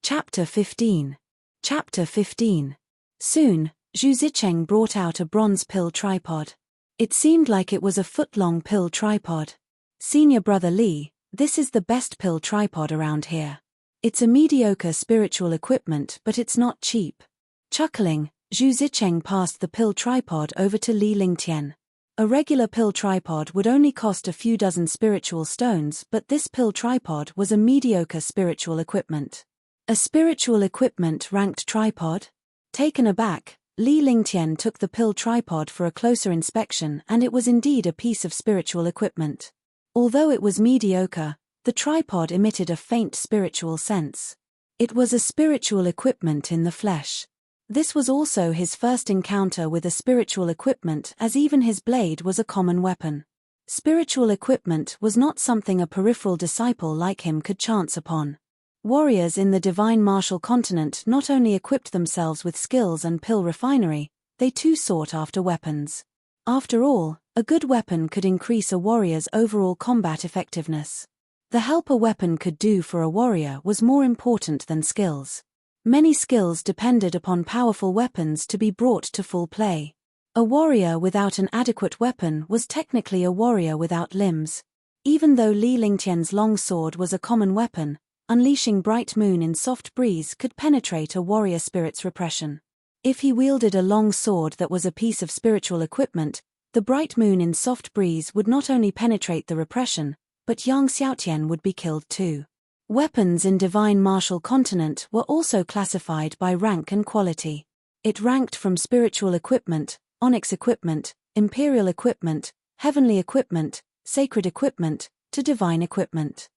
Chapter 15. Chapter 15. Soon, Zhu Zicheng brought out a bronze pill tripod. It seemed like it was a foot-long pill tripod. Senior brother Li, this is the best pill tripod around here. It's a mediocre spiritual equipment, but it's not cheap. Chuckling, Zhu Zicheng passed the pill tripod over to Li Lingtian. A regular pill tripod would only cost a few dozen spiritual stones, but this pill tripod was a mediocre spiritual equipment. A spiritual equipment ranked tripod? Taken aback, Li Lingtian took the pill tripod for a closer inspection, and it was indeed a piece of spiritual equipment. Although it was mediocre, the tripod emitted a faint spiritual sense. It was a spiritual equipment in the flesh. This was also his first encounter with a spiritual equipment, as even his blade was a common weapon. Spiritual equipment was not something a peripheral disciple like him could chance upon. Warriors in the divine martial continent not only equipped themselves with skills and pill refinery, they too sought after weapons. After all, a good weapon could increase a warrior's overall combat effectiveness. The help a weapon could do for a warrior was more important than skills. Many skills depended upon powerful weapons to be brought to full play. A warrior without an adequate weapon was technically a warrior without limbs. Even though Li Lingtian's long sword was a common weapon, unleashing bright moon in soft breeze could penetrate a warrior spirit's repression. If he wielded a long sword that was a piece of spiritual equipment, the bright moon in soft breeze would not only penetrate the repression, but Yang Xiaotian would be killed too. Weapons in divine martial continent were also classified by rank and quality. It ranked from spiritual equipment, onyx equipment, imperial equipment, heavenly equipment, sacred equipment, to divine equipment.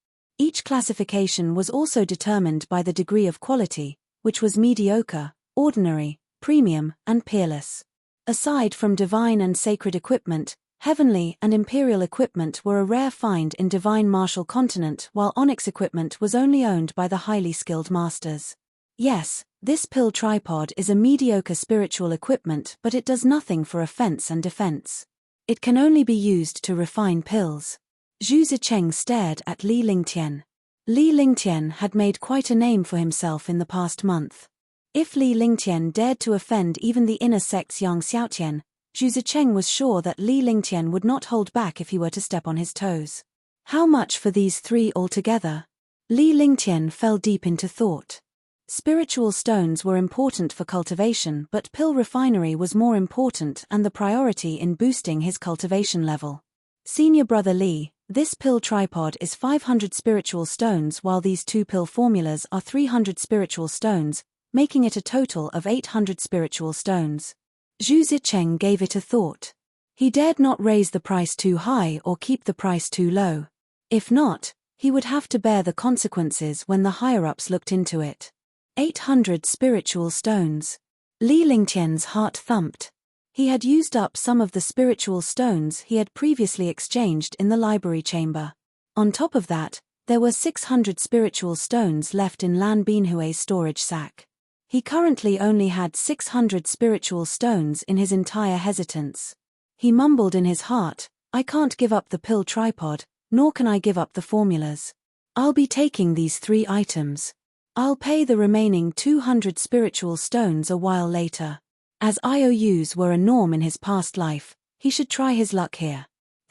Each classification was also determined by the degree of quality, which was mediocre, ordinary, premium, and peerless. Aside from divine and sacred equipment, heavenly and imperial equipment were a rare find in divine martial continent, while onyx equipment was only owned by the highly skilled masters. Yes, this pill tripod is a mediocre spiritual equipment, but it does nothing for offense and defense. It can only be used to refine pills. Zhu Zicheng stared at Li Lingtian. Li Lingtian had made quite a name for himself in the past month. If Li Lingtian dared to offend even the inner sect's Yang Xiaotian, Zhu Zicheng was sure that Li Lingtian would not hold back if he were to step on his toes. How much for these three altogether? Li Lingtian fell deep into thought. Spiritual stones were important for cultivation, but pill refinery was more important and the priority in boosting his cultivation level. Senior brother Li, this pill tripod is 500 spiritual stones, while these two pill formulas are 300 spiritual stones, making it a total of 800 spiritual stones. Zhu Zicheng gave it a thought. He dared not raise the price too high or keep the price too low. If not, he would have to bear the consequences when the higher-ups looked into it. 800 spiritual stones. Li Lingtian's heart thumped. He had used up some of the spiritual stones he had previously exchanged in the library chamber. On top of that, there were 600 spiritual stones left in Lan Binhui's storage sack. He currently only had 600 spiritual stones in his entire hesitance. He mumbled in his heart, I can't give up the pill tripod, nor can I give up the formulas. I'll be taking these three items. I'll pay the remaining 200 spiritual stones a while later. As IOUs were a norm in his past life, he should try his luck here.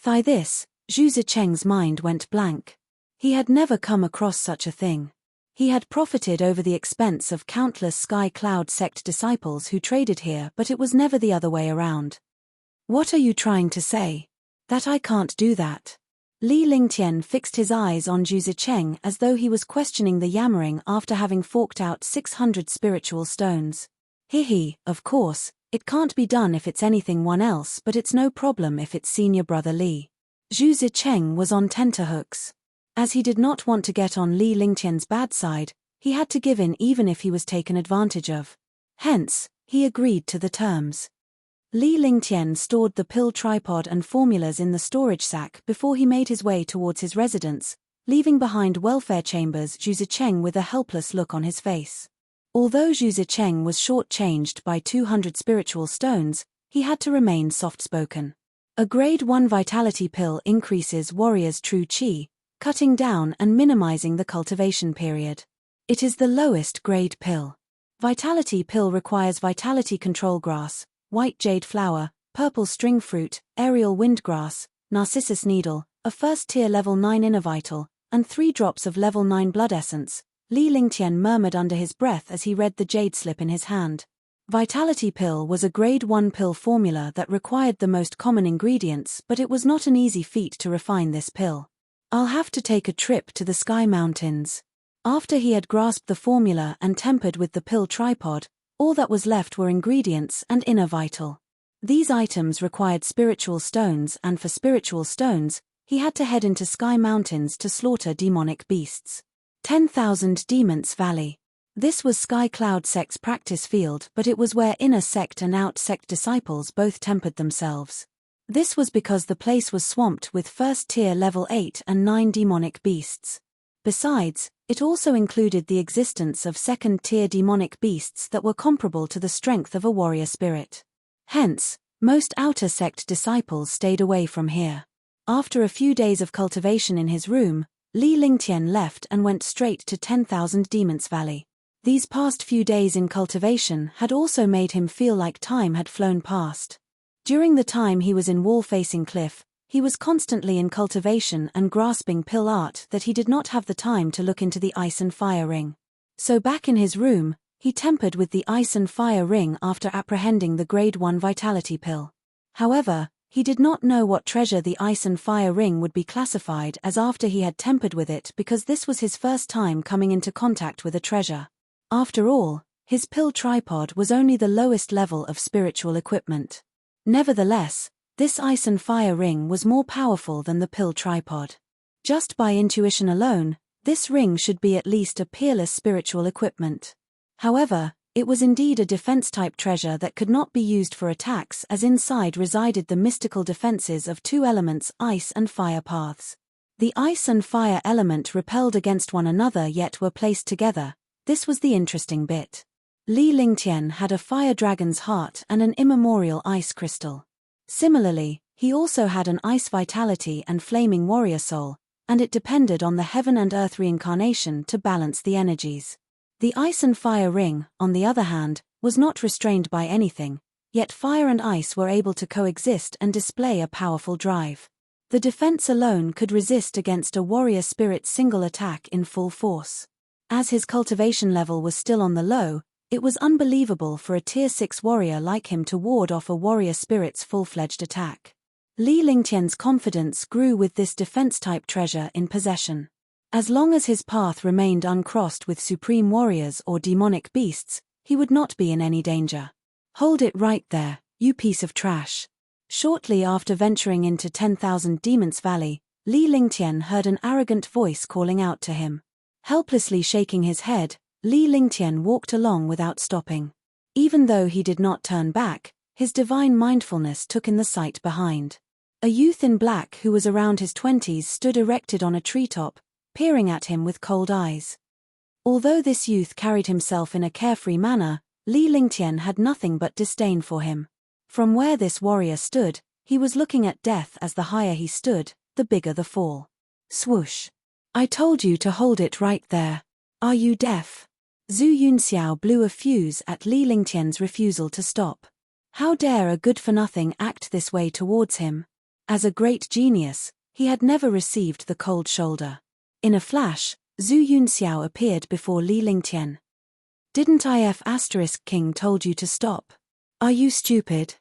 By this, Zhu Zicheng's mind went blank. He had never come across such a thing. He had profited over the expense of countless Sky Cloud sect disciples who traded here, but it was never the other way around. What are you trying to say? That I can't do that? Li Lingtian fixed his eyes on Zhu Zicheng as though he was questioning the yammering after having forked out 600 spiritual stones. Of course, it can't be done if it's anything one else, but it's no problem if it's senior brother Li. Zhu Zicheng was on tenterhooks. As he did not want to get on Li Lingtian's bad side, he had to give in even if he was taken advantage of. Hence, he agreed to the terms. Li Lingtian stored the pill tripod and formulas in the storage sack before he made his way towards his residence, leaving behind welfare chambers Zhu Zicheng with a helpless look on his face. Although Zhu Zicheng was short-changed by 200 spiritual stones, he had to remain soft-spoken. A grade 1 vitality pill increases warrior's true qi, cutting down and minimizing the cultivation period. It is the lowest grade pill. Vitality pill requires vitality control grass, white jade flower, purple string fruit, aerial windgrass, narcissus needle, a first-tier level 9 inner vital, and 3 drops of level 9 blood essence, Li Lingtian murmured under his breath as he read the jade slip in his hand. Vitality pill was a grade 1 pill formula that required the most common ingredients, but it was not an easy feat to refine this pill. I'll have to take a trip to the Sky Mountains. After he had grasped the formula and tempered with the pill tripod, all that was left were ingredients and inner vital. These items required spiritual stones, and for spiritual stones, he had to head into Sky Mountains to slaughter demonic beasts. 10,000 Demons Valley. This was Sky Cloud Sect's practice field, but it was where inner sect and out sect disciples both tempered themselves. This was because the place was swamped with first-tier level 8 and 9 demonic beasts. Besides, it also included the existence of second-tier demonic beasts that were comparable to the strength of a warrior spirit. Hence, most outer sect disciples stayed away from here. After a few days of cultivation in his room, Li Lingtian left and went straight to 10,000 Demons Valley. These past few days in cultivation had also made him feel like time had flown past. During the time he was in wall-facing cliff, he was constantly in cultivation and grasping pill art that he did not have the time to look into the ice and fire ring. So back in his room, he tempered with the ice and fire ring after apprehending the grade 1 vitality pill. However, he did not know what treasure the ice and fire ring would be classified as after he had tempered with it, because this was his first time coming into contact with a treasure. After all, his pill tripod was only the lowest level of spiritual equipment. Nevertheless, this ice and fire ring was more powerful than the pill tripod. Just by intuition alone, this ring should be at least a peerless spiritual equipment. However, it was indeed a defense-type treasure that could not be used for attacks, as inside resided the mystical defenses of 2 elements, ice and fire paths. The ice and fire element repelled against one another yet were placed together. This was the interesting bit. Li Lingtian had a fire dragon's heart and an immemorial ice crystal. Similarly, he also had an ice vitality and flaming warrior soul, and it depended on the heaven and earth reincarnation to balance the energies. The ice and fire ring, on the other hand, was not restrained by anything, yet fire and ice were able to coexist and display a powerful drive. The defense alone could resist against a warrior spirit's single attack in full force. As his cultivation level was still on the low, it was unbelievable for a tier 6 warrior like him to ward off a warrior spirit's full-fledged attack. Li Lingtian's confidence grew with this defense-type treasure in possession. As long as his path remained uncrossed with supreme warriors or demonic beasts, he would not be in any danger. Hold it right there, you piece of trash. Shortly after venturing into 10,000 Demons Valley, Li Lingtian heard an arrogant voice calling out to him. Helplessly shaking his head, Li Lingtian walked along without stopping. Even though he did not turn back, his divine mindfulness took in the sight behind. A youth in black who was around his 20s stood erected on a treetop, peering at him with cold eyes. Although this youth carried himself in a carefree manner, Li Lingtian had nothing but disdain for him. From where this warrior stood, he was looking at death, as the higher he stood, the bigger the fall. Swoosh. I told you to hold it right there. Are you deaf? Zhu Yunxiao blew a fuse at Li Lingtian's refusal to stop. How dare a good-for-nothing act this way towards him? As a great genius, he had never received the cold shoulder. In a flash, Zhu Yunxiao appeared before Li Lingtian. Didn't King told you to stop? Are you stupid?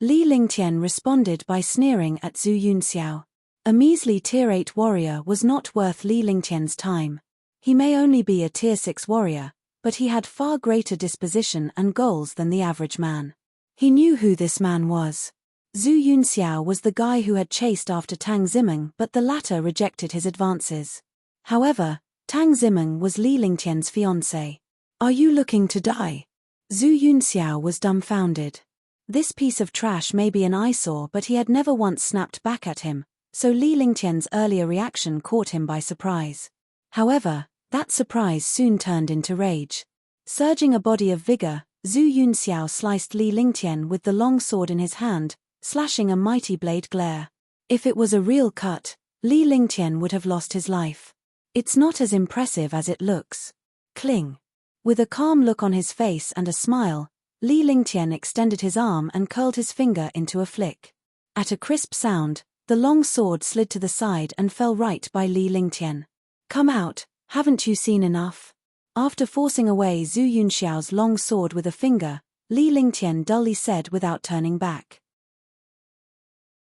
Li Lingtian responded by sneering at Zhu Yunxiao. A measly tier 8 warrior was not worth Li Lingtian's time. He may only be a tier 6 warrior, but he had far greater disposition and goals than the average man. He knew who this man was. Zhu Yunxiao was the guy who had chased after Tang Zimeng, but the latter rejected his advances. However, Tang Zimeng was Li Lingtian's fiancé. Are you looking to die? Zhu Yunxiao was dumbfounded. This piece of trash may be an eyesore, but he had never once snapped back at him, so Li Lingtian's earlier reaction caught him by surprise. However, that surprise soon turned into rage. Surging a body of vigor, Zhu Yunxiao sliced Li Lingtian with the long sword in his hand, slashing a mighty blade glare. If it was a real cut, Li Lingtian would have lost his life. It's not as impressive as it looks. Cling. With a calm look on his face and a smile, Li Lingtian extended his arm and curled his finger into a flick. At a crisp sound, the long sword slid to the side and fell right by Li Lingtian. Come out, haven't you seen enough? After forcing away Zhu Yunxiao's long sword with a finger, Li Lingtian dully said without turning back.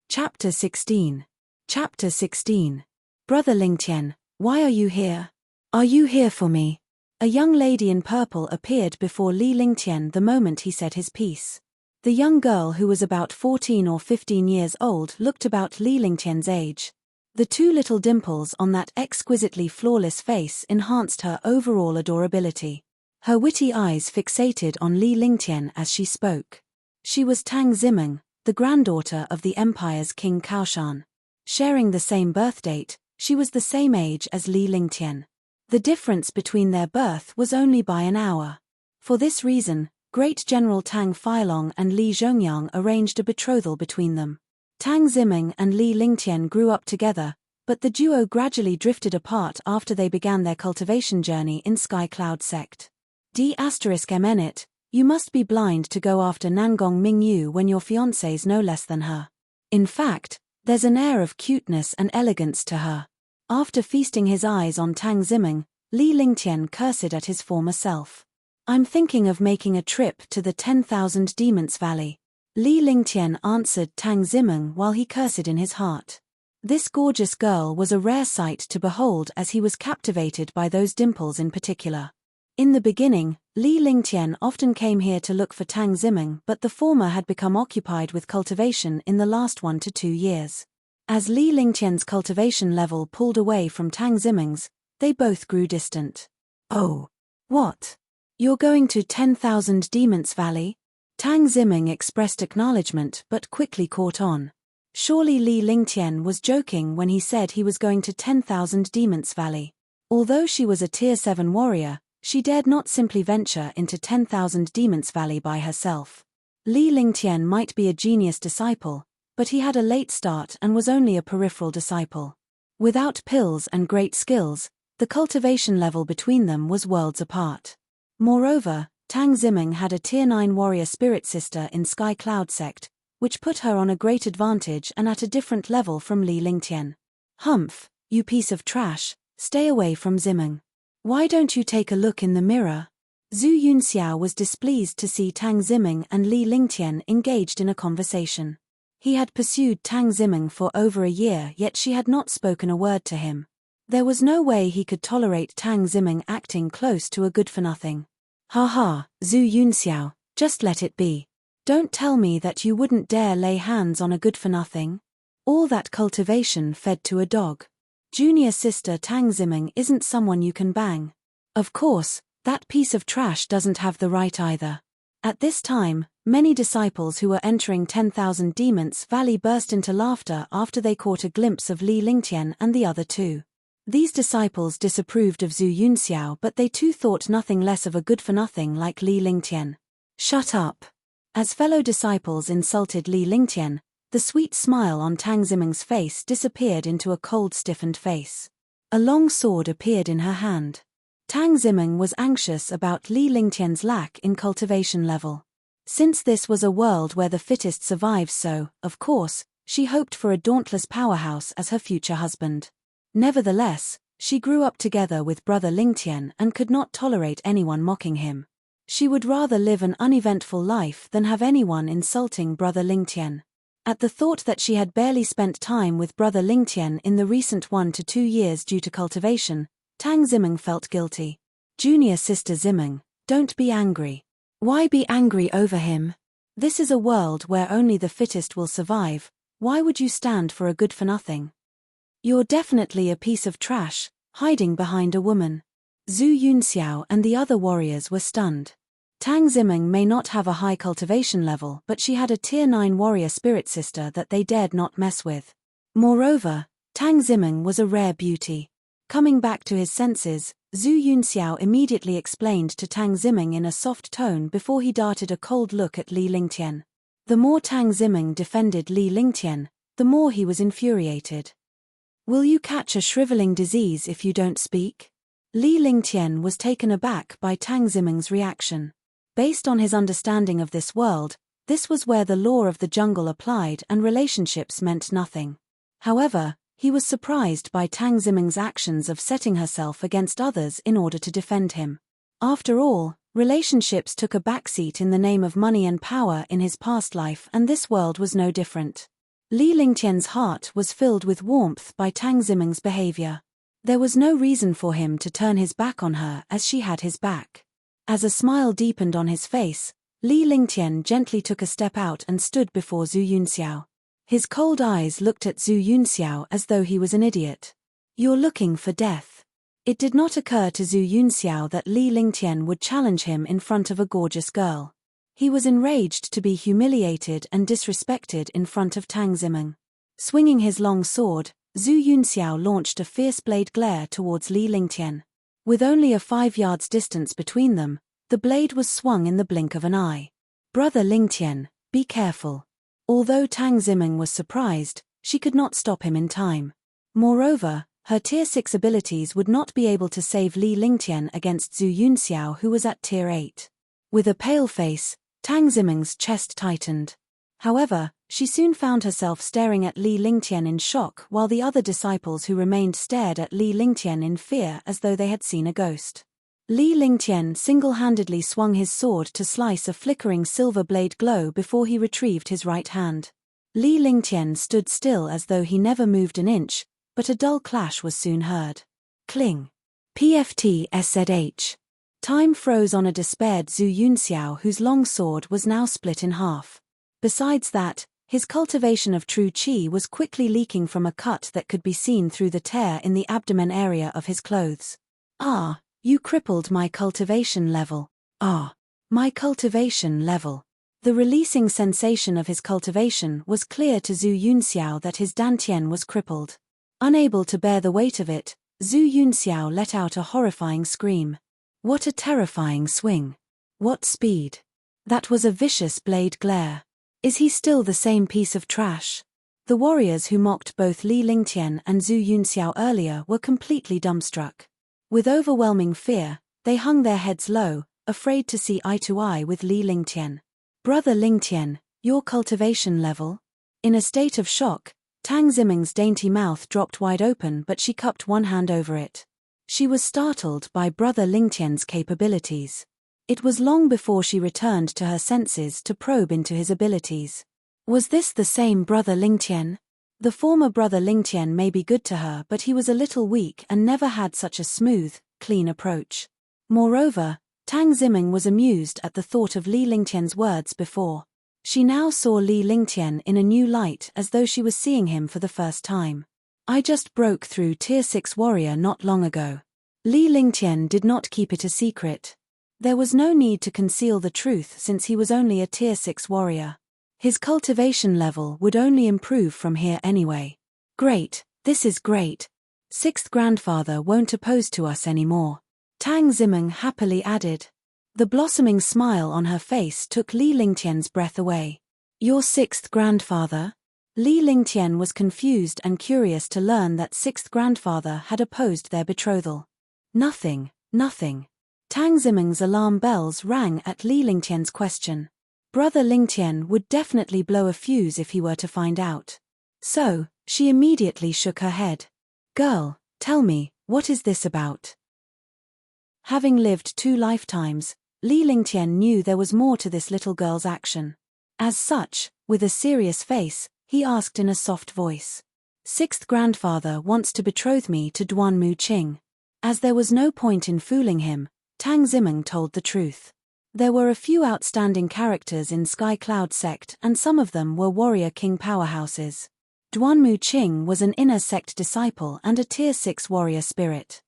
Chapter 16. Chapter 16. Brother Lingtian, why are you here? Are you here for me? A young lady in purple appeared before Li Lingtian the moment he said his piece. The young girl, who was about 14 or 15 years old, looked about Li Lingtian's age. The two little dimples on that exquisitely flawless face enhanced her overall adorability. Her witty eyes fixated on Li Lingtian as she spoke. She was Tang Zimeng, the granddaughter of the empire's King Kaoshan. Sharing the same birth date, she was the same age as Li Lingtian. The difference between their birth was only by an hour. For this reason, Great General Tang Feilong and Li Zhongyang arranged a betrothal between them. Tang Zimeng and Li Lingtian grew up together, but the duo gradually drifted apart after they began their cultivation journey in Sky Cloud sect. D***MNit, you must be blind to go after Nangong Mingyu when your fiancé's no less than her. In fact, there's an air of cuteness and elegance to her. After feasting his eyes on Tang Zimeng, Li Lingtian cursed at his former self. I'm thinking of making a trip to the 10,000 Demons Valley. Li Lingtian answered Tang Zimeng while he cursed in his heart. This gorgeous girl was a rare sight to behold, as he was captivated by those dimples in particular. In the beginning, Li Lingtian often came here to look for Tang Zimeng, but the former had become occupied with cultivation in the last 1 to 2 years. As Li Lingtian's cultivation level pulled away from Tang Zimeng's, they both grew distant. Oh. What? You're going to 10,000 Demons Valley? Tang Zimeng expressed acknowledgement but quickly caught on. Surely Li Lingtian was joking when he said he was going to 10,000 Demons Valley. Although she was a Tier 7 warrior, she dared not simply venture into 10,000 Demons Valley by herself. Li Lingtian might be a genius disciple, but he had a late start and was only a peripheral disciple. Without pills and great skills, the cultivation level between them was worlds apart. Moreover, Tang Zimeng had a Tier 9 warrior spirit sister in Sky Cloud sect, which put her on a great advantage and at a different level from Li Lingtian. Humph, you piece of trash, stay away from Zimeng. Why don't you take a look in the mirror? Zhu Yunxiao was displeased to see Tang Zimeng and Li Lingtian engaged in a conversation. He had pursued Tang Zimeng for over a year, yet she had not spoken a word to him. There was no way he could tolerate Tang Zimeng acting close to a good-for-nothing. Ha ha, Zhu Yunxiao, just let it be. Don't tell me that you wouldn't dare lay hands on a good-for-nothing. All that cultivation fed to a dog. Junior sister Tang Zimeng isn't someone you can bang. Of course, that piece of trash doesn't have the right either. At this time, many disciples who were entering 10,000 Demons Valley burst into laughter after they caught a glimpse of Li Lingtian and the other two. These disciples disapproved of Zhu Yunxiao, but they too thought nothing less of a good-for-nothing like Li Lingtian. Shut up. As fellow disciples insulted Li Lingtian, the sweet smile on Tang Zimeng's face disappeared into a cold, stiffened face. A long sword appeared in her hand. Tang Zimeng was anxious about Li Lingtian's lack in cultivation level. Since this was a world where the fittest survives, so, of course, she hoped for a dauntless powerhouse as her future husband. Nevertheless, she grew up together with brother Lingtian and could not tolerate anyone mocking him. She would rather live an uneventful life than have anyone insulting brother Lingtian. At the thought that she had barely spent time with brother Lingtian in the recent 1 to 2 years due to cultivation, Tang Zimeng felt guilty. Junior sister Zimeng, don't be angry. Why be angry over him? This is a world where only the fittest will survive. Why would you stand for a good-for-nothing? You're definitely a piece of trash, hiding behind a woman. Zhu Yunxiao and the other warriors were stunned. Tang Zimeng may not have a high cultivation level, but she had a Tier 9 warrior spirit sister that they dared not mess with. Moreover, Tang Zimeng was a rare beauty. Coming back to his senses, Zhu Yunxiao immediately explained to Tang Zimeng in a soft tone before he darted a cold look at Li Lingtian. The more Tang Zimeng defended Li Lingtian, the more he was infuriated. Will you catch a shriveling disease if you don't speak? Li Lingtian was taken aback by Tang Zimeng's reaction. Based on his understanding of this world, this was where the law of the jungle applied and relationships meant nothing. However, he was surprised by Tang Zimeng's actions of setting herself against others in order to defend him. After all, relationships took a backseat in the name of money and power in his past life, and this world was no different. Li Lingtian's heart was filled with warmth by Tang Zimeng's behavior. There was no reason for him to turn his back on her as she had his back. As a smile deepened on his face, Li Lingtian gently took a step out and stood before Zhu Yunxiao. His cold eyes looked at Zhu Yunxiao as though he was an idiot. "You're looking for death." It did not occur to Zhu Yunxiao that Li Lingtian would challenge him in front of a gorgeous girl. He was enraged to be humiliated and disrespected in front of Tang Zimeng. Swinging his long sword, Zhu Yunxiao launched a fierce blade glare towards Li Lingtian. With only a 5 yards distance between them, the blade was swung in the blink of an eye. "Brother Lingtian, be careful." Although Tang Zimeng was surprised, she could not stop him in time. Moreover, her Tier 6 abilities would not be able to save Li Lingtian against Zhu Yunxiao, who was at Tier 8. With a pale face, Tang Zimeng's chest tightened. However, she soon found herself staring at Li Lingtian in shock, while the other disciples who remained stared at Li Lingtian in fear as though they had seen a ghost. Li Lingtian single-handedly swung his sword to slice a flickering silver blade glow before he retrieved his right hand. Li Lingtian stood still as though he never moved an inch, but a dull clash was soon heard. Cling. PFT-SZH. Time froze on a despaired Zhu Yunxiao, whose long sword was now split in half. Besides that, his cultivation of true qi was quickly leaking from a cut that could be seen through the tear in the abdomen area of his clothes. "Ah, you crippled my cultivation level. Ah, my cultivation level." The releasing sensation of his cultivation was clear to Zhu Yunxiao that his dantian was crippled. Unable to bear the weight of it, Zhu Yunxiao let out a horrifying scream. What a terrifying swing! What speed! That was a vicious blade glare. Is he still the same piece of trash? The warriors who mocked both Li Lingtian and Zhu Yunxiao earlier were completely dumbstruck. With overwhelming fear, they hung their heads low, afraid to see eye to eye with Li Lingtian. "Brother Lingtian, your cultivation level?" In a state of shock, Tang Zimeng's dainty mouth dropped wide open, but she cupped one hand over it. She was startled by Brother Lingtian's capabilities. It was long before she returned to her senses to probe into his abilities. Was this the same Brother Lingtian? The former Brother Lingtian may be good to her, but he was a little weak and never had such a smooth, clean approach. Moreover, Tang Zimeng was amused at the thought of Li Lingtian's words before. She now saw Li Lingtian in a new light, as though she was seeing him for the first time. "I just broke through Tier 6 warrior not long ago." Li Lingtian did not keep it a secret. There was no need to conceal the truth since he was only a Tier 6 warrior. His cultivation level would only improve from here anyway. "Great, this is great. 6th grandfather won't oppose to us anymore," Tang Zimeng happily added. The blossoming smile on her face took Li Lingtian's breath away. "Your 6th grandfather?" Li Lingtian was confused and curious to learn that 6th grandfather had opposed their betrothal. Nothing. Tang Zimeng's alarm bells rang at Li Lingtian's question. Brother Lingtian would definitely blow a fuse if he were to find out. So, she immediately shook her head. "Girl, tell me, what is this about?" Having lived 2 lifetimes, Li Lingtian knew there was more to this little girl's action. As such, with a serious face, he asked in a soft voice. 6th grandfather wants to betroth me to Duan Mu Qing." As there was no point in fooling him, Tang Zimeng told the truth. There were a few outstanding characters in Sky Cloud sect, and some of them were warrior king powerhouses. Duan Mu Qing was an inner sect disciple and a Tier 6 warrior spirit.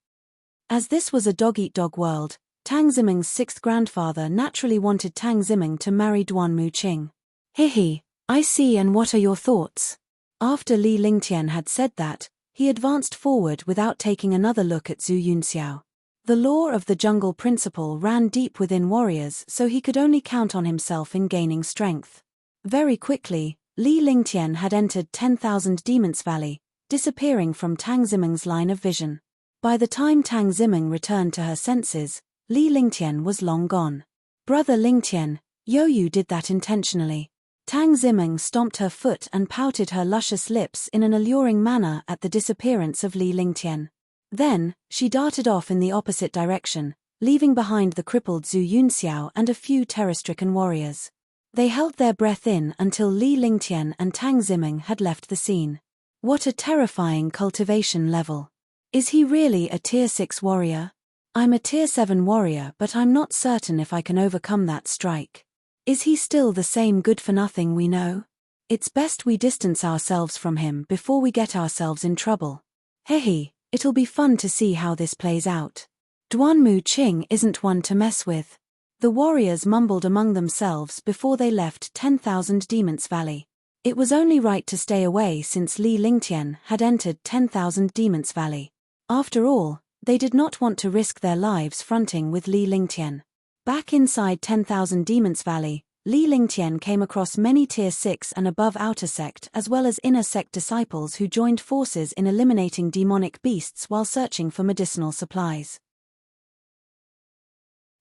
As this was a dog-eat-dog world, Tang Zimeng's 6th grandfather naturally wanted Tang Zimeng to marry Duan Mu Qing. "Hihi, I see, and what are your thoughts?" After Li Lingtian had said that, he advanced forward without taking another look at Zhu Yunxiao. The law of the jungle principle ran deep within warriors, so he could only count on himself in gaining strength. Very quickly, Li Lingtian had entered 10,000 Demons Valley, disappearing from Tang Zimeng's line of vision. By the time Tang Zimeng returned to her senses, Li Lingtian was long gone. Brother Lingtian, You did that intentionally. Tang Zimeng stomped her foot and pouted her luscious lips in an alluring manner at the disappearance of Li Lingtian. Then, she darted off in the opposite direction, leaving behind the crippled Zhu Yunxiao and a few terror-stricken warriors. They held their breath in until Li Lingtian and Tang Zimeng had left the scene. What a terrifying cultivation level. Is he really a Tier 6 warrior? I'm a Tier 7 warrior, but I'm not certain if I can overcome that strike. Is he still the same good-for-nothing we know? It's best we distance ourselves from him before we get ourselves in trouble. Hehe, it'll be fun to see how this plays out. Duanmu Qing isn't one to mess with. The warriors mumbled among themselves before they left 10,000 Demons Valley. It was only right to stay away since Li Lingtian had entered 10,000 Demons Valley. After all, they did not want to risk their lives fronting with Li Lingtian. Back inside 10,000 Demons Valley, Li Lingtian came across many Tier 6 and above outer sect as well as inner sect disciples who joined forces in eliminating demonic beasts while searching for medicinal supplies.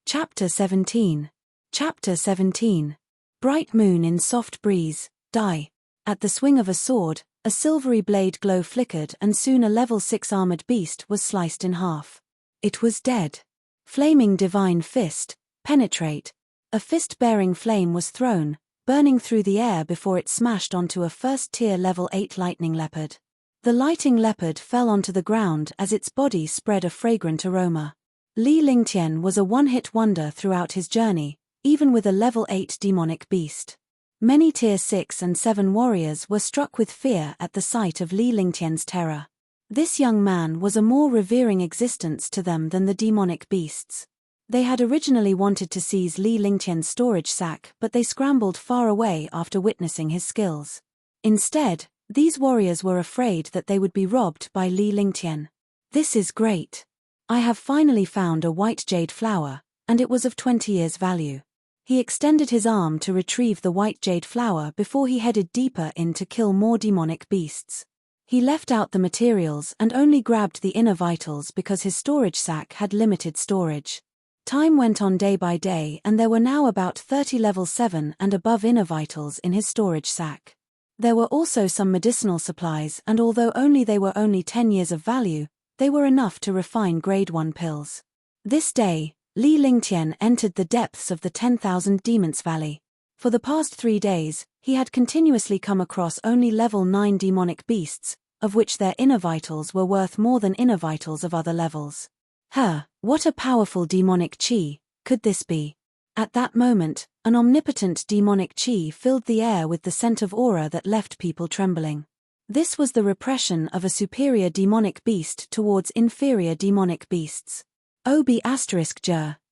Chapter 17. Chapter 17. Bright moon in soft breeze, die. At the swing of a sword, a silvery blade glow flickered and soon a level 6 armored beast was sliced in half. It was dead. Flaming divine fist, penetrate. A fist-bearing flame was thrown, burning through the air before it smashed onto a first-tier level 8 lightning leopard. The lightning leopard fell onto the ground as its body spread a fragrant aroma. Li Lingtian was a one-hit wonder throughout his journey, even with a level 8 demonic beast. Many Tier 6 and 7 warriors were struck with fear at the sight of Li Lingtian's terror. This young man was a more revering existence to them than the demonic beasts. They had originally wanted to seize Li Lingtian's storage sack, but they scrambled far away after witnessing his skills. Instead, these warriors were afraid that they would be robbed by Li Lingtian. This is great. I have finally found a white jade flower, and it was of 20 years' value. He extended his arm to retrieve the white jade flower before he headed deeper in to kill more demonic beasts. He left out the materials and only grabbed the inner vitals because his storage sack had limited storage. Time went on day by day and there were now about 30 level 7 and above inner vitals in his storage sack. There were also some medicinal supplies, and although they were only 10 years of value, they were enough to refine grade 1 pills. This day, Li Lingtian entered the depths of the 10,000 Demons Valley. For the past 3 days, he had continuously come across only level 9 demonic beasts, of which their inner vitals were worth more than inner vitals of other levels. What a powerful demonic chi could this be? At that moment, an omnipotent demonic chi filled the air with the scent of aura that left people trembling. This was the repression of a superior demonic beast towards inferior demonic beasts.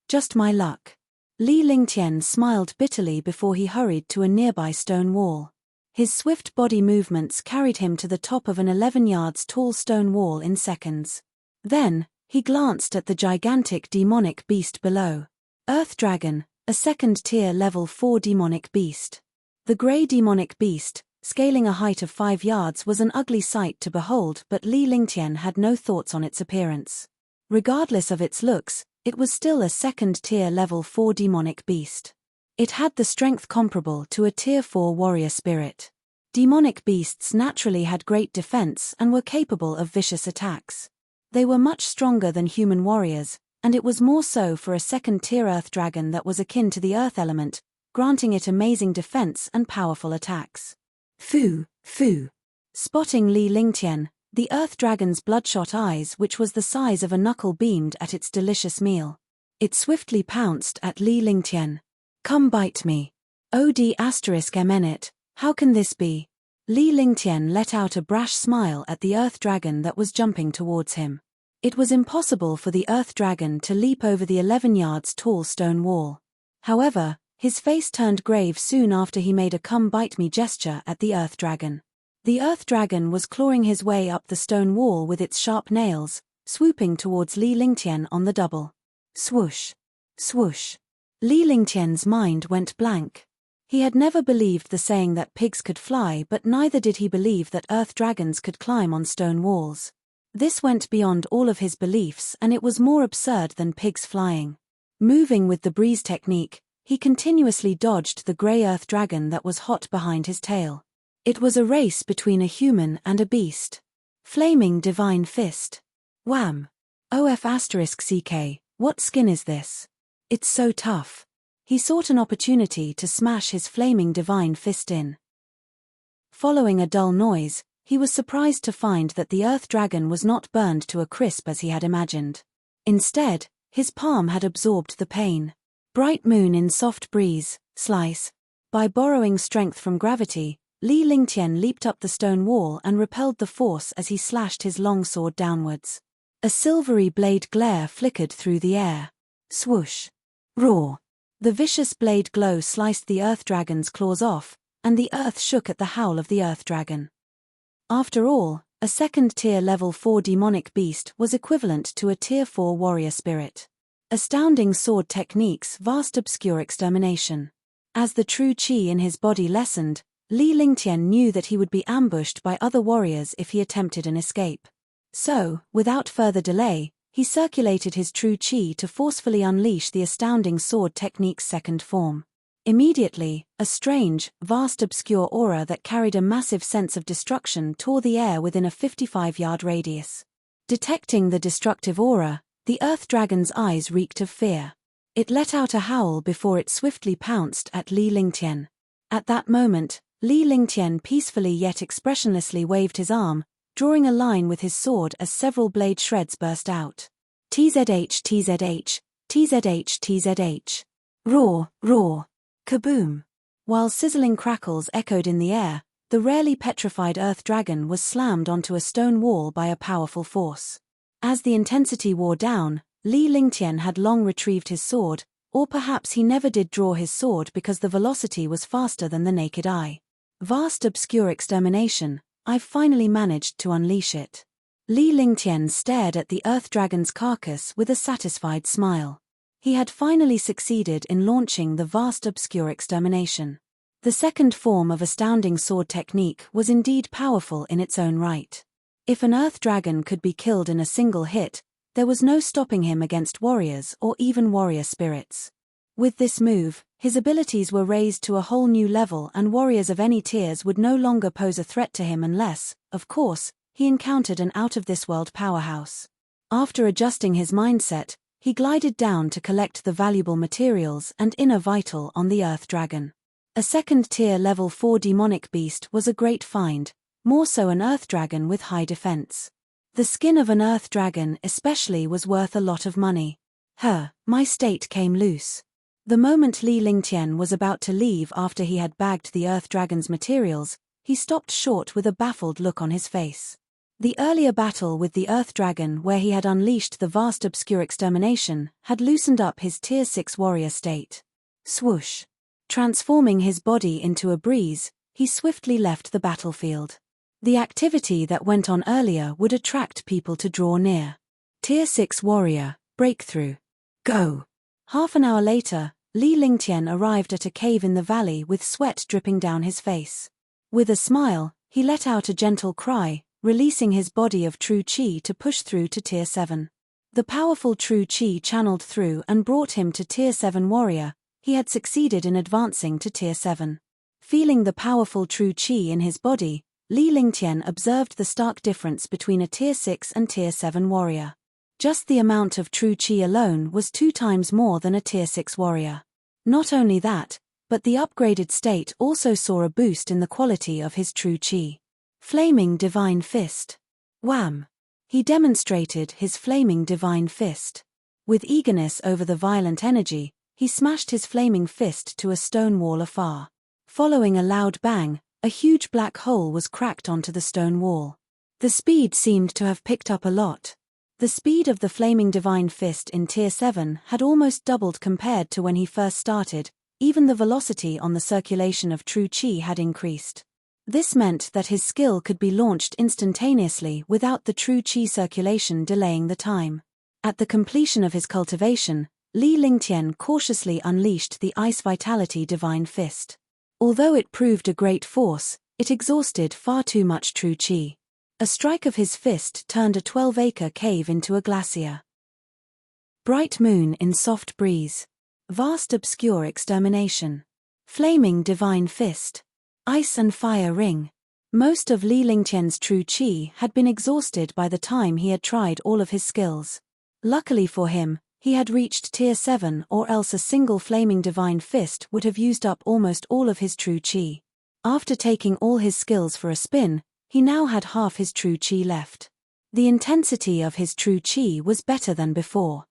Just my luck. Li Lingtian smiled bitterly before he hurried to a nearby stone wall. His swift body movements carried him to the top of an 11 yards tall stone wall in seconds. Then, he glanced at the gigantic demonic beast below. Earth Dragon, a second-tier level 4 demonic beast. The grey demonic beast, scaling a height of 5 yards, was an ugly sight to behold, but Li Lingtian had no thoughts on its appearance. Regardless of its looks, it was still a second-tier level 4 demonic beast. It had the strength comparable to a tier 4 warrior spirit. Demonic beasts naturally had great defense and were capable of vicious attacks. They were much stronger than human warriors, and it was more so for a second-tier earth dragon that was akin to the earth element, granting it amazing defense and powerful attacks. Fu. Spotting Li Lingtian, the earth dragon's bloodshot eyes, which was the size of a knuckle, beamed at its delicious meal. It swiftly pounced at Li Lingtian. Come bite me. Mnet, how can this be? Li Lingtian let out a brash smile at the earth dragon that was jumping towards him. It was impossible for the earth dragon to leap over the 11 yards tall stone wall. However, his face turned grave soon after he made a come bite me gesture at the earth dragon. The earth dragon was clawing his way up the stone wall with its sharp nails, swooping towards Li Lingtian on the double. Swoosh. Swoosh. Li Lingtian's mind went blank. He had never believed the saying that pigs could fly, but neither did he believe that earth dragons could climb on stone walls. This went beyond all of his beliefs, and it was more absurd than pigs flying. Moving with the breeze technique, he continuously dodged the grey earth dragon that was hot behind his tail. It was a race between a human and a beast. Flaming divine fist. Wham! OF*CK, what skin is this? It's so tough. He sought an opportunity to smash his flaming divine fist in. Following a dull noise, he was surprised to find that the earth dragon was not burned to a crisp as he had imagined. Instead, his palm had absorbed the pain. Bright moon in soft breeze, slice. By borrowing strength from gravity, Li Lingtian leaped up the stone wall and repelled the force as he slashed his long sword downwards. A silvery blade glare flickered through the air. Swoosh. Roar. The vicious blade glow sliced the earth dragon's claws off, and the earth shook at the howl of the earth dragon. After all, a second-tier level 4 demonic beast was equivalent to a tier 4 warrior spirit. Astounding sword techniques, vast obscure extermination. As the true chi in his body lessened, Li Lingtian knew that he would be ambushed by other warriors if he attempted an escape. So, without further delay, he circulated his true chi to forcefully unleash the astounding sword technique's second form. Immediately, a strange, vast obscure aura that carried a massive sense of destruction tore the air within a 55-yard radius. Detecting the destructive aura, the earth dragon's eyes reeked of fear. It let out a howl before it swiftly pounced at Li Lingtian. At that moment, Li Lingtian peacefully yet expressionlessly waved his arm, drawing a line with his sword as several blade shreds burst out. TZH TZH, TZH TZH. Roar, roar. Kaboom! While sizzling crackles echoed in the air, the rarely petrified earth dragon was slammed onto a stone wall by a powerful force. As the intensity wore down, Li Lingtian had long retrieved his sword, or perhaps he never did draw his sword because the velocity was faster than the naked eye. Vast obscure extermination, I've finally managed to unleash it. Li Lingtian stared at the earth dragon's carcass with a satisfied smile. He had finally succeeded in launching the vast obscure extermination. The second form of astounding sword technique was indeed powerful in its own right. If an earth dragon could be killed in a single hit, there was no stopping him against warriors or even warrior spirits. With this move, his abilities were raised to a whole new level and warriors of any tiers would no longer pose a threat to him unless, of course, he encountered an out-of-this-world powerhouse. After adjusting his mindset, he glided down to collect the valuable materials and inner vital on the earth dragon. A second-tier level 4 demonic beast was a great find, more so an earth dragon with high defense. The skin of an earth dragon especially was worth a lot of money. My state came loose. The moment Li Lingtian was about to leave after he had bagged the earth dragon's materials, he stopped short with a baffled look on his face. The earlier battle with the earth dragon where he had unleashed the vast obscure extermination had loosened up his tier 6 warrior state. Swoosh. Transforming his body into a breeze, he swiftly left the battlefield. The activity that went on earlier would attract people to draw near. Tier 6 warrior, breakthrough. Go! Half an hour later, Li Lingtian arrived at a cave in the valley with sweat dripping down his face. With a smile, he let out a gentle cry, releasing his body of true chi to push through to tier 7. The powerful true chi channeled through and brought him to tier 7 warrior. He had succeeded in advancing to tier 7. Feeling the powerful true chi in his body, Li Lingtian observed the stark difference between a tier 6 and tier 7 warrior. Just the amount of true chi alone was 2 times more than a tier 6 warrior. Not only that, but the upgraded state also saw a boost in the quality of his true chi. Flaming divine fist. Wham! He demonstrated his flaming divine fist. With eagerness over the violent energy, he smashed his flaming fist to a stone wall afar. Following a loud bang, a huge black hole was cracked onto the stone wall. The speed seemed to have picked up a lot. The speed of the flaming divine fist in tier 7 had almost doubled compared to when he first started, even the velocity on the circulation of true chi had increased. This meant that his skill could be launched instantaneously without the true chi circulation delaying the time. At the completion of his cultivation, Li Lingtian cautiously unleashed the Ice Vitality Divine Fist. Although it proved a great force, it exhausted far too much true chi. A strike of his fist turned a 12-acre cave into a glacier. Bright moon in soft breeze. Vast obscure extermination. Flaming divine fist. Ice and fire ring. Most of Li Lingtian's true qi had been exhausted by the time he had tried all of his skills. Luckily for him, he had reached tier 7, or else a single flaming divine fist would have used up almost all of his true qi. After taking all his skills for a spin, he now had half his true qi left. The intensity of his true qi was better than before.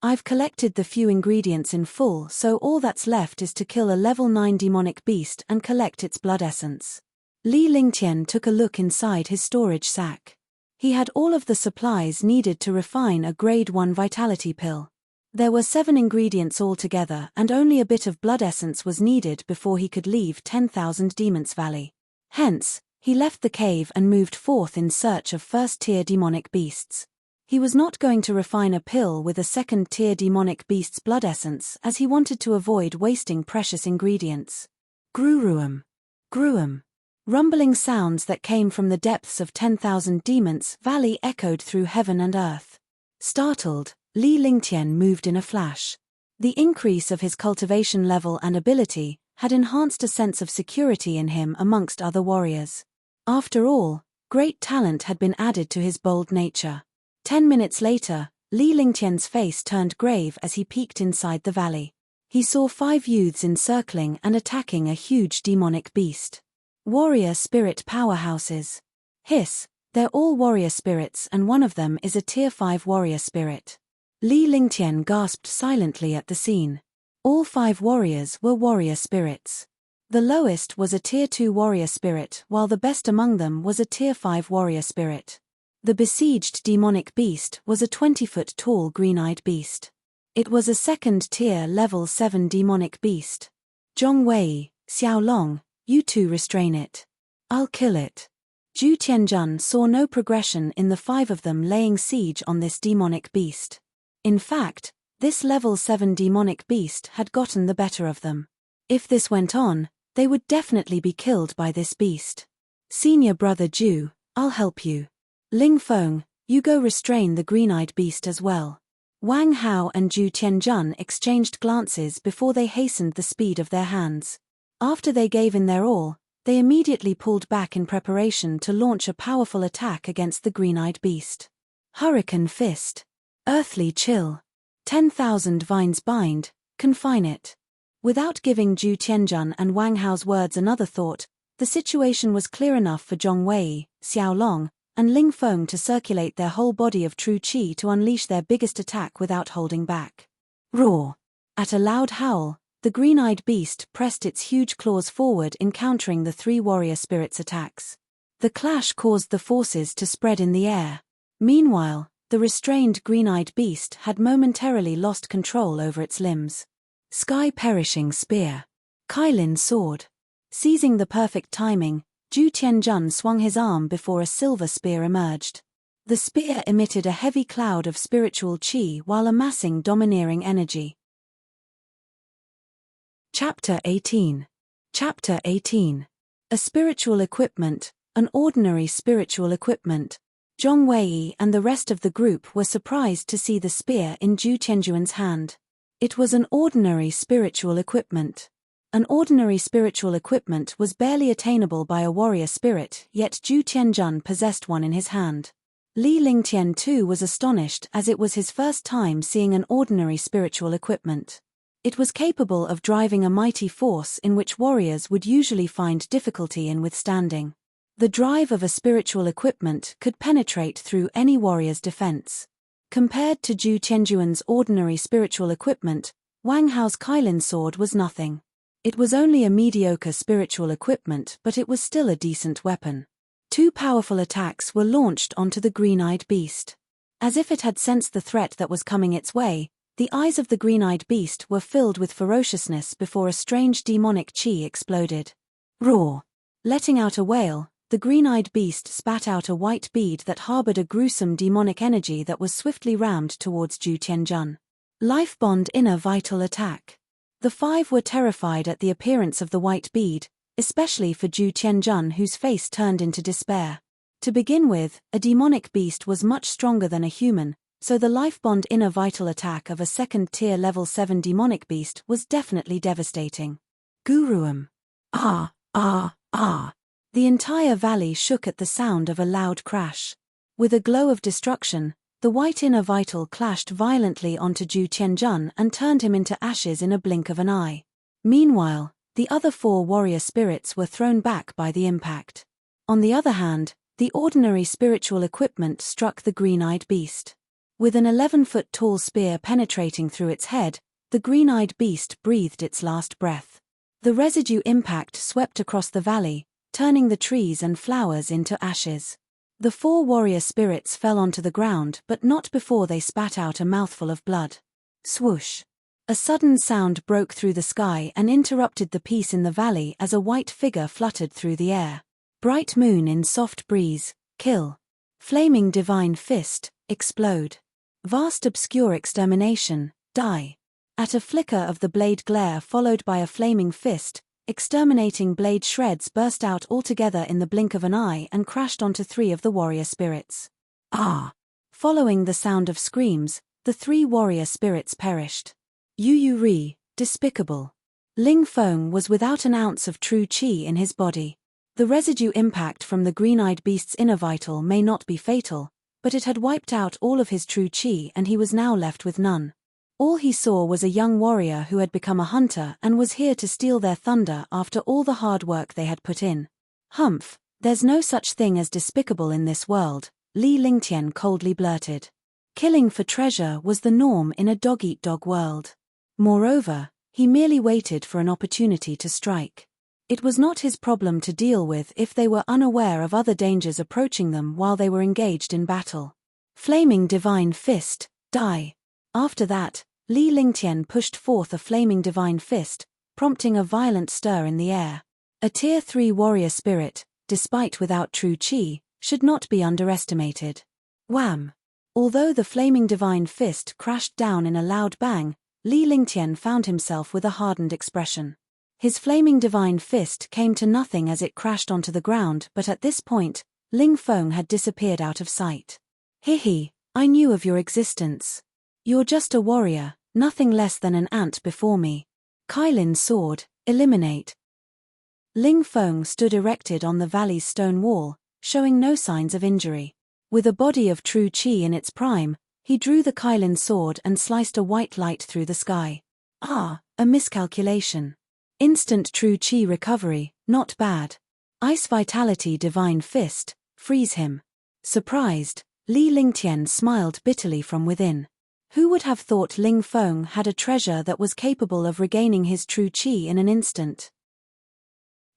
I've collected the few ingredients in full, so all that's left is to kill a level 9 demonic beast and collect its blood essence. Li Lingtian took a look inside his storage sack. He had all of the supplies needed to refine a grade 1 vitality pill. There were 7 ingredients altogether, and only a bit of blood essence was needed before he could leave 10,000 Demons Valley. Hence, he left the cave and moved forth in search of first-tier demonic beasts. He was not going to refine a pill with a second-tier demonic beast's blood essence, as he wanted to avoid wasting precious ingredients. Gruruum. Gruum. Rumbling sounds that came from the depths of 10,000 Demons Valley echoed through heaven and earth. Startled, Li Lingtian moved in a flash. The increase of his cultivation level and ability had enhanced a sense of security in him amongst other warriors. After all, great talent had been added to his bold nature. 10 minutes later, Li Lingtian's face turned grave as he peeked inside the valley. He saw 5 youths encircling and attacking a huge demonic beast. Warrior spirit powerhouses. Hiss, they're all warrior spirits and one of them is a tier 5 warrior spirit. Li Lingtian gasped silently at the scene. All 5 warriors were warrior spirits. The lowest was a tier 2 warrior spirit, while the best among them was a tier 5 warrior spirit. The besieged demonic beast was a 20-foot tall green-eyed beast. It was a second-tier level 7 demonic beast. Zhong Wei, Xiao Long, you two restrain it. I'll kill it. Zhu Tianjun saw no progression in the 5 of them laying siege on this demonic beast. In fact, this level 7 demonic beast had gotten the better of them. If this went on, they would definitely be killed by this beast. Senior brother Zhu, I'll help you. Ling Feng, you go restrain the green-eyed beast as well. Wang Hao and Zhu Tianjun exchanged glances before they hastened the speed of their hands. After they gave in their all, they immediately pulled back in preparation to launch a powerful attack against the green-eyed beast. Hurricane Fist. Earthly Chill. 10,000 vines bind, confine it. Without giving Zhu Tianjun and Wang Hao's words another thought, the situation was clear enough for Zhong Wei, Xiao Long, and Ling Feng to circulate their whole body of true qi to unleash their biggest attack without holding back. Roar! At a loud howl, the green-eyed beast pressed its huge claws forward, encountering the 3 warrior spirits' attacks. The clash caused the forces to spread in the air. Meanwhile, the restrained green-eyed beast had momentarily lost control over its limbs. Sky-perishing spear. Kailin sword. Seizing the perfect timing, Zhu Tianjun swung his arm before a silver spear emerged. The spear emitted a heavy cloud of spiritual qi while amassing domineering energy. Chapter 18. Chapter 18. A spiritual equipment, an ordinary spiritual equipment. Zhong Wei and the rest of the group were surprised to see the spear in Zhu Tianjuan's hand. It was an ordinary spiritual equipment. An ordinary spiritual equipment was barely attainable by a warrior spirit, yet Zhu Tianjun possessed one in his hand. Li Lingtian too was astonished, as it was his first time seeing an ordinary spiritual equipment. It was capable of driving a mighty force in which warriors would usually find difficulty in withstanding. The drive of a spiritual equipment could penetrate through any warrior's defense. Compared to Zhu Tianjuan's ordinary spiritual equipment, Wang Hao's Kailin sword was nothing. It was only a mediocre spiritual equipment, but it was still a decent weapon. 2 powerful attacks were launched onto the green-eyed beast. As if it had sensed the threat that was coming its way, the eyes of the green-eyed beast were filled with ferociousness before a strange demonic qi exploded. Roar! Letting out a wail, the green-eyed beast spat out a white bead that harbored a gruesome demonic energy that was swiftly rammed towards Zhu Tianjun. Life Bond Inner Vital Attack. The 5 were terrified at the appearance of the white bead, especially for Zhu Tianjun, whose face turned into despair. To begin with, a demonic beast was much stronger than a human, so the life bond inner vital attack of a second-tier level 7 demonic beast was definitely devastating. Guruum. Ah, ah, ah. The entire valley shook at the sound of a loud crash. With a glow of destruction, the white inner vital clashed violently onto Zhu Tianjun and turned him into ashes in a blink of an eye. Meanwhile, the other 4 warrior spirits were thrown back by the impact. On the other hand, the ordinary spiritual equipment struck the green-eyed beast. With an 11-foot-tall spear penetrating through its head, the green-eyed beast breathed its last breath. The residue impact swept across the valley, turning the trees and flowers into ashes. The 4 warrior spirits fell onto the ground, but not before they spat out a mouthful of blood. Swoosh! A sudden sound broke through the sky and interrupted the peace in the valley as a white figure fluttered through the air. Bright moon in soft breeze, kill. Flaming divine fist, explode. Vast obscure extermination, die. At a flicker of the blade glare followed by a flaming fist, exterminating blade shreds burst out altogether in the blink of an eye and crashed onto 3 of the warrior spirits. Ah! Following the sound of screams, the 3 warrior spirits perished. Yu Ri, despicable. Ling Feng was without an ounce of true qi in his body. The residue impact from the green-eyed beast's inner vital may not be fatal, but it had wiped out all of his true qi and he was now left with none. All he saw was a young warrior who had become a hunter and was here to steal their thunder after all the hard work they had put in. Humph, there's no such thing as despicable in this world, Li Lingtian coldly blurted. Killing for treasure was the norm in a dog-eat-dog world. Moreover, he merely waited for an opportunity to strike. It was not his problem to deal with if they were unaware of other dangers approaching them while they were engaged in battle. Flaming divine fist, die. After that, Li Lingtian pushed forth a flaming divine fist, prompting a violent stir in the air. A tier 3 warrior spirit, despite without true qi, should not be underestimated. Wham! Although the flaming divine fist crashed down in a loud bang, Li Lingtian found himself with a hardened expression. His flaming divine fist came to nothing as it crashed onto the ground, but at this point, Ling Feng had disappeared out of sight. Hihi, I knew of your existence. You're just a warrior, nothing less than an ant before me. Kailin's sword, eliminate. Ling Feng stood erected on the valley's stone wall, showing no signs of injury. With a body of true qi in its prime, he drew the Kailin sword and sliced a white light through the sky. Ah, a miscalculation. Instant true qi recovery, not bad. Ice vitality divine fist, freeze him. Surprised, Li Lingtian smiled bitterly from within. Who would have thought Ling Feng had a treasure that was capable of regaining his true qi in an instant?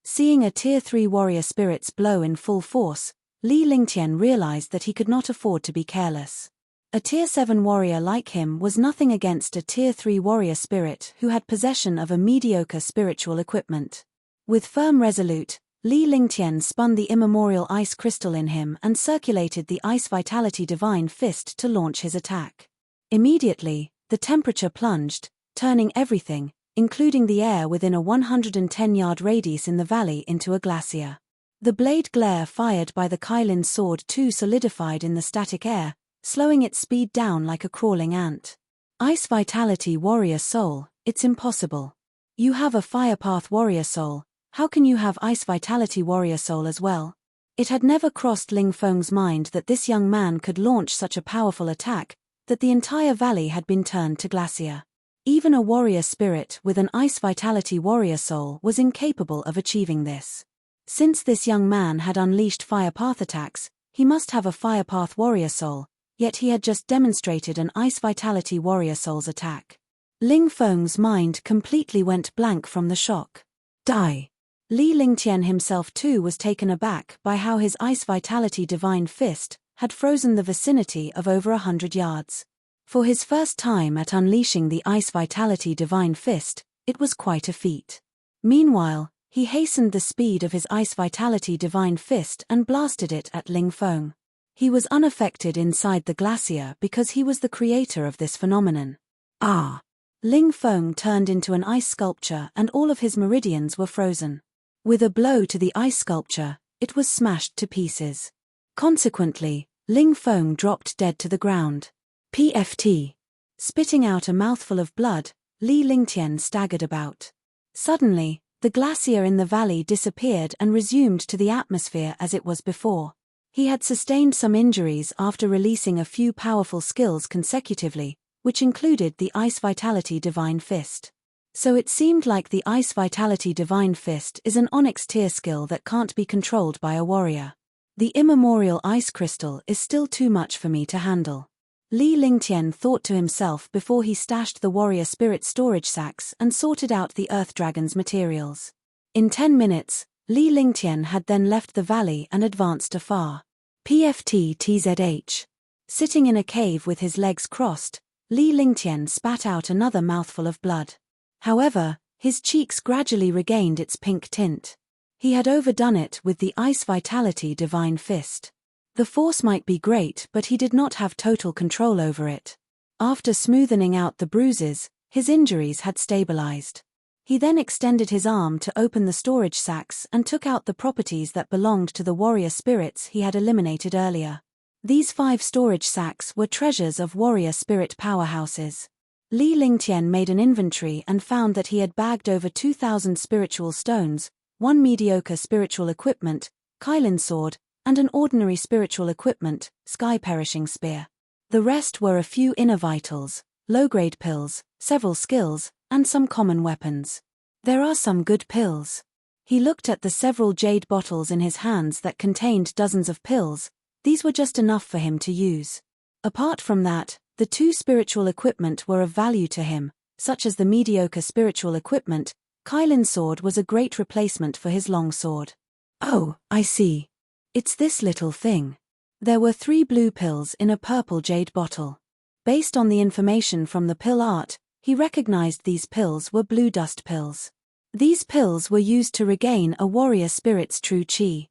Seeing a tier 3 warrior spirit's blow in full force, Li Lingtian realized that he could not afford to be careless. A tier 7 warrior like him was nothing against a tier 3 warrior spirit who had possession of a mediocre spiritual equipment. With firm resolute, Li Lingtian spun the immemorial ice crystal in him and circulated the ice vitality divine fist to launch his attack. Immediately, the temperature plunged, turning everything, including the air within a 110-yard radius in the valley, into a glacier. The blade glare fired by the Kailin sword too solidified in the static air, slowing its speed down like a crawling ant. Ice Vitality Warrior Soul, it's impossible. You have a Fire Path Warrior Soul, how can you have Ice Vitality Warrior Soul as well? It had never crossed Ling Feng's mind that this young man could launch such a powerful attack, that the entire valley had been turned to glacier. Even a warrior spirit with an Ice Vitality Warrior Soul was incapable of achieving this. Since this young man had unleashed Fire Path attacks, he must have a Fire Path Warrior Soul, yet he had just demonstrated an Ice Vitality Warrior Soul's attack. Ling Feng's mind completely went blank from the shock. Die. Li Lingtian himself too was taken aback by how his Ice Vitality Divine Fist had frozen the vicinity of over 100 yards. For his first time at unleashing the Ice Vitality Divine Fist, it was quite a feat. Meanwhile, he hastened the speed of his Ice Vitality Divine Fist and blasted it at Ling Feng. He was unaffected inside the glacier because he was the creator of this phenomenon. Ah! Ling Feng turned into an ice sculpture and all of his meridians were frozen. With a blow to the ice sculpture, it was smashed to pieces. Consequently, Ling Feng dropped dead to the ground. PFT. Spitting out a mouthful of blood, Li Lingtian staggered about. Suddenly, the glacier in the valley disappeared and resumed to the atmosphere as it was before. He had sustained some injuries after releasing a few powerful skills consecutively, which included the Ice Vitality Divine Fist. So it seemed like the Ice Vitality Divine Fist is an Onyx tier skill that can't be controlled by a warrior. The immemorial ice crystal is still too much for me to handle. Li Lingtian thought to himself before he stashed the warrior spirit storage sacks and sorted out the Earth Dragon's materials. In 10 minutes, Li Lingtian had then left the valley and advanced afar. PFT TZH. Sitting in a cave with his legs crossed, Li Lingtian spat out another mouthful of blood. However, his cheeks gradually regained its pink tint. He had overdone it with the Ice Vitality Divine Fist. The force might be great, but he did not have total control over it. After smoothing out the bruises, his injuries had stabilized. He then extended his arm to open the storage sacks and took out the properties that belonged to the warrior spirits he had eliminated earlier. These 5 storage sacks were treasures of warrior spirit powerhouses. Li Lingtian made an inventory and found that he had bagged over 2,000 spiritual stones, 1 mediocre spiritual equipment, Kylin sword, and an ordinary spiritual equipment, Sky Perishing Spear. The rest were a few inner vitals, low-grade pills, several skills, and some common weapons. There are some good pills. He looked at the several jade bottles in his hands that contained dozens of pills. These were just enough for him to use. Apart from that, the 2 spiritual equipment were of value to him, such as the mediocre spiritual equipment. Kylin sword was a great replacement for his long sword. Oh, I see. It's this little thing. There were 3 blue pills in a purple jade bottle. Based on the information from the pill art, he recognized these pills were blue dust pills. These pills were used to regain a warrior spirit's true chi.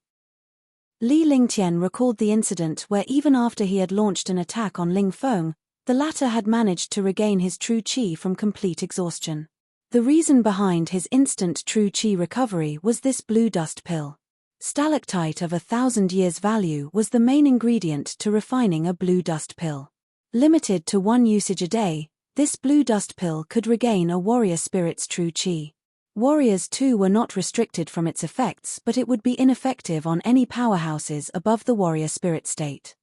Li Lingtian recalled the incident where even after he had launched an attack on Ling Feng, the latter had managed to regain his true chi from complete exhaustion. The reason behind his instant true chi recovery was this blue dust pill. Stalactite of 1,000 years value was the main ingredient to refining a blue dust pill. Limited to 1 usage a day, this blue dust pill could regain a warrior spirit's true chi. Warriors too were not restricted from its effects, but it would be ineffective on any powerhouses above the warrior spirit state.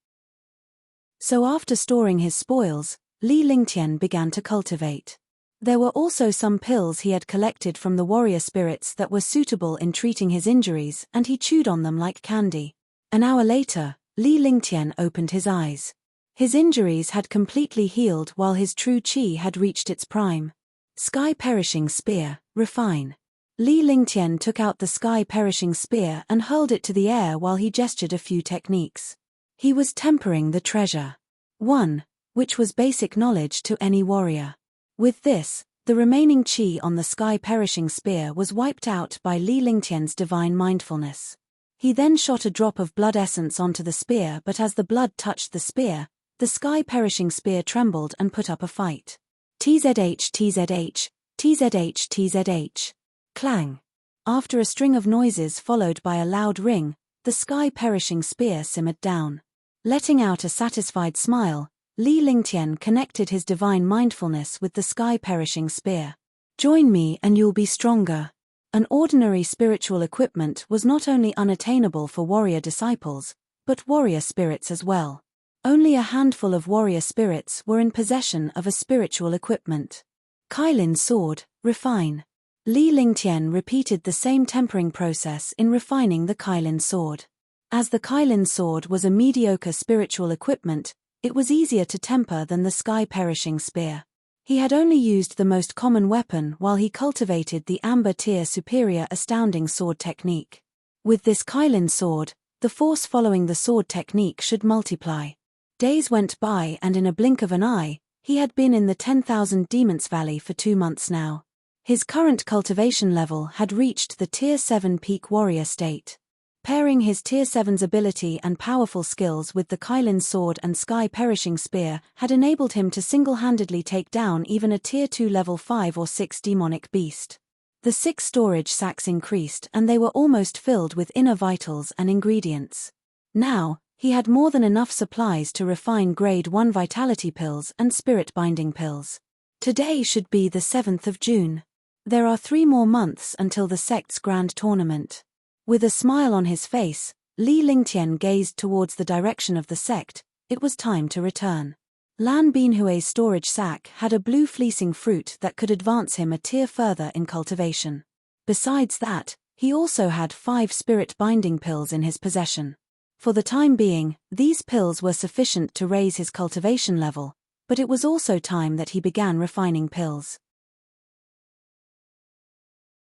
So after storing his spoils, Li Lingtian began to cultivate. There were also some pills he had collected from the warrior spirits that were suitable in treating his injuries, and he chewed on them like candy. An hour later, Li Lingtian opened his eyes. His injuries had completely healed while his true chi had reached its prime. Sky Perishing Spear, refine. Li Lingtian took out the Sky Perishing Spear and hurled it to the air while he gestured a few techniques. He was tempering the treasure. 1. Which was basic knowledge to any warrior. With this, the remaining chi on the Sky Perishing Spear was wiped out by Li Lingtian's divine mindfulness. He then shot a drop of blood essence onto the spear, but as the blood touched the spear, the Sky Perishing Spear trembled and put up a fight. TZH TZH, TZH TZH. Clang. After a string of noises followed by a loud ring, the Sky Perishing Spear simmered down. Letting out a satisfied smile, Li Lingtian connected his divine mindfulness with the Sky Perishing Spear. Join me and you'll be stronger. An ordinary spiritual equipment was not only unattainable for warrior disciples, but warrior spirits as well. Only a handful of warrior spirits were in possession of a spiritual equipment. Kylin sword, refine. Li Lingtian repeated the same tempering process in refining the Kylin sword. As the Kylin sword was a mediocre spiritual equipment, it was easier to temper than the Sky Perishing Spear. He had only used the most common weapon while he cultivated the Amber Tier Superior Astounding Sword technique. With this Kylin sword, the force following the sword technique should multiply. Days went by and in a blink of an eye, he had been in the 10,000 Demons Valley for 2 months now. His current cultivation level had reached the Tier 7 Peak Warrior state. Pairing his Tier 7's ability and powerful skills with the Kylin sword and Sky Perishing Spear had enabled him to single-handedly take down even a Tier 2 level 5 or 6 demonic beast. The 6 storage sacks increased and they were almost filled with inner vitals and ingredients. Now, He had more than enough supplies to refine grade 1 vitality pills and spirit binding pills. Today should be the 7th of June. There are 3 more months until the sect's grand tournament. With a smile on his face, Li Lingtian gazed towards the direction of the sect. It was time to return. Lan Binhui's storage sack had a blue fleecing fruit that could advance him a tier further in cultivation. Besides that, he also had 5 spirit binding pills in his possession. For the time being, these pills were sufficient to raise his cultivation level, but it was also time that he began refining pills.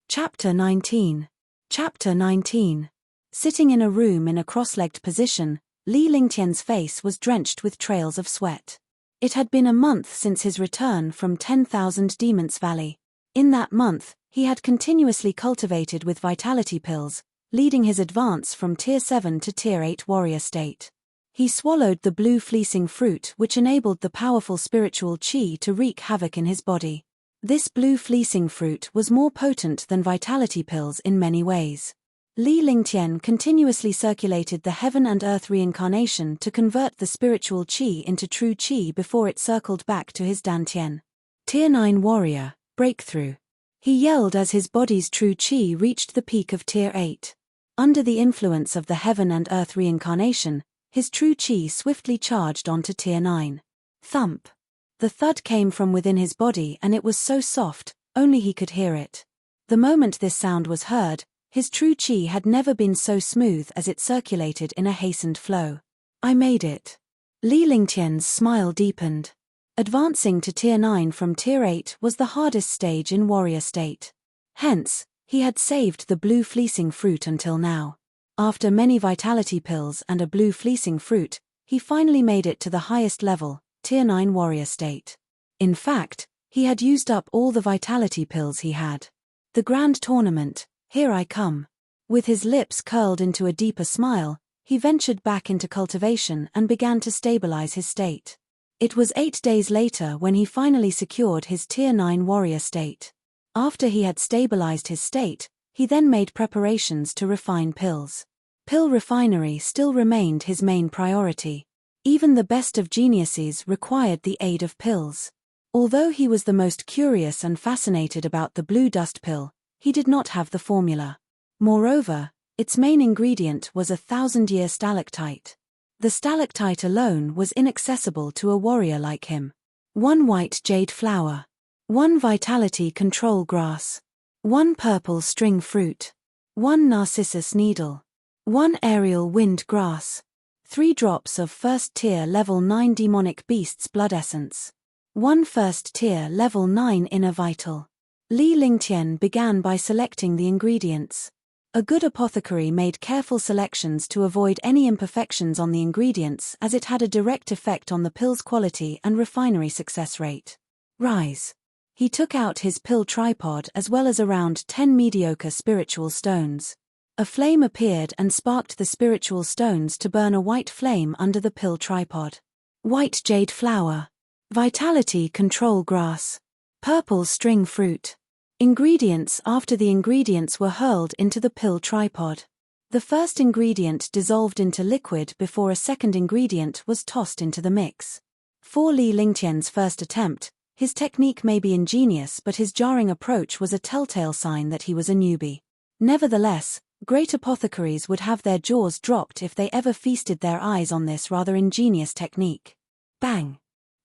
Chapter 19. Chapter 19. Sitting in a room in a cross-legged position, Li Lingtian's face was drenched with trails of sweat. It had been a month since his return from 10,000 Demons Valley. In that month, he had continuously cultivated with vitality pills, leading his advance from Tier 7 to Tier 8 warrior state. He swallowed the blue fleecing fruit which enabled the powerful spiritual qi to wreak havoc in his body. This blue fleecing fruit was more potent than vitality pills in many ways. Li Lingtian continuously circulated the heaven and earth reincarnation to convert the spiritual qi into true qi before it circled back to his dantian. Tier 9 warrior, breakthrough. He yelled as his body's true qi reached the peak of Tier 8. Under the influence of the heaven and earth reincarnation, his true qi swiftly charged onto Tier 9. Thump. The thud came from within his body and it was so soft, only he could hear it. The moment this sound was heard, his true qi had never been so smooth as it circulated in a hastened flow. I made it. Li Lingtian's smile deepened. Advancing to Tier 9 from Tier 8 was the hardest stage in warrior state. Hence, he had saved the blue fleecing fruit until now. After many vitality pills and a blue fleecing fruit, he finally made it to the highest level, Tier 9 warrior state. In fact, he had used up all the vitality pills he had. The grand tournament, here I come. With his lips curled into a deeper smile, he ventured back into cultivation and began to stabilize his state. It was 8 days later when he finally secured his Tier 9 warrior state. After he had stabilized his state, he then made preparations to refine pills. Pill refinery still remained his main priority. Even the best of geniuses required the aid of pills. Although he was the most curious and fascinated about the blue dust pill, he did not have the formula. Moreover, its main ingredient was a 1,000-year stalactite. The stalactite alone was inaccessible to a warrior like him. 1 white jade flower. 1 vitality control grass. 1 purple string fruit. 1 narcissus needle. 1 aerial wind grass. 3 drops of first tier level 9 demonic beast's blood essence. 1 first tier level 9 inner vital. Li Lingtian began by selecting the ingredients. A good apothecary made careful selections to avoid any imperfections on the ingredients as it had a direct effect on the pill's quality and refinery success rate. Rise. He took out his pill tripod as well as around 10 mediocre spiritual stones. A flame appeared and sparked the spiritual stones to burn a white flame under the pill tripod. White jade flower. Vitality control grass. Purple string fruit. Ingredients. After the ingredients were hurled into the pill tripod. The first ingredient dissolved into liquid before a second ingredient was tossed into the mix. For Li Lingtian's first attempt, his technique may be ingenious but his jarring approach was a telltale sign that he was a newbie. Nevertheless, great apothecaries would have their jaws dropped if they ever feasted their eyes on this rather ingenious technique. Bang!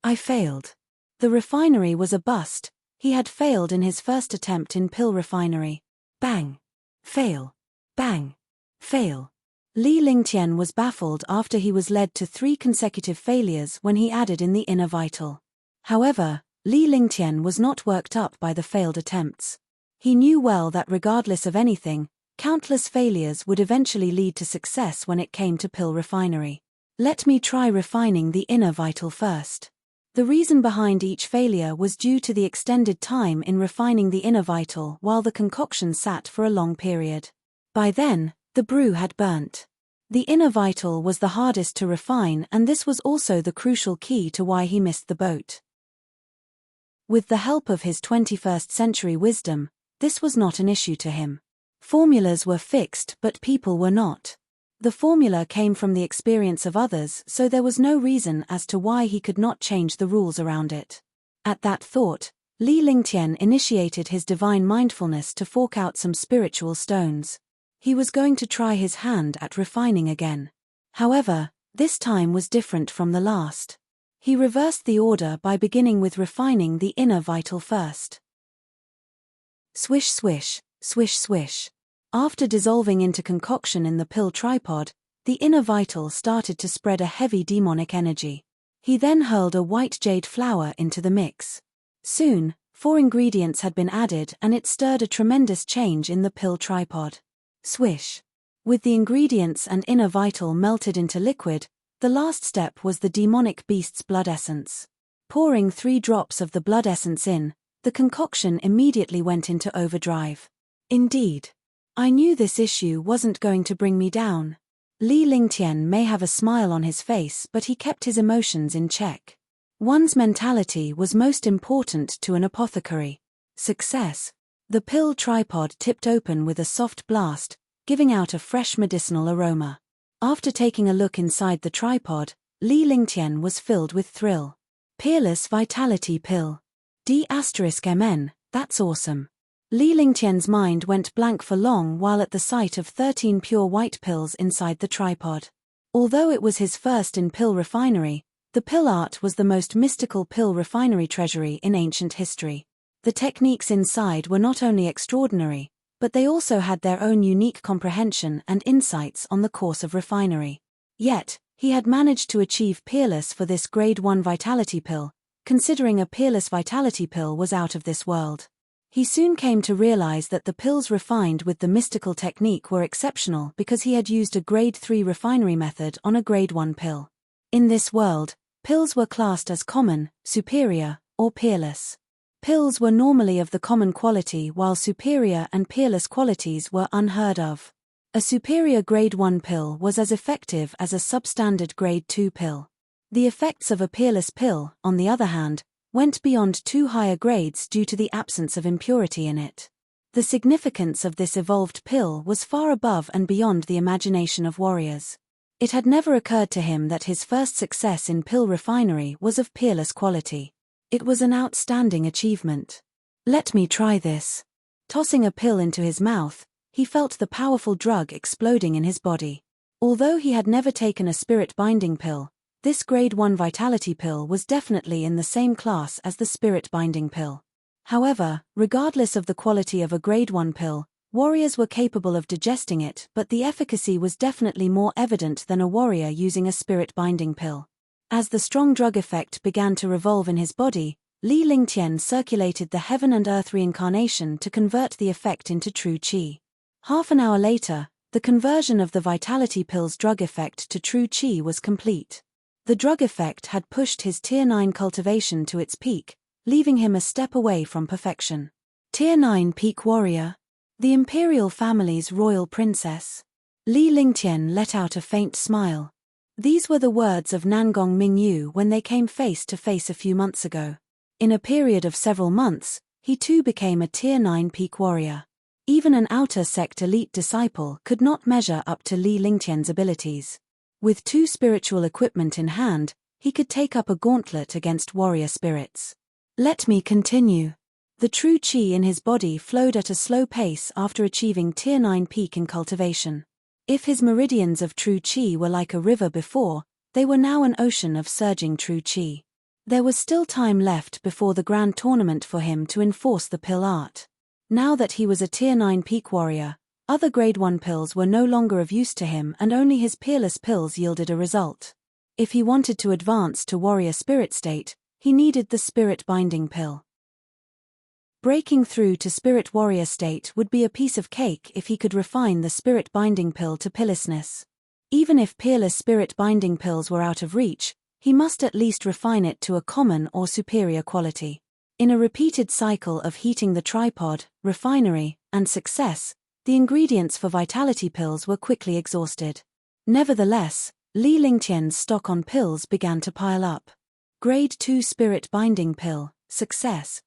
I failed. The refinery was a bust. He had failed in his first attempt in pill refinery. Bang! Fail! Bang! Fail! Li Lingtian was baffled after he was led to 3 consecutive failures when he added in the inner vital. However, Li Lingtian was not worked up by the failed attempts. He knew well that regardless of anything, countless failures would eventually lead to success when it came to pill refinery. Let me try refining the inner vital first. The reason behind each failure was due to the extended time in refining the inner vital while the concoction sat for a long period. By then, the brew had burnt. The inner vital was the hardest to refine and this was also the crucial key to why he missed the boat. With the help of his 21st century wisdom, this was not an issue to him. Formulas were fixed but people were not. The formula came from the experience of others, so there was no reason as to why he could not change the rules around it. At that thought, Li Lingtian initiated his divine mindfulness to fork out some spiritual stones. He was going to try his hand at refining again. However, this time was different from the last. He reversed the order by beginning with refining the inner vital first. Swish swish, swish swish. After dissolving into concoction in the pill tripod, the inner vital started to spread a heavy demonic energy. He then hurled a white jade flower into the mix. Soon, 4 ingredients had been added and it stirred a tremendous change in the pill tripod. Swish. With the ingredients and inner vital melted into liquid, the last step was the demonic beast's blood essence. Pouring 3 drops of the blood essence in, the concoction immediately went into overdrive. Indeed. I knew this issue wasn't going to bring me down. Li Lingtian may have a smile on his face, but he kept his emotions in check. One's mentality was most important to an apothecary. Success. The pill tripod tipped open with a soft blast, giving out a fresh medicinal aroma. After taking a look inside the tripod, Li Lingtian was filled with thrill. Peerless Vitality Pill. D*MN, that's awesome. Li Lingtian's mind went blank for long while at the sight of 13 pure white pills inside the tripod. Although it was his first in pill refinery, the pill art was the most mystical pill refinery treasury in ancient history. The techniques inside were not only extraordinary, but they also had their own unique comprehension and insights on the course of refinery. Yet, he had managed to achieve peerless for this grade 1 vitality pill, considering a peerless vitality pill was out of this world. He soon came to realize that the pills refined with the mystical technique were exceptional because he had used a grade 3 refinery method on a grade 1 pill. In this world, pills were classed as common, superior, or peerless. Pills were normally of the common quality while superior and peerless qualities were unheard of. A superior grade 1 pill was as effective as a substandard grade 2 pill. The effects of a peerless pill, on the other hand, went beyond 2 higher grades due to the absence of impurity in it. The significance of this evolved pill was far above and beyond the imagination of warriors. It had never occurred to him that his first success in pill refinery was of peerless quality. It was an outstanding achievement. Let me try this. Tossing a pill into his mouth, he felt the powerful drug exploding in his body. Although he had never taken a spirit binding pill, this grade 1 vitality pill was definitely in the same class as the spirit binding pill. However, regardless of the quality of a grade 1 pill, warriors were capable of digesting it, but the efficacy was definitely more evident than a warrior using a spirit binding pill. As the strong drug effect began to revolve in his body, Li Lingtian circulated the heaven and earth reincarnation to convert the effect into true qi. Half an hour later, the conversion of the vitality pill's drug effect to true qi was complete. The drug effect had pushed his Tier 9 cultivation to its peak, leaving him a step away from perfection. Tier 9 Peak Warrior. The imperial family's royal princess. Li Lingtian let out a faint smile. These were the words of Nangong Mingyu when they came face to face a few months ago. In a period of several months, he too became a Tier 9 Peak Warrior. Even an outer sect elite disciple could not measure up to Li Lingtian's abilities. With 2 spiritual equipment in hand, he could take up a gauntlet against warrior spirits. Let me continue. The true qi in his body flowed at a slow pace after achieving Tier 9 peak in cultivation. If his meridians of true qi were like a river before, they were now an ocean of surging true qi. There was still time left before the grand tournament for him to enforce the pill art. Now that he was a Tier 9 peak warrior, other grade 1 pills were no longer of use to him and only his peerless pills yielded a result. If he wanted to advance to warrior spirit state, he needed the spirit binding pill. Breaking through to spirit warrior state would be a piece of cake if he could refine the spirit binding pill to pilllessness. Even if peerless spirit binding pills were out of reach, he must at least refine it to a common or superior quality. In a repeated cycle of heating the tripod, refinery, and success, the ingredients for vitality pills were quickly exhausted. Nevertheless, Li Lingtian's stock on pills began to pile up. Grade 2 spirit binding pill, success.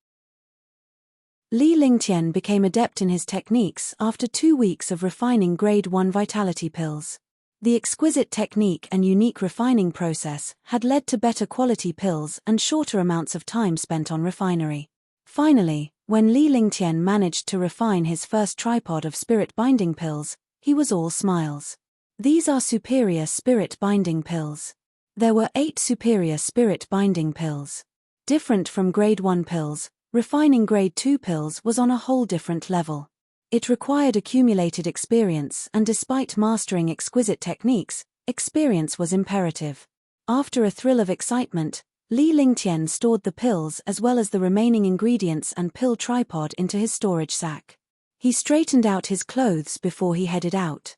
Li Lingtian became adept in his techniques after 2 weeks of refining grade 1 vitality pills. The exquisite technique and unique refining process had led to better quality pills and shorter amounts of time spent on refinery. Finally, when Li Lingtian managed to refine his first tripod of spirit-binding pills, he was all smiles. These are superior spirit-binding pills. There were 8 superior spirit-binding pills. Different from grade 1 pills, refining grade 2 pills was on a whole different level. It required accumulated experience, and despite mastering exquisite techniques, experience was imperative. After a thrill of excitement, Li Lingtian stored the pills as well as the remaining ingredients and pill tripod into his storage sack. He straightened out his clothes before he headed out.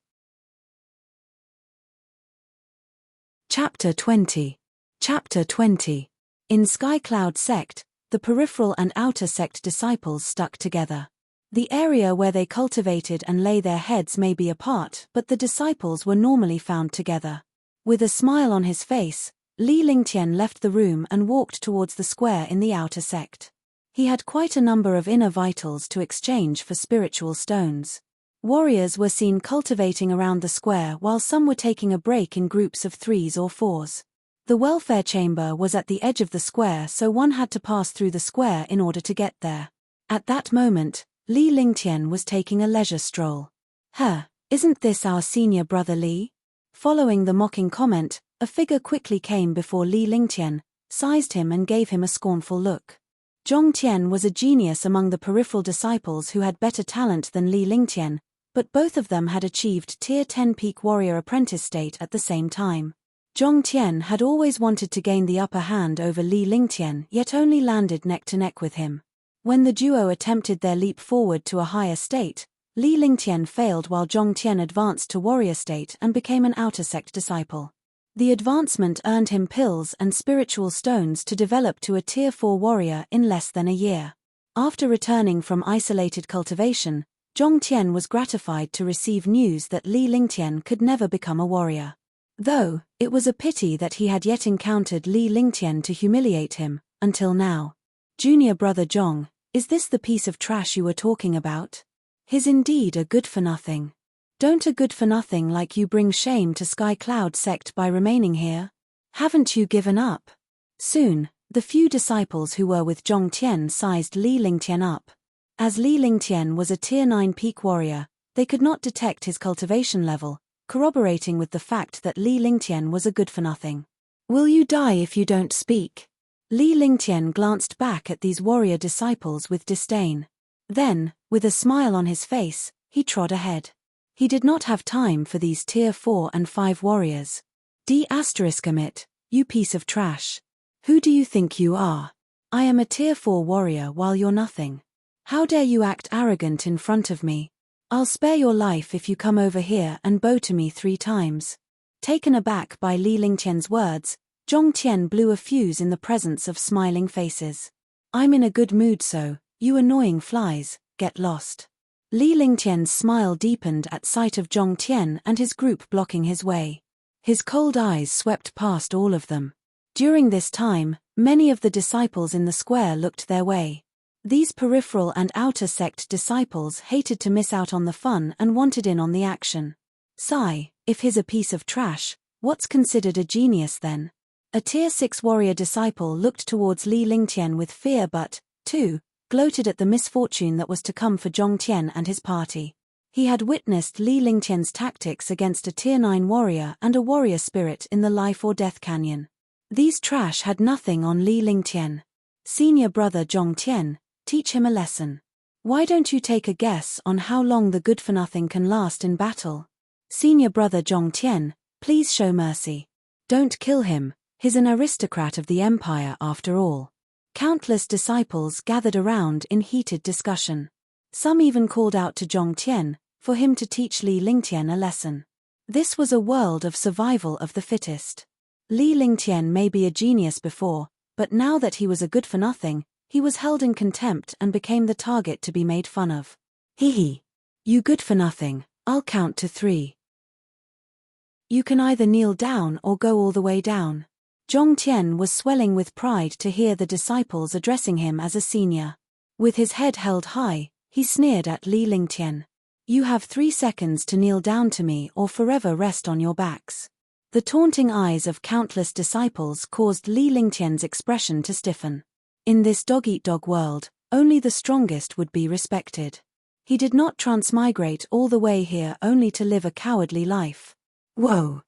Chapter 20. Chapter 20. In Sky Cloud Sect, the peripheral and outer sect disciples stuck together. The area where they cultivated and lay their heads may be apart, but the disciples were normally found together. With a smile on his face, Li Lingtian left the room and walked towards the square in the outer sect. He had quite a number of inner vitals to exchange for spiritual stones. Warriors were seen cultivating around the square while some were taking a break in groups of 3s or 4s. The welfare chamber was at the edge of the square, so one had to pass through the square in order to get there. At that moment, Li Lingtian was taking a leisure stroll. Isn't this our senior brother Li? Following the mocking comment, a figure quickly came before Li Lingtian, sized him and gave him a scornful look. Zhong Tian was a genius among the peripheral disciples who had better talent than Li Lingtian, but both of them had achieved Tier 10 peak warrior apprentice state at the same time. Zhong Tian had always wanted to gain the upper hand over Li Lingtian, yet only landed neck to neck with him. When the duo attempted their leap forward to a higher state, Li Lingtian failed while Zhong Tian advanced to warrior state and became an outer sect disciple. The advancement earned him pills and spiritual stones to develop to a Tier 4 warrior in less than a year. After returning from isolated cultivation, Zhong Tian was gratified to receive news that Li Lingtian could never become a warrior. Though, it was a pity that he had yet encountered Li Lingtian to humiliate him, until now. Junior brother Zhong, is this the piece of trash you were talking about? He's indeed a good-for-nothing. Don't a good-for-nothing like you bring shame to Sky Cloud Sect by remaining here? Haven't you given up? Soon, the few disciples who were with Zhong Tian sized Li Lingtian up. As Li Lingtian was a Tier 9 peak warrior, they could not detect his cultivation level, corroborating with the fact that Li Lingtian was a good-for-nothing. Will you die if you don't speak? Li Lingtian glanced back at these warrior disciples with disdain. Then, with a smile on his face, he trod ahead. He did not have time for these Tier 4 and 5 warriors. D***it, you piece of trash. Who do you think you are? I am a Tier 4 warrior while you're nothing. How dare you act arrogant in front of me? I'll spare your life if you come over here and bow to me 3 times. Taken aback by Li Lingtian's words, Zhong Tian blew a fuse in the presence of smiling faces. I'm in a good mood, so, you annoying flies, get lost. Li Lingtian's smile deepened at sight of Zhong Tian and his group blocking his way. His cold eyes swept past all of them. During this time, many of the disciples in the square looked their way. These peripheral and outer sect disciples hated to miss out on the fun and wanted in on the action. Sigh, if he's a piece of trash, what's considered a genius then? A Tier 6 warrior disciple looked towards Li Lingtian with fear but, too, gloated at the misfortune that was to come for Zhong Tian and his party. He had witnessed Li Lingtian's tactics against a Tier 9 warrior and a warrior spirit in the life or death canyon. These trash had nothing on Li Lingtian. Senior brother Zhong Tian, teach him a lesson. Why don't you take a guess on how long the good-for-nothing can last in battle? Senior brother Zhong Tian, please show mercy. Don't kill him, he's an aristocrat of the empire after all. Countless disciples gathered around in heated discussion. Some even called out to Zhong Tian, for him to teach Li Lingtian a lesson. This was a world of survival of the fittest. Li Lingtian may be a genius before, but now that he was a good-for-nothing, he was held in contempt and became the target to be made fun of. Hee. You good-for-nothing, I'll count to 3. You can either kneel down or go all the way down. Zhong Tian was swelling with pride to hear the disciples addressing him as a senior. With his head held high, he sneered at Li Lingtian. You have 3 seconds to kneel down to me or forever rest on your backs. The taunting eyes of countless disciples caused Li Lingtian's expression to stiffen. In this dog-eat-dog world, only the strongest would be respected. He did not transmigrate all the way here only to live a cowardly life. Whoa!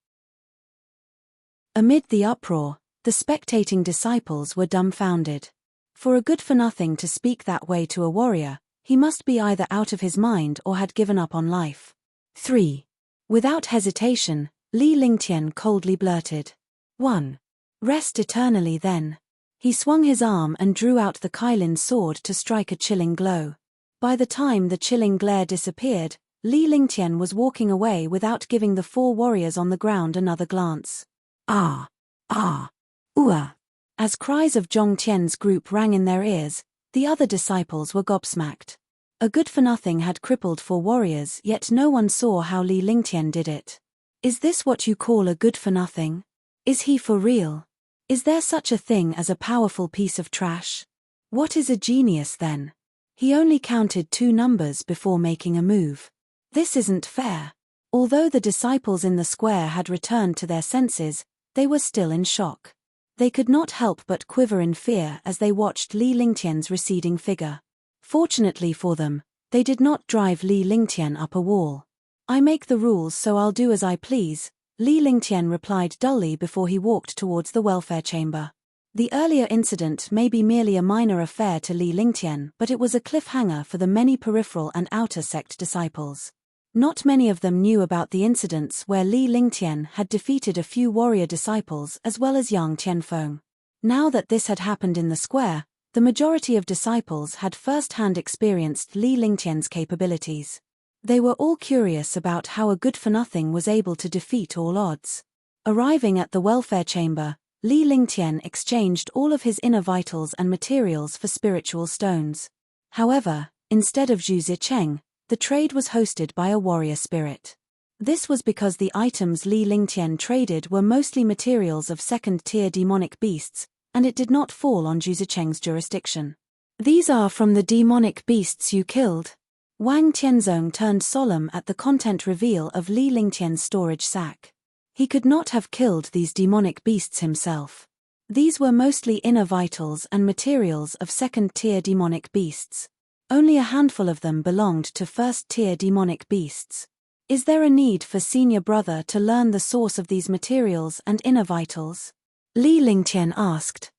Amid the uproar, the spectating disciples were dumbfounded. For a good-for-nothing to speak that way to a warrior, he must be either out of his mind or had given up on life. 3. Without hesitation, Li Lingtian coldly blurted. 1. Rest eternally then. He swung his arm and drew out the Kailin sword to strike a chilling blow. By the time the chilling glare disappeared, Li Lingtian was walking away without giving the 4 warriors on the ground another glance. Ah! Ah! Ua! As cries of Zhong Tian's group rang in their ears, the other disciples were gobsmacked. A good-for-nothing had crippled 4 warriors, yet no one saw how Li Lingtian did it. Is this what you call a good-for-nothing? Is he for real? Is there such a thing as a powerful piece of trash? What is a genius then? He only counted 2 numbers before making a move. This isn't fair. Although the disciples in the square had returned to their senses, they were still in shock. They could not help but quiver in fear as they watched Li Lingtian's receding figure. Fortunately for them, they did not drive Li Lingtian up a wall. I make the rules so I'll do as I please, Li Lingtian replied dully before he walked towards the welfare chamber. The earlier incident may be merely a minor affair to Li Lingtian, but it was a cliffhanger for the many peripheral and outer sect disciples. Not many of them knew about the incidents where Li Lingtian had defeated a few warrior disciples as well as Yang Tianfeng. Now that this had happened in the square, the majority of disciples had first-hand experienced Li Lingtian's capabilities. They were all curious about how a good-for-nothing was able to defeat all odds. Arriving at the welfare chamber, Li Lingtian exchanged all of his inner vitals and materials for spiritual stones. However, instead of Zhu Zicheng, the trade was hosted by a warrior spirit. This was because the items Li Lingtian traded were mostly materials of second-tier demonic beasts, and it did not fall on Zhu Zicheng's jurisdiction. These are from the demonic beasts you killed. Wang Tianzong turned solemn at the content reveal of Li Lingtian's storage sack. He could not have killed these demonic beasts himself. These were mostly inner vitals and materials of second-tier demonic beasts. Only a handful of them belonged to first-tier demonic beasts. Is there a need for senior brother to learn the source of these materials and inner vitals? Li Lingtian asked.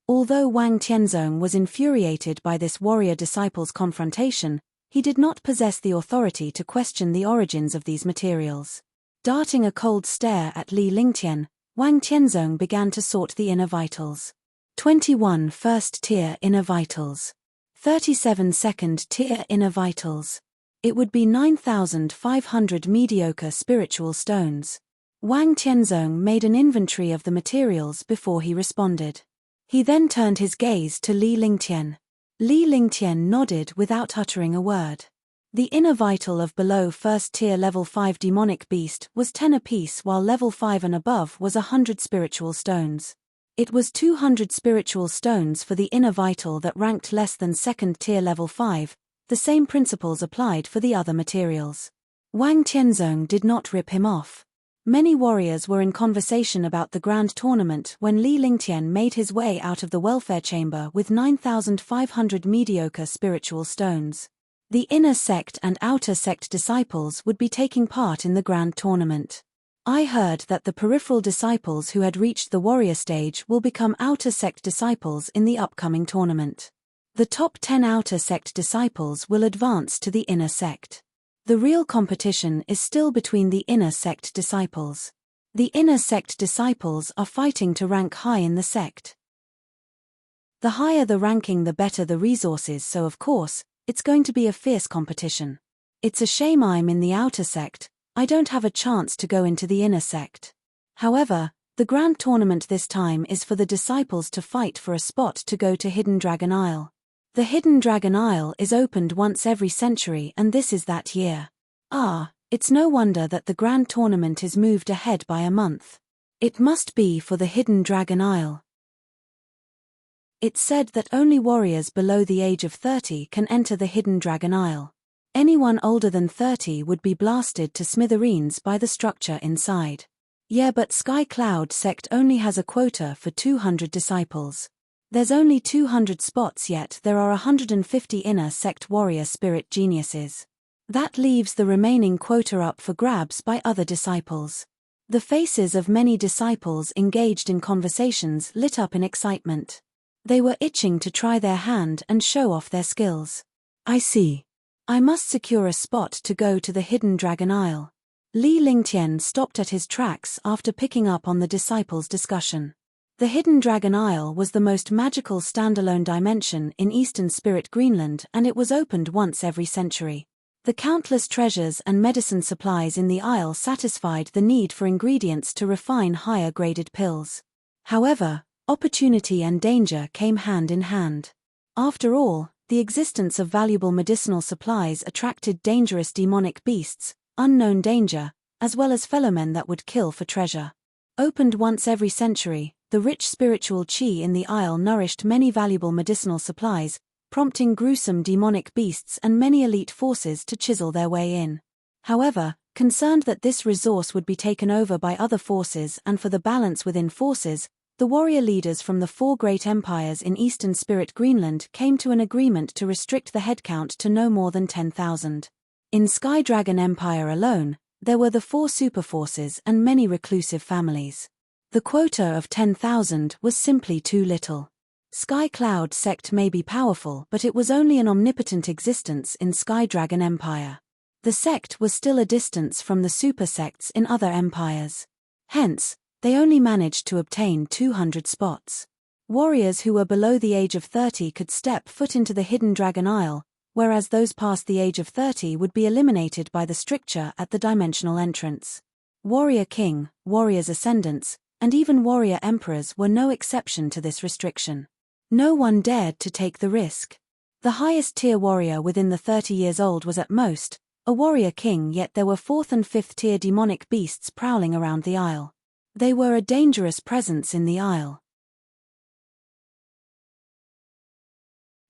Although Wang Tianzong was infuriated by this warrior disciple's confrontation, he did not possess the authority to question the origins of these materials. Darting a cold stare at Li Lingtian, Wang Tianzong began to sort the inner vitals. 21 first-tier inner vitals. 37 second-tier inner vitals. It would be 9,500 mediocre spiritual stones. Wang Tianzong made an inventory of the materials before he responded. He then turned his gaze to Li Lingtian. Li Lingtian nodded without uttering a word. The inner vital of below first-tier level 5 demonic beast was 10 apiece, while level 5 and above was 100 spiritual stones. It was 200 spiritual stones for the inner vital that ranked less than second-tier level 5. The same principles applied for the other materials. Wang Tianzong did not rip him off. Many warriors were in conversation about the grand tournament when Li Lingtian made his way out of the welfare chamber with 9,500 mediocre spiritual stones. The inner sect and outer sect disciples would be taking part in the grand tournament. I heard that the peripheral disciples who had reached the warrior stage will become outer sect disciples in the upcoming tournament. The top 10 outer sect disciples will advance to the inner sect. The real competition is still between the inner sect disciples. The inner sect disciples are fighting to rank high in the sect. The higher the ranking, the better the resources, so of course, it's going to be a fierce competition. It's a shame I'm in the outer sect, I don't have a chance to go into the inner sect. However, the grand tournament this time is for the disciples to fight for a spot to go to Hidden Dragon Isle. The Hidden Dragon Isle is opened once every century, and this is that year. It's no wonder that the grand tournament is moved ahead by a month. It must be for the Hidden Dragon Isle. It's said that only warriors below the age of 30 can enter the Hidden Dragon Isle. Anyone older than 30 would be blasted to smithereens by the structure inside. Yeah, but Sky Cloud sect only has a quota for 200 disciples. There's only 200 spots, yet there are 150 inner sect warrior spirit geniuses. That leaves the remaining quota up for grabs by other disciples. The faces of many disciples engaged in conversations lit up in excitement. They were itching to try their hand and show off their skills. I see. I must secure a spot to go to the Hidden Dragon Isle. Li Lingtian stopped at his tracks after picking up on the disciples' discussion. The Hidden Dragon Isle was the most magical standalone dimension in Eastern Spirit Greenland, and it was opened once every century. The countless treasures and medicine supplies in the isle satisfied the need for ingredients to refine higher-graded pills. However, opportunity and danger came hand in hand. After all, the existence of valuable medicinal supplies attracted dangerous demonic beasts, unknown danger, as well as fellowmen that would kill for treasure. Opened once every century, the rich spiritual qi in the isle nourished many valuable medicinal supplies, prompting gruesome demonic beasts and many elite forces to chisel their way in. However, concerned that this resource would be taken over by other forces and for the balance within forces, the warrior leaders from the 4 great empires in Eastern Spirit Greenland came to an agreement to restrict the headcount to no more than 10,000. In Sky Dragon Empire alone, there were the 4 superforces and many reclusive families. The quota of 10,000 was simply too little. Sky Cloud sect may be powerful, but it was only an omnipotent existence in Sky Dragon Empire. The sect was still a distance from the super sects in other empires. Hence, they only managed to obtain 200 spots. Warriors who were below the age of 30 could step foot into the Hidden Dragon Isle, whereas those past the age of 30 would be eliminated by the stricture at the dimensional entrance. Warrior King, Warriors Ascendants, and even Warrior Emperors were no exception to this restriction. No one dared to take the risk. The highest tier warrior within the 30 years old was at most a Warrior King, yet there were 4th and 5th tier demonic beasts prowling around the isle. They were a dangerous presence in the isle.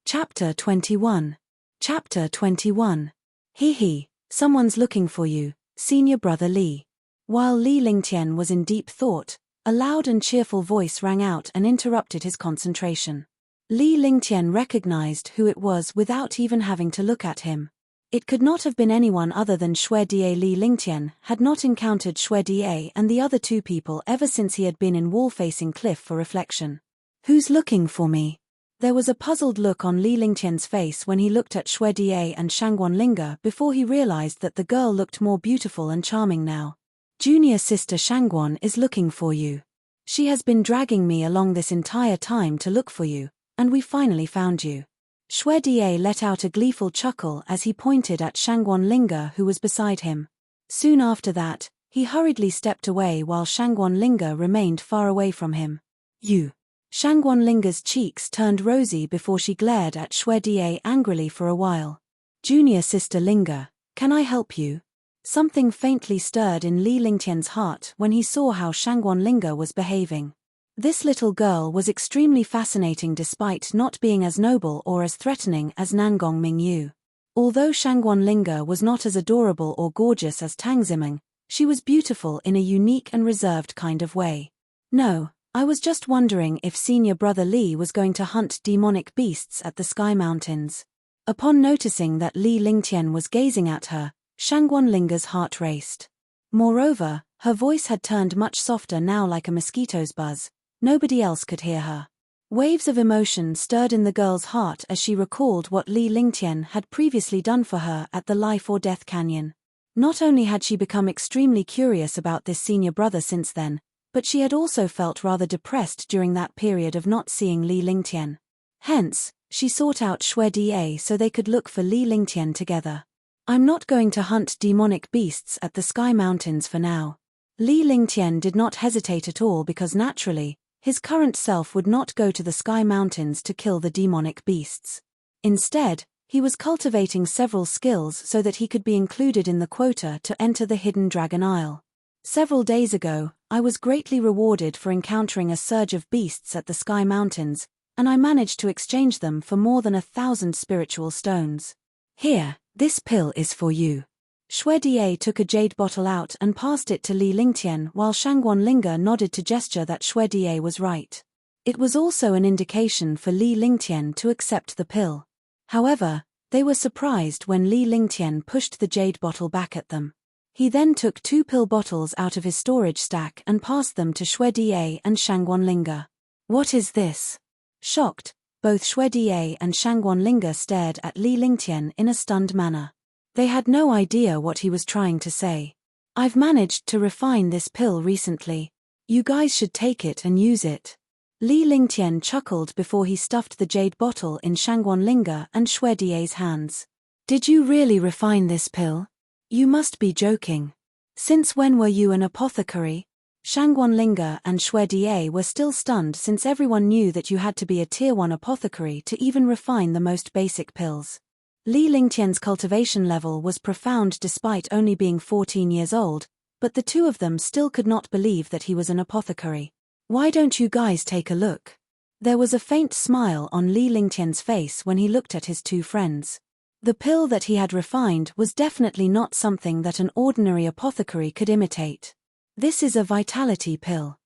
Chapter 21. Chapter 21. Hee, someone's looking for you, Senior Brother Li. While Li Lingtian was in deep thought, a loud and cheerful voice rang out and interrupted his concentration. Li Lingtian recognized who it was without even having to look at him. It could not have been anyone other than Shui Die. Li Lingtian had not encountered Shui Die and the other 2 people ever since he had been in wall-facing cliff for reflection. Who's looking for me? There was a puzzled look on Li Lingtian's face when he looked at Shui Die and Shangguan Linga before he realized that the girl looked more beautiful and charming now. Junior sister Shangguan is looking for you. She has been dragging me along this entire time to look for you, and we finally found you. Shui Die let out a gleeful chuckle as he pointed at Shangguan Linga, who was beside him. Soon after that, he hurriedly stepped away while Shangguan Linga remained far away from him. You. Shangguan Linga's cheeks turned rosy before she glared at Shui Die angrily for a while. Junior sister Linga, can I help you? Something faintly stirred in Li Lingtian's heart when he saw how Shangguan Linga was behaving. This little girl was extremely fascinating despite not being as noble or as threatening as Nangong Mingyu. Although Shangguan Linga was not as adorable or gorgeous as Tang Ziming, she was beautiful in a unique and reserved kind of way. No, I was just wondering if Senior Brother Li was going to hunt demonic beasts at the Sky Mountains. Upon noticing that Li Lingtian was gazing at her, Shangguan Linga's heart raced. Moreover, her voice had turned much softer now, like a mosquito's buzz. Nobody else could hear her. Waves of emotion stirred in the girl's heart as she recalled what Li Lingtian had previously done for her at the Life or Death Canyon. Not only had she become extremely curious about this senior brother since then, but she had also felt rather depressed during that period of not seeing Li Lingtian. Hence, she sought out Shui Die so they could look for Li Lingtian together. I'm not going to hunt demonic beasts at the Sky Mountains for now. Li Lingtian did not hesitate at all because naturally, his current self would not go to the Sky Mountains to kill the demonic beasts. Instead, he was cultivating several skills so that he could be included in the quota to enter the Hidden Dragon Isle. Several days ago, I was greatly rewarded for encountering a surge of beasts at the Sky Mountains, and I managed to exchange them for more than 1,000 spiritual stones. Here, This pill is for you. Shui Die took a jade bottle out and passed it to Li Lingtian while Shangguan Linga nodded to gesture that Shui Die was right. It was also an indication for Li Lingtian to accept the pill. However, they were surprised when Li Lingtian pushed the jade bottle back at them. He then took 2 pill bottles out of his storage stack and passed them to Shui Die and Shangguan Linga. What is this? Shocked, both Shui Die and Shangguan Linga stared at Li Lingtian in a stunned manner. They had no idea what he was trying to say. I've managed to refine this pill recently. You guys should take it and use it. Li Lingtian chuckled before he stuffed the jade bottle in Shangguan Linga and Shui Die's hands. Did you really refine this pill? You must be joking. Since when were you an apothecary? Shangguan Linga and Shui Die were still stunned since everyone knew that you had to be a Tier 1 apothecary to even refine the most basic pills. Li Lingtian's cultivation level was profound despite only being 14 years old, but the two of them still could not believe that he was an apothecary. Why don't you guys take a look? There was a faint smile on Li Lingtian's face when he looked at his 2 friends. The pill that he had refined was definitely not something that an ordinary apothecary could imitate. This is a vitality pill.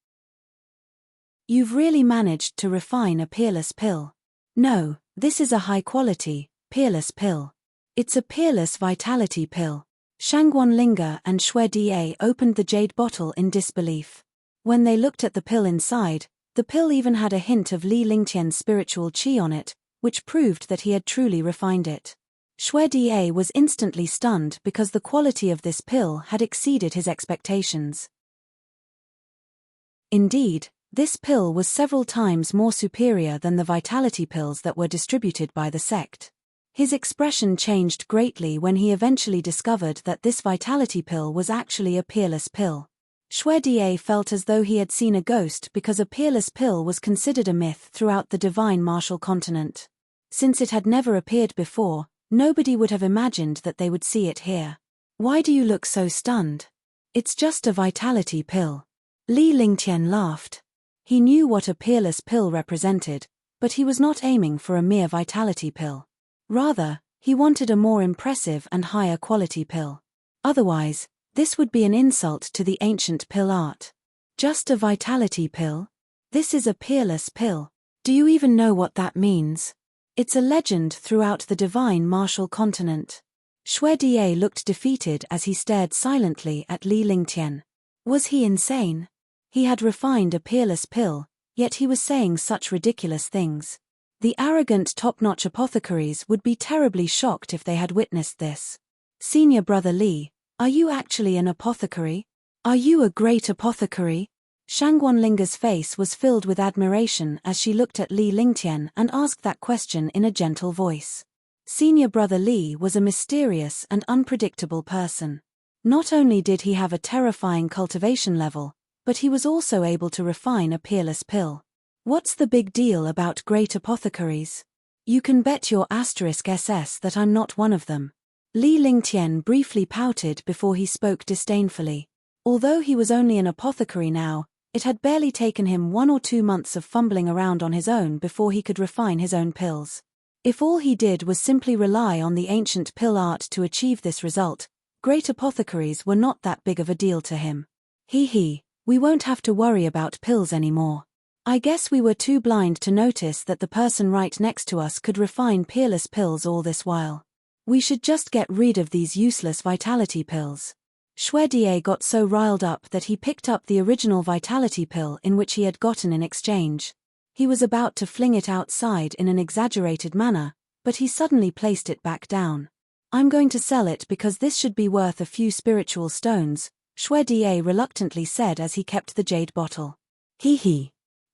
You've really managed to refine a peerless pill. No, this is a high-quality, peerless pill. It's a peerless vitality pill. Shangguan Linga and Shui Die opened the jade bottle in disbelief. When they looked at the pill inside, the pill even had a hint of Li Lingtian's spiritual qi on it, which proved that he had truly refined it. Shui Die was instantly stunned because the quality of this pill had exceeded his expectations. Indeed, this pill was several times more superior than the vitality pills that were distributed by the sect. His expression changed greatly when he eventually discovered that this vitality pill was actually a peerless pill. Shui Die felt as though he had seen a ghost because a peerless pill was considered a myth throughout the divine martial continent. Since it had never appeared before, nobody would have imagined that they would see it here. Why do you look so stunned? It's just a vitality pill. Li Lingtian laughed. He knew what a peerless pill represented, but he was not aiming for a mere vitality pill. Rather, he wanted a more impressive and higher quality pill. Otherwise, this would be an insult to the ancient pill art. Just a vitality pill? This is a peerless pill. Do you even know what that means? It's a legend throughout the divine martial continent. Shui Die looked defeated as he stared silently at Li Lingtian. Was he insane? He had refined a peerless pill, yet he was saying such ridiculous things. The arrogant top-notch apothecaries would be terribly shocked if they had witnessed this. Senior brother Li, are you actually an apothecary? Are you a great apothecary? Shangguan Linga's face was filled with admiration as she looked at Li Lingtian and asked that question in a gentle voice. Senior brother Li was a mysterious and unpredictable person. Not only did he have a terrifying cultivation level, but he was also able to refine a peerless pill. What's the big deal about great apothecaries? You can bet your *SS that I'm not one of them. Li Lingtian briefly pouted before he spoke disdainfully. Although he was only an apothecary now, it had barely taken him 1 or 2 months of fumbling around on his own before he could refine his own pills. If all he did was simply rely on the ancient pill art to achieve this result, great apothecaries were not that big of a deal to him. We won't have to worry about pills anymore. I guess we were too blind to notice that the person right next to us could refine peerless pills all this while. We should just get rid of these useless vitality pills. Shui Die got so riled up that he picked up the original vitality pill in which he had gotten in exchange. He was about to fling it outside in an exaggerated manner, but he suddenly placed it back down. I'm going to sell it because this should be worth a few spiritual stones, Shui Die reluctantly said as he kept the jade bottle.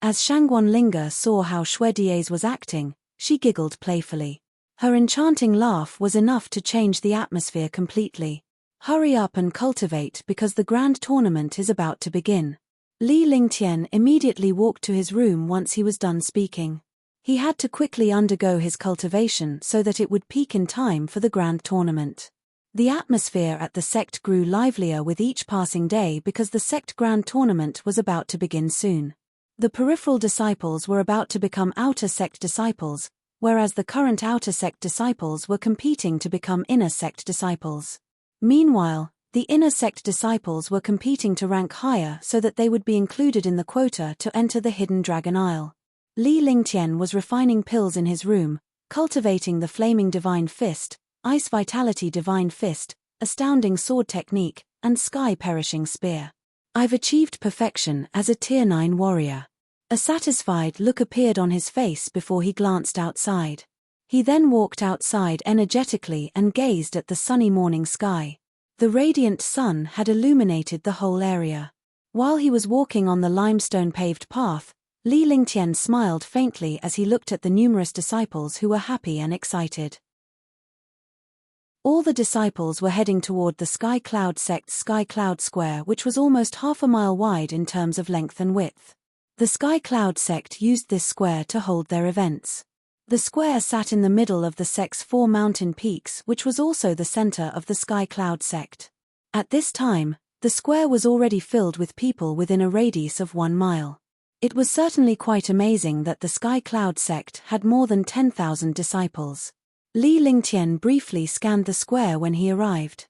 As Shangguan Linga saw how Shui Die's was acting, she giggled playfully. Her enchanting laugh was enough to change the atmosphere completely. Hurry up and cultivate because the grand tournament is about to begin. Li Lingtian immediately walked to his room once he was done speaking. He had to quickly undergo his cultivation so that it would peak in time for the grand tournament. The atmosphere at the sect grew livelier with each passing day because the sect grand tournament was about to begin soon. The peripheral disciples were about to become outer sect disciples, whereas the current outer sect disciples were competing to become inner sect disciples. Meanwhile, the inner sect disciples were competing to rank higher so that they would be included in the quota to enter the Hidden Dragon Isle. Li Lingtian was refining pills in his room, cultivating the Flaming Divine Fist, Ice Vitality Divine Fist, Astounding Sword Technique, and Sky Perishing Spear. I've achieved perfection as a Tier 9 warrior. A satisfied look appeared on his face before he glanced outside. He then walked outside energetically and gazed at the sunny morning sky. The radiant sun had illuminated the whole area. While he was walking on the limestone-paved path, Li Lingtian smiled faintly as he looked at the numerous disciples who were happy and excited. All the disciples were heading toward the Sky Cloud sect's Sky Cloud Square, which was almost half a mile wide in terms of length and width. The Sky Cloud sect used this square to hold their events. The square sat in the middle of the sect's 4 mountain peaks, which was also the center of the Sky Cloud sect. At this time, the square was already filled with people within a radius of 1 mile. It was certainly quite amazing that the Sky Cloud sect had more than 10,000 disciples. Li Lingtian briefly scanned the square when he arrived.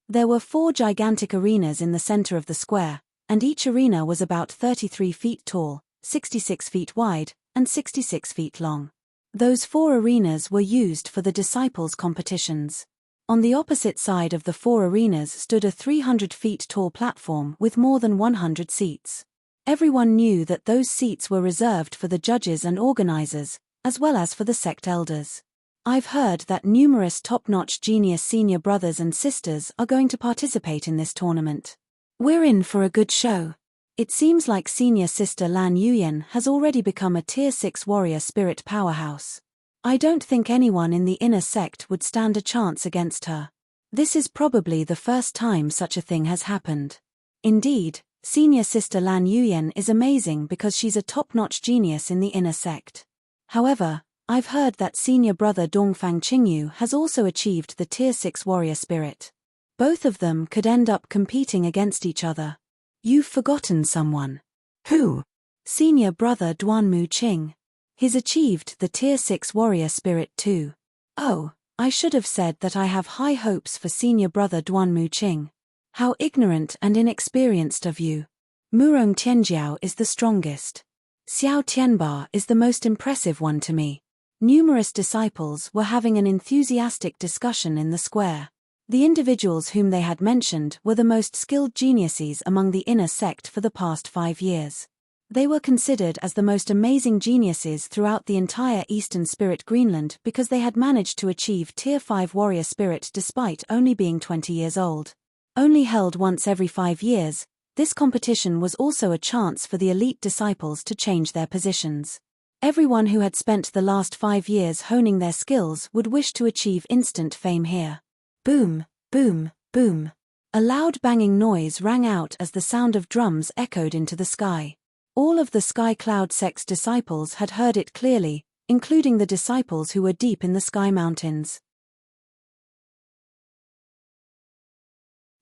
There were 4 gigantic arenas in the center of the square, and each arena was about 33 feet tall, 66 feet wide, and 66 feet long. Those 4 arenas were used for the disciples' competitions. On the opposite side of the 4 arenas stood a 300 feet tall platform with more than 100 seats. Everyone knew that those seats were reserved for the judges and organizers, as well as for the sect elders. I've heard that numerous top-notch genius senior brothers and sisters are going to participate in this tournament. We're in for a good show. It seems like senior sister Lan Yuyan has already become a Tier 6 warrior spirit powerhouse. I don't think anyone in the inner sect would stand a chance against her. This is probably the first time such a thing has happened. Indeed, senior sister Lan Yuyan is amazing because she's a top-notch genius in the inner sect. However, I've heard that senior brother Dongfang Qingyu has also achieved the Tier 6 warrior spirit. Both of them could end up competing against each other. You've forgotten someone. Who? Senior brother Duanmu Qing. He's achieved the Tier 6 warrior spirit too. Oh, I should have said that I have high hopes for senior brother Duanmu Qing. How ignorant and inexperienced of you. Murong Tianjiao is the strongest. Xiao Tianba is the most impressive one to me. Numerous disciples were having an enthusiastic discussion in the square. The individuals whom they had mentioned were the most skilled geniuses among the inner sect for the past 5 years. They were considered as the most amazing geniuses throughout the entire Eastern Spirit Greenland because they had managed to achieve Tier 5 warrior spirit despite only being 20 years old. Only held once every 5 years, this competition was also a chance for the elite disciples to change their positions. Everyone who had spent the last 5 years honing their skills would wish to achieve instant fame here. Boom, boom, boom. A loud banging noise rang out as the sound of drums echoed into the sky. All of the Sky Cloud sect's disciples had heard it clearly, including the disciples who were deep in the Sky Mountains.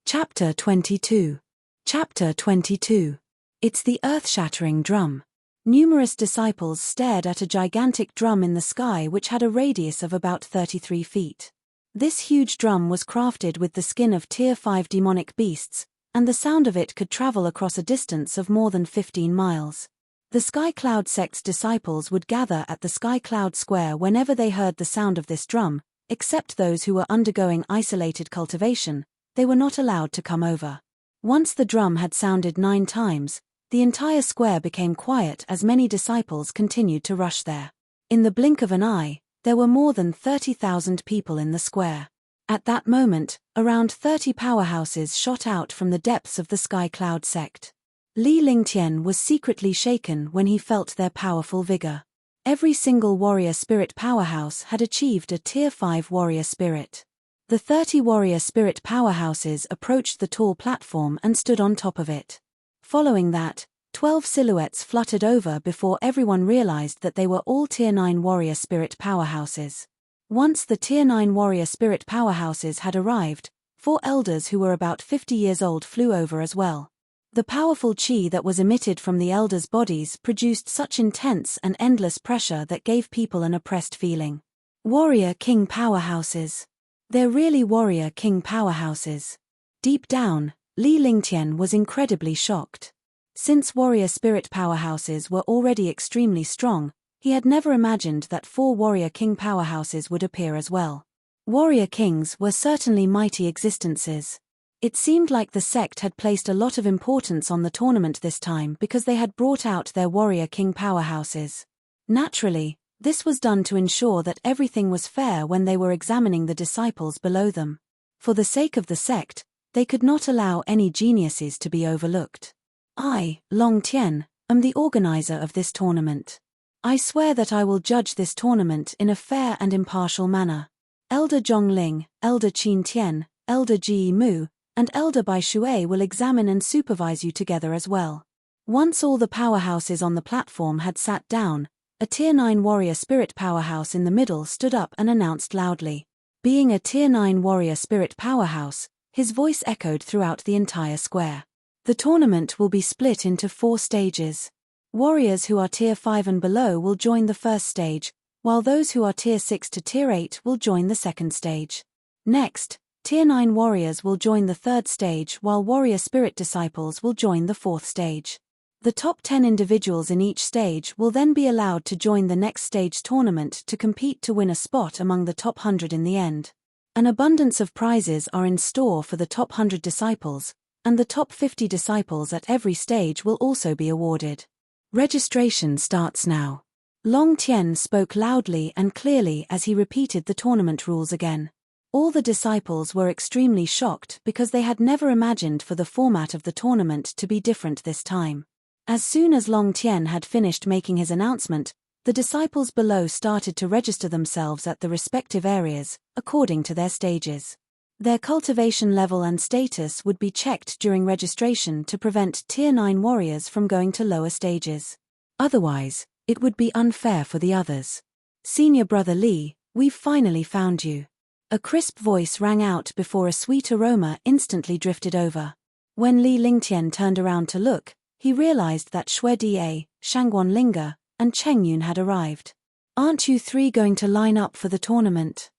Chapter 22. Chapter 22. It's the earth-shattering drum. Numerous disciples stared at a gigantic drum in the sky which had a radius of about 33 feet. This huge drum was crafted with the skin of Tier 5 demonic beasts, and the sound of it could travel across a distance of more than 15 miles. The Sky Cloud sect's disciples would gather at the Sky Cloud Square whenever they heard the sound of this drum, except those who were undergoing isolated cultivation. They were not allowed to come over. Once the drum had sounded 9 times, the entire square became quiet as many disciples continued to rush there. In the blink of an eye, there were more than 30,000 people in the square. At that moment, around 30 powerhouses shot out from the depths of the Sky Cloud sect. Li Lingtian was secretly shaken when he felt their powerful vigor. Every single warrior spirit powerhouse had achieved a Tier 5 warrior spirit. The 30 warrior spirit powerhouses approached the tall platform and stood on top of it. Following that, 12 silhouettes fluttered over before everyone realized that they were all Tier 9 warrior spirit powerhouses. Once the Tier 9 warrior spirit powerhouses had arrived, 4 elders who were about 50 years old flew over as well. The powerful chi that was emitted from the elders' bodies produced such intense and endless pressure that gave people an oppressed feeling. Warrior King powerhouses. They're really Warrior King powerhouses. Deep down, Li Lingtian was incredibly shocked. Since warrior spirit powerhouses were already extremely strong, he had never imagined that 4 Warrior King powerhouses would appear as well. Warrior Kings were certainly mighty existences. It seemed like the sect had placed a lot of importance on the tournament this time because they had brought out their Warrior King powerhouses. Naturally, this was done to ensure that everything was fair when they were examining the disciples below them. For the sake of the sect, they could not allow any geniuses to be overlooked. I, Long Tian, am the organizer of this tournament. I swear that I will judge this tournament in a fair and impartial manner. Elder Zhongling, Elder Qin Tian, Elder Ji Mu, and Elder Bai Shui will examine and supervise you together as well. Once all the powerhouses on the platform had sat down, a Tier 9 warrior spirit powerhouse in the middle stood up and announced loudly. Being a Tier 9 warrior spirit powerhouse, his voice echoed throughout the entire square. The tournament will be split into 4 stages. Warriors who are Tier 5 and below will join the first stage, while those who are Tier 6 to Tier 8 will join the second stage. Next, Tier 9 warriors will join the third stage while warrior spirit disciples will join the fourth stage. The top 10 individuals in each stage will then be allowed to join the next stage tournament to compete to win a spot among the top 100 in the end. An abundance of prizes are in store for the top 100 disciples, and the top 50 disciples at every stage will also be awarded. Registration starts now. Long Tian spoke loudly and clearly as he repeated the tournament rules again. All the disciples were extremely shocked because they had never imagined for the format of the tournament to be different this time. As soon as Long Tian had finished making his announcement, the disciples below started to register themselves at the respective areas, according to their stages. Their cultivation level and status would be checked during registration to prevent Tier 9 warriors from going to lower stages. Otherwise, it would be unfair for the others. Senior Brother Li, we've finally found you. A crisp voice rang out before a sweet aroma instantly drifted over. When Li Lingtian turned around to look, he realized that Xue Da, Shangguan Linga, and Cheng Yun had arrived. Aren't you 3 going to line up for the tournament?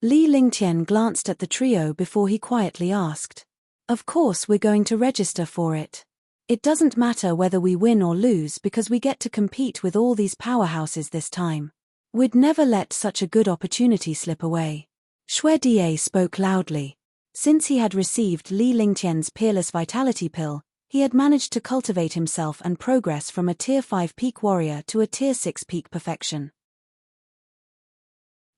Li Lingtian glanced at the trio before he quietly asked. Of course we're going to register for it. It doesn't matter whether we win or lose because we get to compete with all these powerhouses this time. We'd never let such a good opportunity slip away. Xue Da spoke loudly. Since he had received Li Lingtian's peerless vitality pill, he had managed to cultivate himself and progress from a Tier 5 peak warrior to a Tier 6 peak perfection.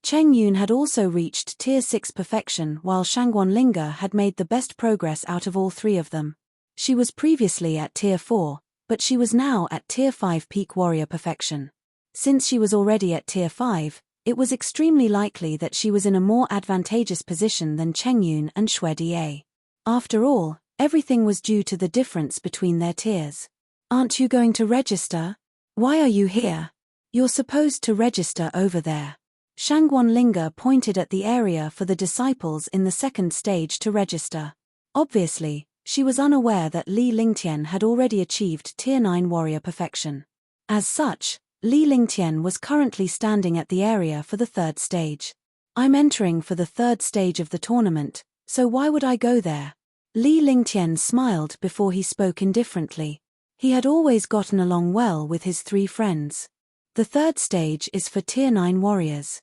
Cheng Yun had also reached Tier 6 perfection while Shangguan Linga had made the best progress out of all 3 of them. She was previously at Tier 4, but she was now at Tier 5 peak warrior perfection. Since she was already at Tier 5, it was extremely likely that she was in a more advantageous position than Cheng Yun and Xue Da. After all, everything was due to the difference between their tiers. Aren't you going to register? Why are you here? You're supposed to register over there. Shangguan Linga pointed at the area for the disciples in the second stage to register. Obviously, she was unaware that Li Lingtian had already achieved Tier 9 warrior perfection. As such, Li Lingtian was currently standing at the area for the third stage. I'm entering for the third stage of the tournament, so why would I go there? Li Lingtian smiled before he spoke indifferently. He had always gotten along well with his 3 friends. The third stage is for Tier 9 warriors.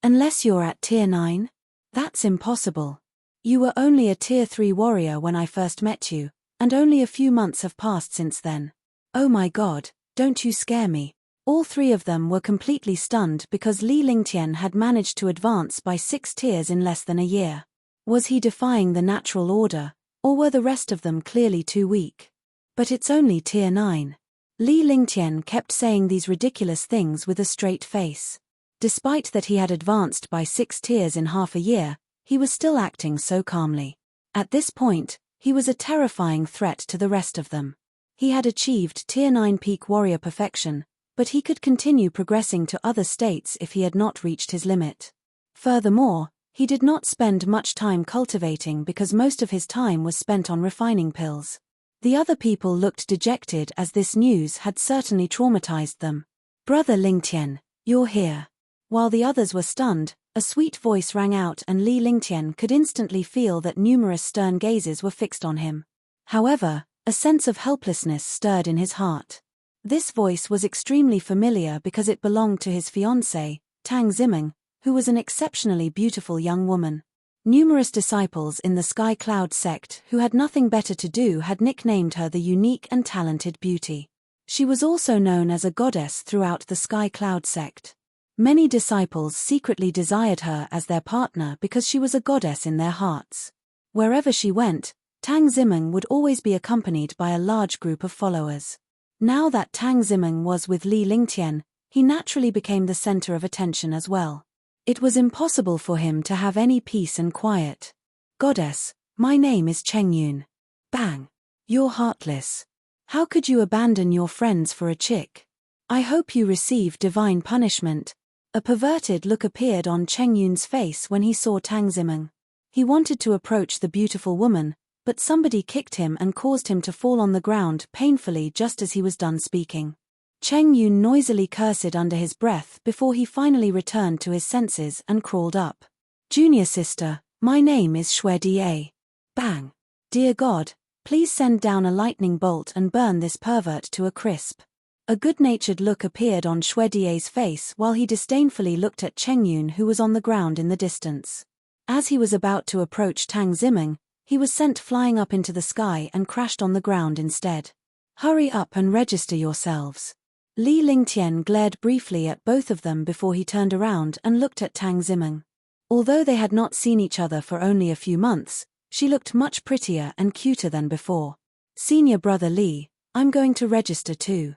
Unless you're at Tier 9? That's impossible. You were only a Tier 3 warrior when I first met you, and only a few months have passed since then. Oh my god, don't you scare me. All 3 of them were completely stunned because Li Lingtian had managed to advance by 6 tiers in less than a year. Was he defying the natural order, or were the rest of them clearly too weak? But it's only Tier 9. Li Lingtian kept saying these ridiculous things with a straight face. Despite that he had advanced by 6 tiers in half a year, he was still acting so calmly. At this point, he was a terrifying threat to the rest of them. He had achieved Tier 9 peak warrior perfection, but he could continue progressing to other states if he had not reached his limit. Furthermore, He did not spend much time cultivating because most of his time was spent on refining pills. The other people looked dejected as this news had certainly traumatized them. "Brother Lingtian, you're here." While the others were stunned, a sweet voice rang out and Li Lingtian could instantly feel that numerous stern gazes were fixed on him. However, a sense of helplessness stirred in his heart. This voice was extremely familiar because it belonged to his fiancée, Tang Ziming, who was an exceptionally beautiful young woman. Numerous disciples in the Sky Cloud sect who had nothing better to do had nicknamed her the unique and talented beauty. She was also known as a goddess throughout the Sky Cloud sect. Many disciples secretly desired her as their partner because she was a goddess in their hearts. Wherever she went, Tang Ziming would always be accompanied by a large group of followers. Now that Tang Ziming was with Li Lingtian, he naturally became the center of attention as well. It was impossible for him to have any peace and quiet. "Goddess, my name is Cheng Yun." Bang! "You're heartless. How could you abandon your friends for a chick? I hope you receive divine punishment." A perverted look appeared on Cheng Yun's face when he saw Tang Ziming. He wanted to approach the beautiful woman, but somebody kicked him and caused him to fall on the ground painfully just as he was done speaking. Cheng Yun noisily cursed under his breath before he finally returned to his senses and crawled up. "Junior sister, my name is Xue Da." Bang! "Dear God, please send down a lightning bolt and burn this pervert to a crisp." A good-natured look appeared on Xue Da's face while he disdainfully looked at Cheng Yun, who was on the ground in the distance. As he was about to approach Tang Ziming, he was sent flying up into the sky and crashed on the ground instead. "Hurry up and register yourselves." Li Lingtian glared briefly at both of them before he turned around and looked at Tang Ziming. Although they had not seen each other for only a few months, she looked much prettier and cuter than before. "Senior brother Li, I'm going to register too."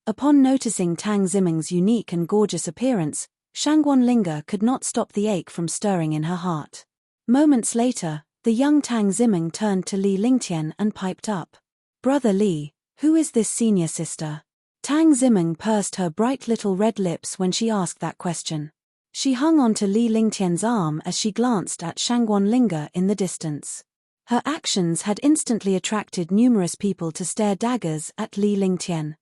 Upon noticing Tang Ziming's unique and gorgeous appearance, Shangguan Linga could not stop the ache from stirring in her heart. Moments later, the young Tang Ziming turned to Li Lingtian and piped up. "Brother Li, who is this senior sister?" Tang Ziming pursed her bright little red lips when she asked that question. She hung onto Li Lingtian's arm as she glanced at Shangguan Linga in the distance. Her actions had instantly attracted numerous people to stare daggers at Li Lingtian.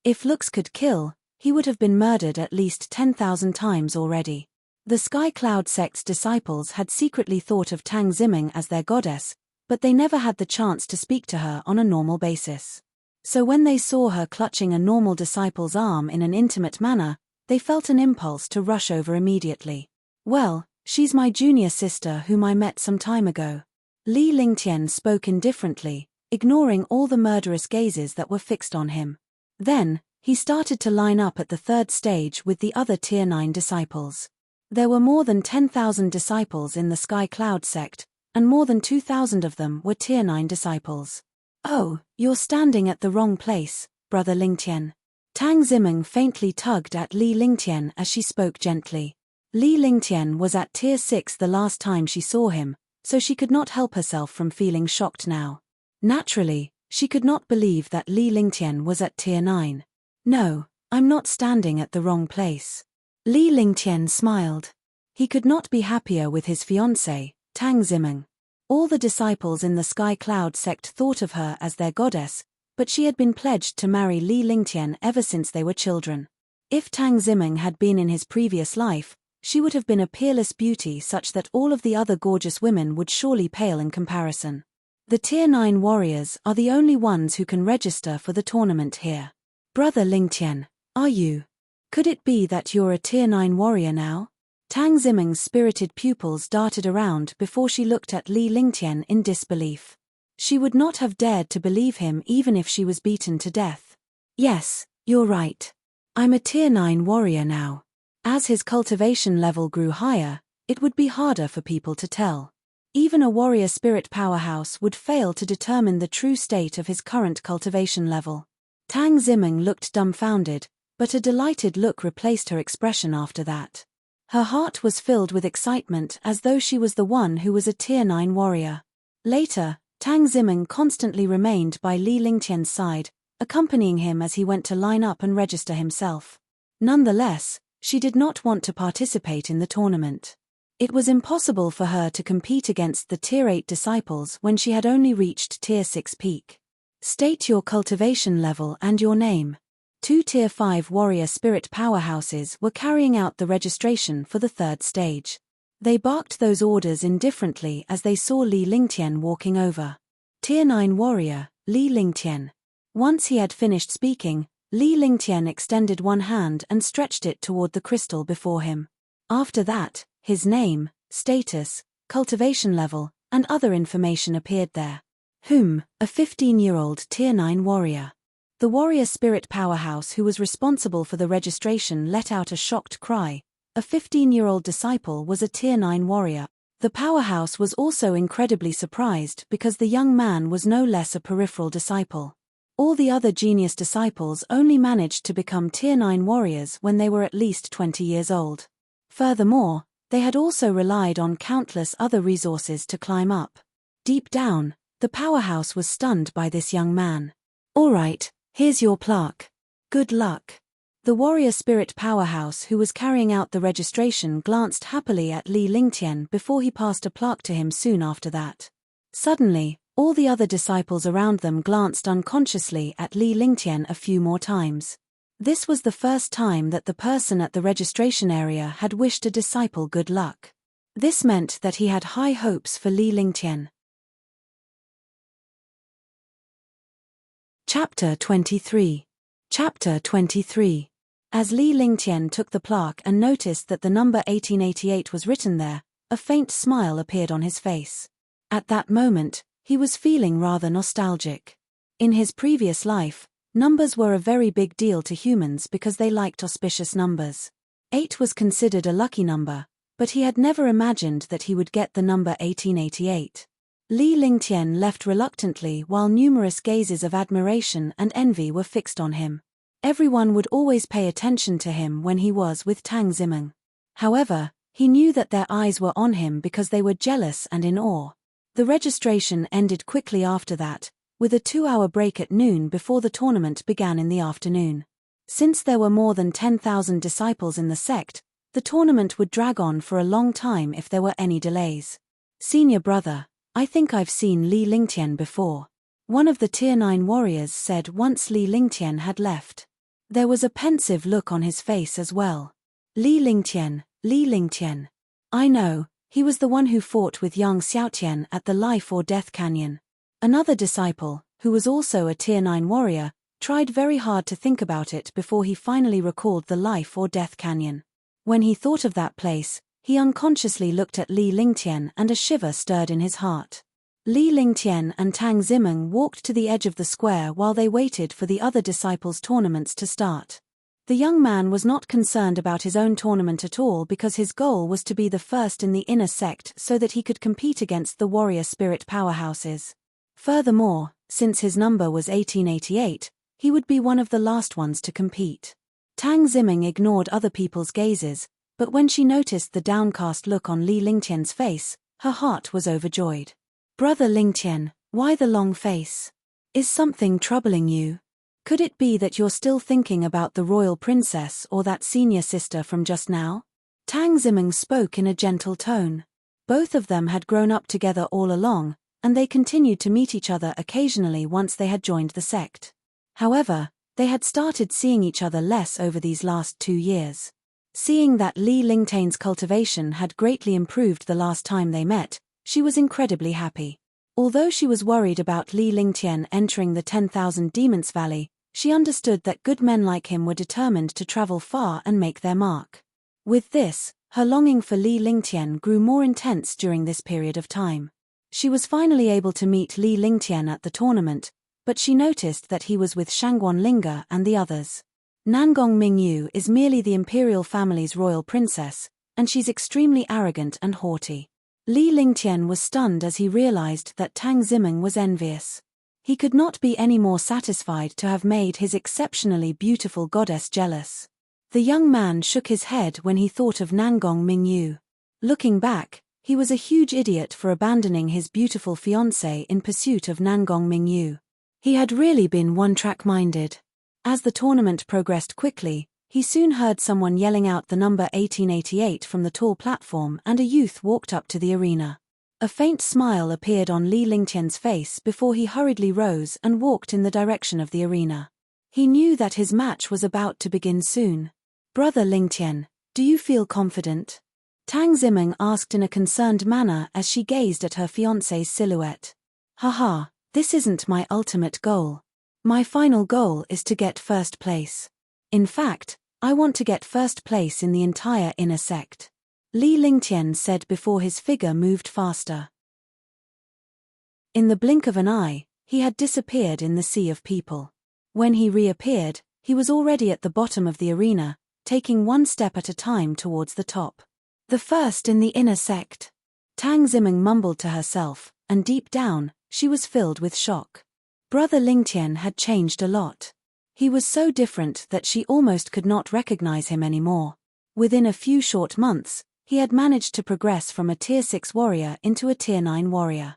If looks could kill, he would have been murdered at least 10,000 times already. The Sky Cloud sect's disciples had secretly thought of Tang Ziming as their goddess, but they never had the chance to speak to her on a normal basis. So when they saw her clutching a normal disciple's arm in an intimate manner, they felt an impulse to rush over immediately. "Well, she's my junior sister whom I met some time ago." Li Lingtian spoke indifferently, ignoring all the murderous gazes that were fixed on him. Then, he started to line up at the third stage with the other Tier 9 disciples. There were more than 10,000 disciples in the Sky Cloud sect, and more than 2,000 of them were Tier 9 disciples. "Oh, you're standing at the wrong place, brother Lingtian." Tang Ziming faintly tugged at Li Lingtian as she spoke gently. Li Lingtian was at Tier 6 the last time she saw him, so she could not help herself from feeling shocked now. Naturally, she could not believe that Li Lingtian was at Tier 9. "No, I'm not standing at the wrong place." Li Lingtian smiled. He could not be happier with his fiancée, Tang Ziming. All the disciples in the Sky Cloud sect thought of her as their goddess, but she had been pledged to marry Li Lingtian ever since they were children. If Tang Ziming had been in his previous life, she would have been a peerless beauty such that all of the other gorgeous women would surely pale in comparison. The Tier 9 warriors are the only ones who can register for the tournament here. "Brother Lingtian, are you? Could it be that you're a Tier 9 warrior now?" Tang Ziming's spirited pupils darted around before she looked at Li Lingtian in disbelief. She would not have dared to believe him even if she was beaten to death. "Yes, you're right. I'm a Tier 9 warrior now." As his cultivation level grew higher, it would be harder for people to tell. Even a warrior spirit powerhouse would fail to determine the true state of his current cultivation level. Tang Ziming looked dumbfounded, but a delighted look replaced her expression after that. Her heart was filled with excitement as though she was the one who was a Tier 9 warrior. Later, Tang Ziming constantly remained by Li Lingtian's side, accompanying him as he went to line up and register himself. Nonetheless, She did not want to participate in the tournament. It was impossible for her to compete against the Tier 8 disciples when she had only reached Tier 6 peak. State your cultivation level and your name. 2 Tier 5 warrior spirit powerhouses were carrying out the registration for the third stage. They barked those orders indifferently as they saw Li Lingtian walking over. Tier 9 warrior, Li Lingtian. Once he had finished speaking, Li Lingtian extended one hand and stretched it toward the crystal before him. After that, his name, status, cultivation level, and other information appeared there. A 15-year-old Tier 9 warrior. The warrior spirit powerhouse who was responsible for the registration let out a shocked cry. A 15-year-old disciple was a Tier 9 warrior. The powerhouse was also incredibly surprised because the young man was no less a peripheral disciple. All the other genius disciples only managed to become Tier 9 warriors when they were at least 20 years old. Furthermore, they had also relied on countless other resources to climb up. Deep down, the powerhouse was stunned by this young man. "All right, here's your plaque. Good luck." The warrior spirit powerhouse who was carrying out the registration glanced happily at Li Lingtian before he passed a plaque to him soon after that. Suddenly, all the other disciples around them glanced unconsciously at Li Lingtian a few more times. This was the first time that the person at the registration area had wished a disciple good luck. This meant that he had high hopes for Li Lingtian. Chapter 23. Chapter 23. As Li Lingtian took the plaque and noticed that the number 1888 was written there, a faint smile appeared on his face. At that moment, he was feeling rather nostalgic. In his previous life, numbers were a very big deal to humans because they liked auspicious numbers. 8 was considered a lucky number, but he had never imagined that he would get the number 1888. Li Lingtian left reluctantly while numerous gazes of admiration and envy were fixed on him. Everyone would always pay attention to him when he was with Tang Zimeng. However, he knew that their eyes were on him because they were jealous and in awe. The registration ended quickly after that, with a 2-hour break at noon before the tournament began in the afternoon. Since there were more than 10,000 disciples in the sect, the tournament would drag on for a long time if there were any delays. "Senior brother, I think I've seen Li Lingtian before," one of the Tier 9 warriors said once Li Lingtian had left. There was a pensive look on his face as well. Li Lingtian. I know, he was the one who fought with Yang Xiaotian at the Life or Death Canyon." Another disciple, who was also a Tier 9 warrior, tried very hard to think about it before he finally recalled the Life or Death Canyon. When he thought of that place, he unconsciously looked at Li Lingtian and a shiver stirred in his heart. Li Lingtian and Tang Zimeng walked to the edge of the square while they waited for the other disciples' tournaments to start. The young man was not concerned about his own tournament at all because his goal was to be the first in the inner sect so that he could compete against the warrior spirit powerhouses. Furthermore, since his number was 1888, he would be one of the last ones to compete. Tang Zimeng ignored other people's gazes, but when she noticed the downcast look on Li Lingtian's face, her heart was overjoyed. "Brother Lingtian, why the long face? Is something troubling you? Could it be that you're still thinking about the royal princess or that senior sister from just now?" Tang Zimeng spoke in a gentle tone. Both of them had grown up together all along, and they continued to meet each other occasionally once they had joined the sect. However, they had started seeing each other less over these last 2 years. Seeing that Li Lingtian's cultivation had greatly improved the last time they met, she was incredibly happy. Although she was worried about Li Lingtian entering the 10,000 Demons Valley, she understood that good men like him were determined to travel far and make their mark. With this, her longing for Li Lingtian grew more intense during this period of time. She was finally able to meet Li Lingtian at the tournament, but she noticed that he was with Shangguan Linga and the others. Nangong Mingyu is merely the imperial family's royal princess, and she's extremely arrogant and haughty. Li Lingtian was stunned as he realized that Tang Zimeng was envious. He could not be any more satisfied to have made his exceptionally beautiful goddess jealous. The young man shook his head when he thought of Nangong Mingyu. Looking back, he was a huge idiot for abandoning his beautiful fiancée in pursuit of Nangong Mingyu. He had really been one-track minded. As the tournament progressed quickly, He soon heard someone yelling out the number 1888 from the tall platform, and a youth walked up to the arena. A faint smile appeared on Li Lingtian's face before he hurriedly rose and walked in the direction of the arena. He knew that his match was about to begin soon. "Brother Lingtian, do you feel confident?" Tang Zimeng asked in a concerned manner as she gazed at her fiancé's silhouette. "Haha, this isn't my ultimate goal. My final goal is to get first place. In fact, I want to get first place in the entire inner sect," Li Lingtian said before his figure moved faster. In the blink of an eye, he had disappeared in the sea of people. When he reappeared, he was already at the bottom of the arena, taking one step at a time towards the top. "The first in the inner sect," Tang Zimeng mumbled to herself, and deep down, she was filled with shock. Brother Lingtian had changed a lot. He was so different that she almost could not recognize him anymore. Within a few short months, he had managed to progress from a Tier 6 warrior into a Tier 9 warrior.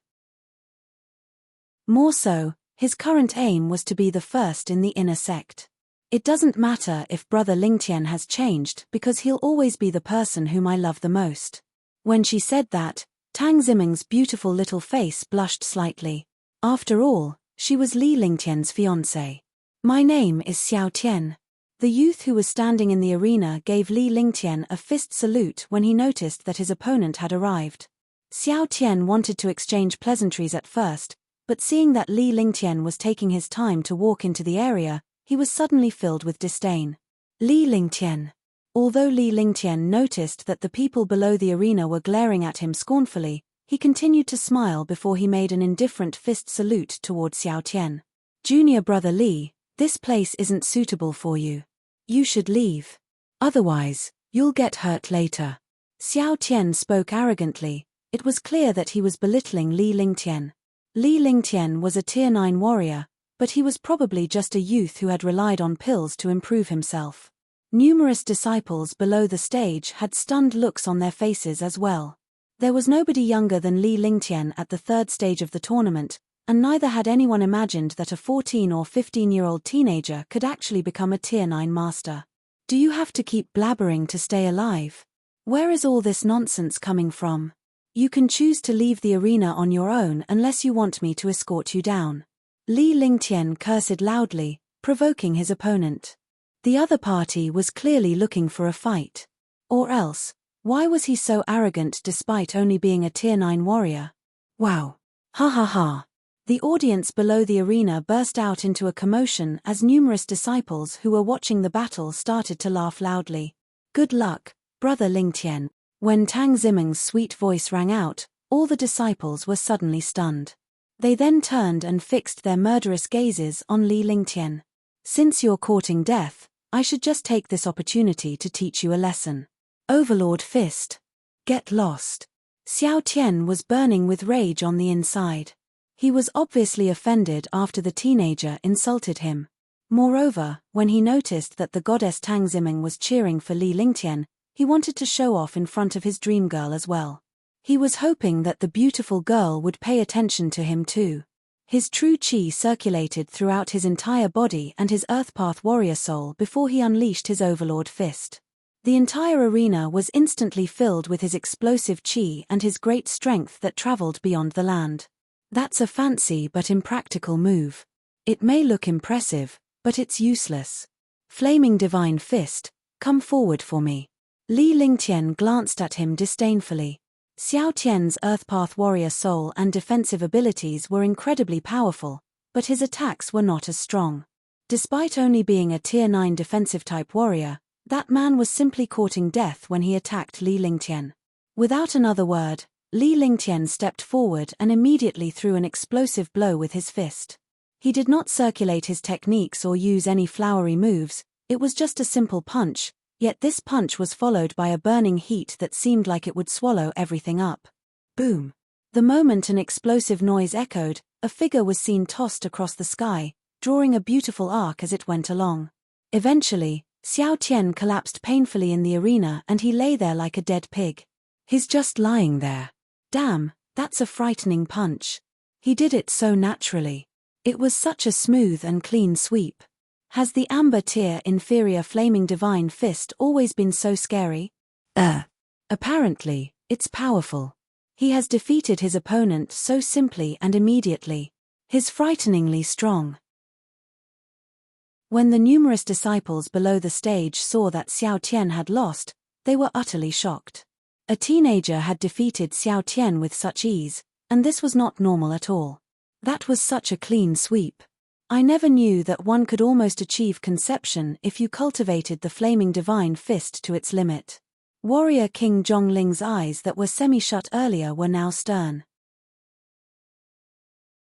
More so, his current aim was to be the first in the inner sect. "It doesn't matter if Brother Lingtian has changed because he'll always be the person whom I love the most." When she said that, Tang Zimeng's beautiful little face blushed slightly. After all, she was Li Lingtian's fiancé. "My name is Xiao Tian." The youth who was standing in the arena gave Li Lingtian a fist salute when he noticed that his opponent had arrived. Xiao Tian wanted to exchange pleasantries at first, but seeing that Li Lingtian was taking his time to walk into the area, he was suddenly filled with disdain. Li Lingtian. Although Li Lingtian noticed that the people below the arena were glaring at him scornfully, he continued to smile before he made an indifferent fist salute toward Xiao Tian. "Junior brother Li, this place isn't suitable for you. You should leave. Otherwise, you'll get hurt later." Xiao Tian spoke arrogantly. It was clear that he was belittling Li Lingtian. Li Lingtian was a Tier 9 warrior, but he was probably just a youth who had relied on pills to improve himself. Numerous disciples below the stage had stunned looks on their faces as well. There was nobody younger than Li Lingtian at the third stage of the tournament, and neither had anyone imagined that a 14 or 15-year-old teenager could actually become a Tier 9 master. "Do you have to keep blabbering to stay alive? Where is all this nonsense coming from? You can choose to leave the arena on your own unless you want me to escort you down." Li Lingtian cursed loudly, provoking his opponent. The other party was clearly looking for a fight. Or else, why was he so arrogant despite only being a Tier 9 warrior? "Wow. Ha ha ha." The audience below the arena burst out into a commotion as numerous disciples who were watching the battle started to laugh loudly. "Good luck, Brother Lingtian." When Tang Zimeng's sweet voice rang out, all the disciples were suddenly stunned. They then turned and fixed their murderous gazes on Li Lingtian. "Since you're courting death, I should just take this opportunity to teach you a lesson. Overlord Fist. Get lost." Xiao Tian was burning with rage on the inside. He was obviously offended after the teenager insulted him. Moreover, when he noticed that the goddess Tang Zimeng was cheering for Li Lingtian, he wanted to show off in front of his dream girl as well. He was hoping that the beautiful girl would pay attention to him too. His true qi circulated throughout his entire body and his Earthpath warrior soul before he unleashed his Overlord Fist. The entire arena was instantly filled with his explosive qi and his great strength that traveled beyond the land. That's a fancy but impractical move. It may look impressive, but it's useless. Flaming Divine Fist, come forward for me. Li Lingtian glanced at him disdainfully. Xiao Tian's Earthpath warrior soul and defensive abilities were incredibly powerful, but his attacks were not as strong. Despite only being a Tier 9 defensive type warrior, that man was simply courting death when he attacked Li Lingtian. Without another word, Li Lingtian stepped forward and immediately threw an explosive blow with his fist. He did not circulate his techniques or use any flowery moves, it was just a simple punch, yet this punch was followed by a burning heat that seemed like it would swallow everything up. Boom! The moment an explosive noise echoed, a figure was seen tossed across the sky, drawing a beautiful arc as it went along. Eventually, Xiao Tian collapsed painfully in the arena and he lay there like a dead pig. He's just lying there. Damn, that's a frightening punch. He did it so naturally. It was such a smooth and clean sweep. Has the amber tier inferior flaming divine fist always been so scary? Apparently, it's powerful. He has defeated his opponent so simply and immediately. He's frighteningly strong. When the numerous disciples below the stage saw that Xiao Tian had lost, they were utterly shocked. A teenager had defeated Xiao Tian with such ease, and this was not normal at all. That was such a clean sweep. I never knew that one could almost achieve conception if you cultivated the flaming divine fist to its limit. Warrior King Zhongling's eyes that were semi-shut earlier were now stern.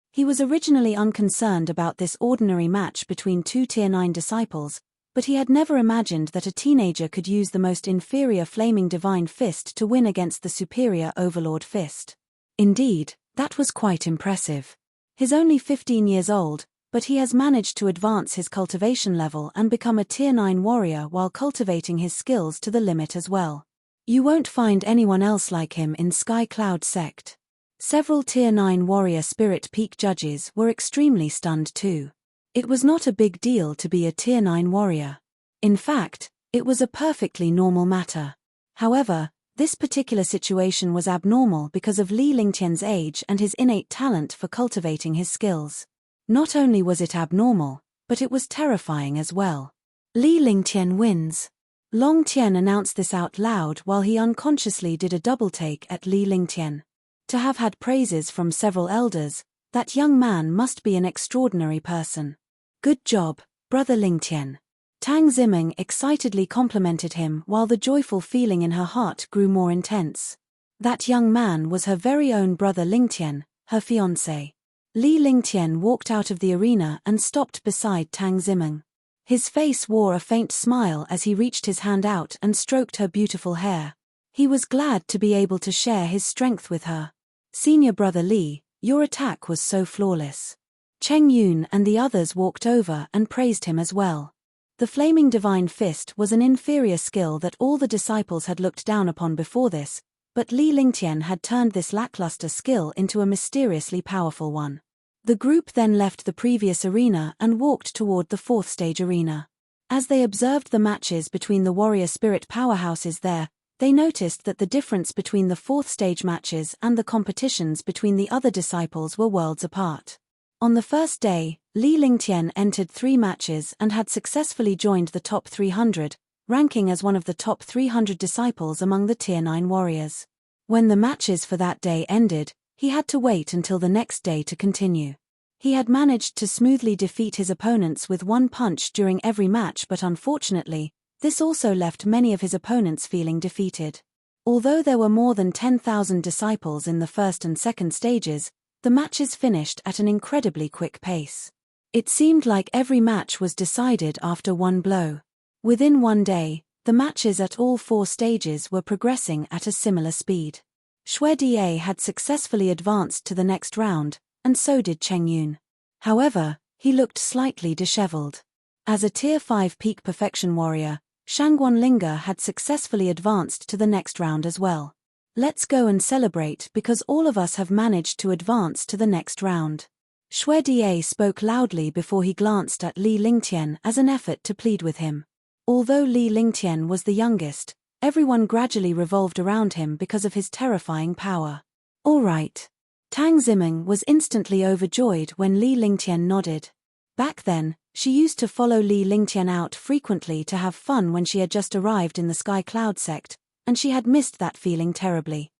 He was originally unconcerned about this ordinary match between two Tier 9 disciples, but he had never imagined that a teenager could use the most inferior flaming divine fist to win against the superior overlord fist. Indeed, that was quite impressive. He's only 15 years old, but he has managed to advance his cultivation level and become a Tier 9 warrior while cultivating his skills to the limit as well. You won't find anyone else like him in Sky Cloud Sect. Several Tier 9 warrior spirit peak judges were extremely stunned too. It was not a big deal to be a Tier 9 warrior. In fact, it was a perfectly normal matter. However, this particular situation was abnormal because of Li Lingtian's age and his innate talent for cultivating his skills. Not only was it abnormal, but it was terrifying as well. Li Lingtian wins. Long Tian announced this out loud while he unconsciously did a double take at Li Lingtian. To have had praises from several elders, that young man must be an extraordinary person. Good job, brother Lingtian. Tang Ziming excitedly complimented him while the joyful feeling in her heart grew more intense. That young man was her very own brother Lingtian, her fiancé. Li Lingtian walked out of the arena and stopped beside Tang Ziming. His face wore a faint smile as he reached his hand out and stroked her beautiful hair. He was glad to be able to share his strength with her. Senior brother Li, your attack was so flawless. Cheng Yun and the others walked over and praised him as well. The flaming divine fist was an inferior skill that all the disciples had looked down upon before this, but Li Lingtian had turned this lackluster skill into a mysteriously powerful one. The group then left the previous arena and walked toward the fourth stage arena. As they observed the matches between the warrior spirit powerhouses there, they noticed that the difference between the fourth stage matches and the competitions between the other disciples were worlds apart. On the first day, Li Lingtian entered 3 matches and had successfully joined the top 300, ranking as one of the top 300 disciples among the Tier 9 warriors. When the matches for that day ended, he had to wait until the next day to continue. He had managed to smoothly defeat his opponents with one punch during every match, but unfortunately, this also left many of his opponents feeling defeated. Although there were more than 10,000 disciples in the first and second stages, the matches finished at an incredibly quick pace. It seemed like every match was decided after one blow. Within one day, the matches at all 4 stages were progressing at a similar speed. Xue Da had successfully advanced to the next round, and so did Cheng Yun. However, he looked slightly disheveled. As a Tier 5 peak perfection warrior, Shangguan Linga had successfully advanced to the next round as well. Let's go and celebrate because all of us have managed to advance to the next round. Xue Da spoke loudly before he glanced at Li Lingtian as an effort to plead with him. Although Li Lingtian was the youngest, everyone gradually revolved around him because of his terrifying power. All right. Tang Ziming was instantly overjoyed when Li Lingtian nodded. Back then, she used to follow Li Lingtian out frequently to have fun when she had just arrived in the Sky Cloud Sect, and she had missed that feeling terribly.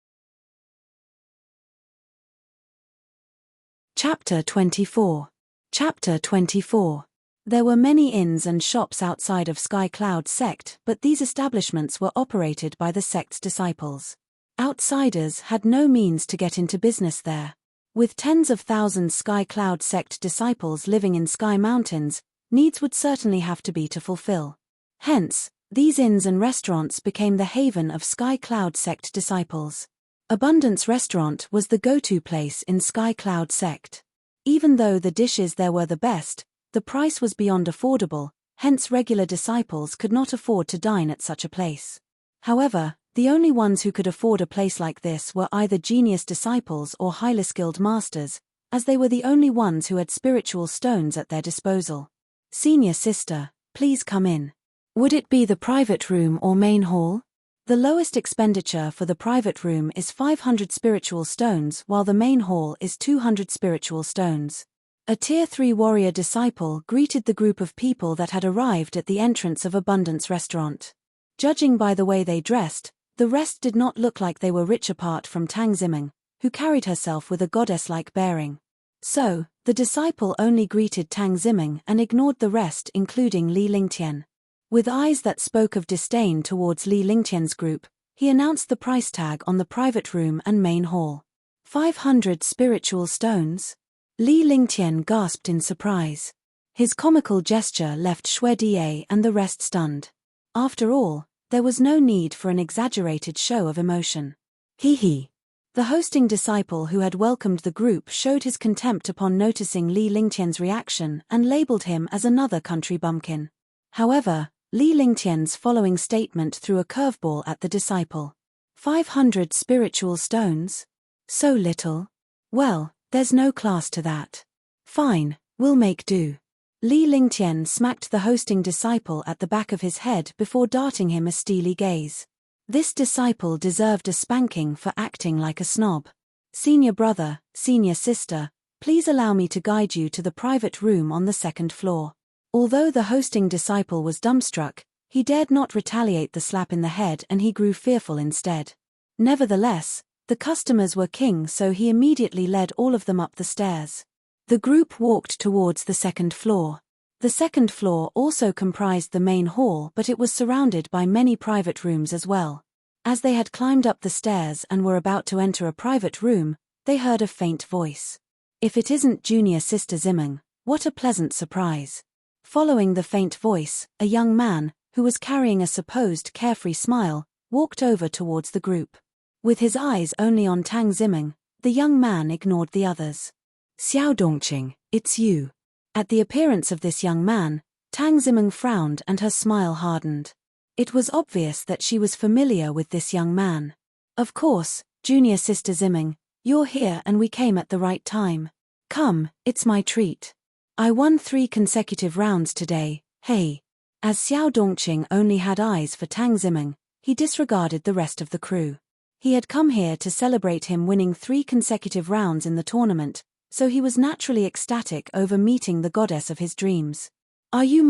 Chapter 24. Chapter 24. There were many inns and shops outside of Sky Cloud Sect, but these establishments were operated by the sect's disciples. Outsiders had no means to get into business there. With tens of thousands Sky Cloud Sect disciples living in Sky Mountains, needs would certainly have to be to fulfill. Hence, these inns and restaurants became the haven of Sky Cloud Sect disciples. Abundance Restaurant was the go-to place in Sky Cloud Sect. Even though the dishes there were the best, the price was beyond affordable, hence regular disciples could not afford to dine at such a place. However, the only ones who could afford a place like this were either genius disciples or highly skilled masters, as they were the only ones who had spiritual stones at their disposal. Senior sister, please come in. Would it be the private room or main hall? The lowest expenditure for the private room is 500 spiritual stones while the main hall is 200 spiritual stones. A Tier 3 warrior disciple greeted the group of people that had arrived at the entrance of Abundance Restaurant. Judging by the way they dressed, the rest did not look like they were rich apart from Tang Ziming, who carried herself with a goddess-like bearing. So, the disciple only greeted Tang Ziming and ignored the rest including Li Lingtian. With eyes that spoke of disdain towards Li Lingtian's group, he announced the price tag on the private room and main hall. 500 spiritual stones? Li Lingtian gasped in surprise. His comical gesture left Xue Die and the rest stunned. After all, there was no need for an exaggerated show of emotion. Hee. The hosting disciple who had welcomed the group showed his contempt upon noticing Li Lingtian's reaction and labeled him as another country bumpkin. However, Li Lingtian's following statement threw a curveball at the disciple. 500 spiritual stones? So little? Well, there's no class to that. Fine, we'll make do. Li Lingtian smacked the hosting disciple at the back of his head before darting him a steely gaze. This disciple deserved a spanking for acting like a snob. Senior brother, senior sister, please allow me to guide you to the private room on the second floor. Although the hosting disciple was dumbstruck, he dared not retaliate the slap in the head and he grew fearful instead. Nevertheless, the customers were king so he immediately led all of them up the stairs. The group walked towards the second floor. The second floor also comprised the main hall but it was surrounded by many private rooms as well. As they had climbed up the stairs and were about to enter a private room, they heard a faint voice. If it isn't junior sister Ziming, what a pleasant surprise. Following the faint voice, a young man, who was carrying a supposed carefree smile, walked over towards the group. With his eyes only on Tang Ziming, the young man ignored the others. Xiao Dongqing, it's you. At the appearance of this young man, Tang Ziming frowned and her smile hardened. It was obvious that she was familiar with this young man. Of course, junior sister Ziming, you're here and we came at the right time. Come, it's my treat. I won 3 consecutive rounds today, hey. As Xiao Dongqing only had eyes for Tang Ziming, he disregarded the rest of the crew. He had come here to celebrate him winning 3 consecutive rounds in the tournament, so he was naturally ecstatic over meeting the goddess of his dreams. Are you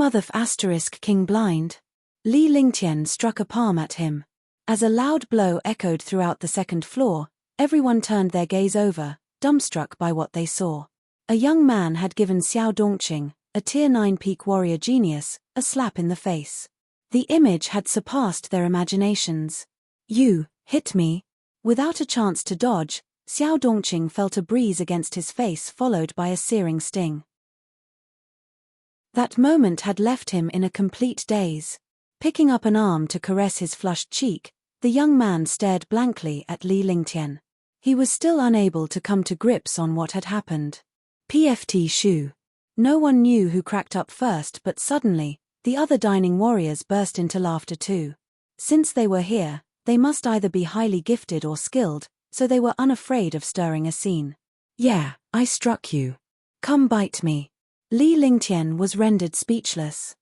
King blind? Li Lingtian struck a palm at him. As a loud blow echoed throughout the second floor, everyone turned their gaze over, dumbstruck by what they saw. A young man had given Xiao Dongqing, a Tier 9 peak warrior genius, a slap in the face. The image had surpassed their imaginations. You hit me. Without a chance to dodge, Xiao Dongqing felt a breeze against his face followed by a searing sting. That moment had left him in a complete daze. Picking up an arm to caress his flushed cheek, the young man stared blankly at Li Lingtian. He was still unable to come to grips on what had happened. PFT Shu. No one knew who cracked up first but suddenly, the other dining warriors burst into laughter too. Since they were here, they must either be highly gifted or skilled, so they were unafraid of stirring a scene. Yeah, I struck you. Come bite me. Li Lingtian was rendered speechless.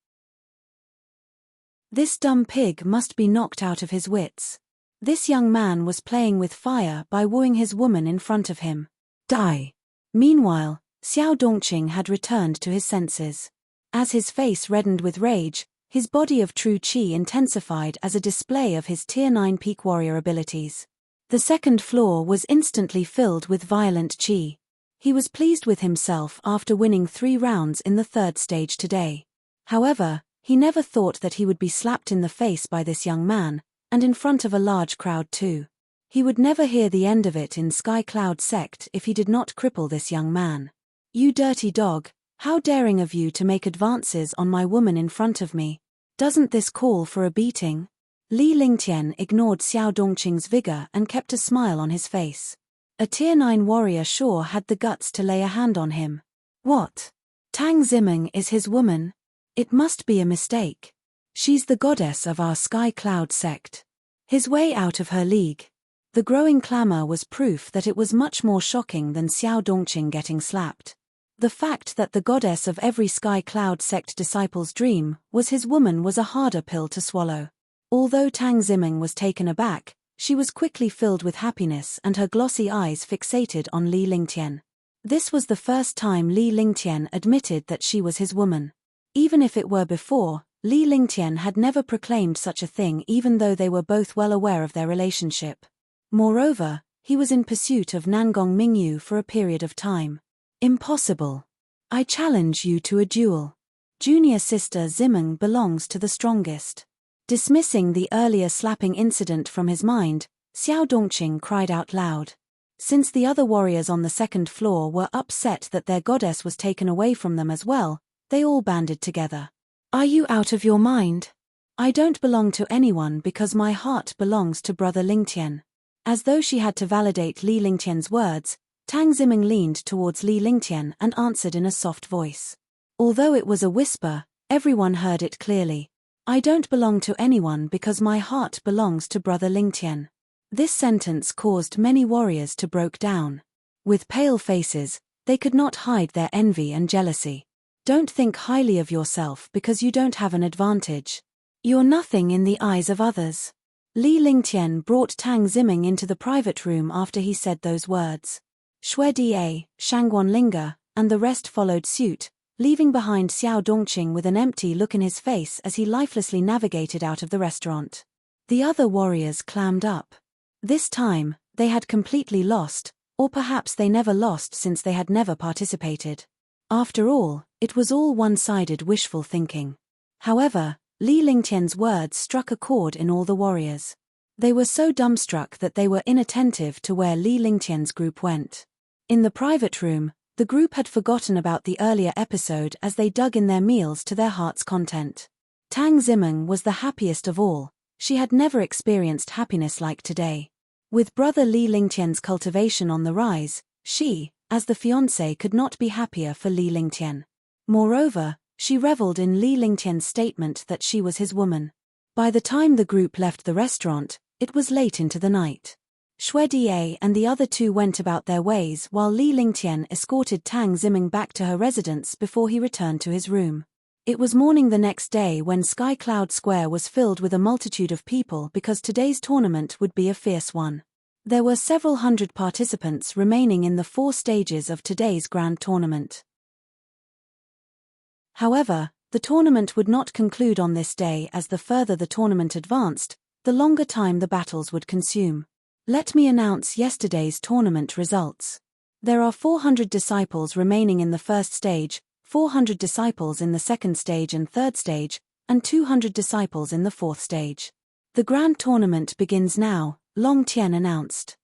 This dumb pig must be knocked out of his wits. This young man was playing with fire by wooing his woman in front of him. Die. Meanwhile, Xiao Dongqing had returned to his senses. As his face reddened with rage, his body of true qi intensified as a display of his Tier 9 peak warrior abilities. The second floor was instantly filled with violent qi. He was pleased with himself after winning 3 rounds in the third stage today. However, he never thought that he would be slapped in the face by this young man, and in front of a large crowd too. He would never hear the end of it in Sky Cloud Sect if he did not cripple this young man. You dirty dog, how daring of you to make advances on my woman in front of me. Doesn't this call for a beating? Li Lingtian ignored Xiao Dongqing's vigor and kept a smile on his face. A Tier 9 warrior sure had the guts to lay a hand on him. What? Tang Ziming is his woman? It must be a mistake. She's the goddess of our Sky Cloud Sect. His way out of her league. The growing clamor was proof that it was much more shocking than Xiao Dongqing getting slapped. The fact that the goddess of every sky cloud sect disciple's dream was his woman was a harder pill to swallow. Although Tang Ziming was taken aback, she was quickly filled with happiness and her glossy eyes fixated on Li Lingtian. This was the first time Li Lingtian admitted that she was his woman. Even if it were before, Li Lingtian had never proclaimed such a thing even though they were both well aware of their relationship. Moreover, he was in pursuit of Nangong Mingyu for a period of time. Impossible. I challenge you to a duel. Junior sister Zimeng belongs to the strongest. Dismissing the earlier slapping incident from his mind, Xiao Dongqing cried out loud. Since the other warriors on the second floor were upset that their goddess was taken away from them as well, they all banded together. Are you out of your mind? I don't belong to anyone because my heart belongs to brother Lingtian. As though she had to validate Li Lingtian's words, Tang Ziming leaned towards Li Lingtian and answered in a soft voice. Although it was a whisper, everyone heard it clearly. I don't belong to anyone because my heart belongs to brother Lingtian. This sentence caused many warriors to break down. With pale faces, they could not hide their envy and jealousy. Don't think highly of yourself because you don't have an advantage. You're nothing in the eyes of others. Li Lingtian brought Tang Ziming into the private room after he said those words. Xue Da, Shangguan Linga, and the rest followed suit, leaving behind Xiao Dongqing with an empty look in his face as he lifelessly navigated out of the restaurant. The other warriors clammed up. This time, they had completely lost, or perhaps they never lost since they had never participated. After all, it was all one-sided wishful thinking. However, Li Lingtian's words struck a chord in all the warriors. They were so dumbstruck that they were inattentive to where Li Lingtian's group went. In the private room, the group had forgotten about the earlier episode as they dug in their meals to their heart's content. Tang Zimeng was the happiest of all. She had never experienced happiness like today. With brother Li Lingtian's cultivation on the rise, she, as the fiancée, could not be happier for Li Lingtian. Moreover, she reveled in Li Lingtian's statement that she was his woman. By the time the group left the restaurant, it was late into the night. Xue Da and the other two went about their ways while Li Lingtian escorted Tang Ziming back to her residence before he returned to his room. It was morning the next day when Sky Cloud Square was filled with a multitude of people because today's tournament would be a fierce one. There were several hundred participants remaining in the 4 stages of today's grand tournament. However, the tournament would not conclude on this day as the further the tournament advanced, the longer time the battles would consume. Let me announce yesterday's tournament results. There are 400 disciples remaining in the first stage, 400 disciples in the second stage and third stage, and 200 disciples in the fourth stage. The grand tournament begins now, Long Tian announced.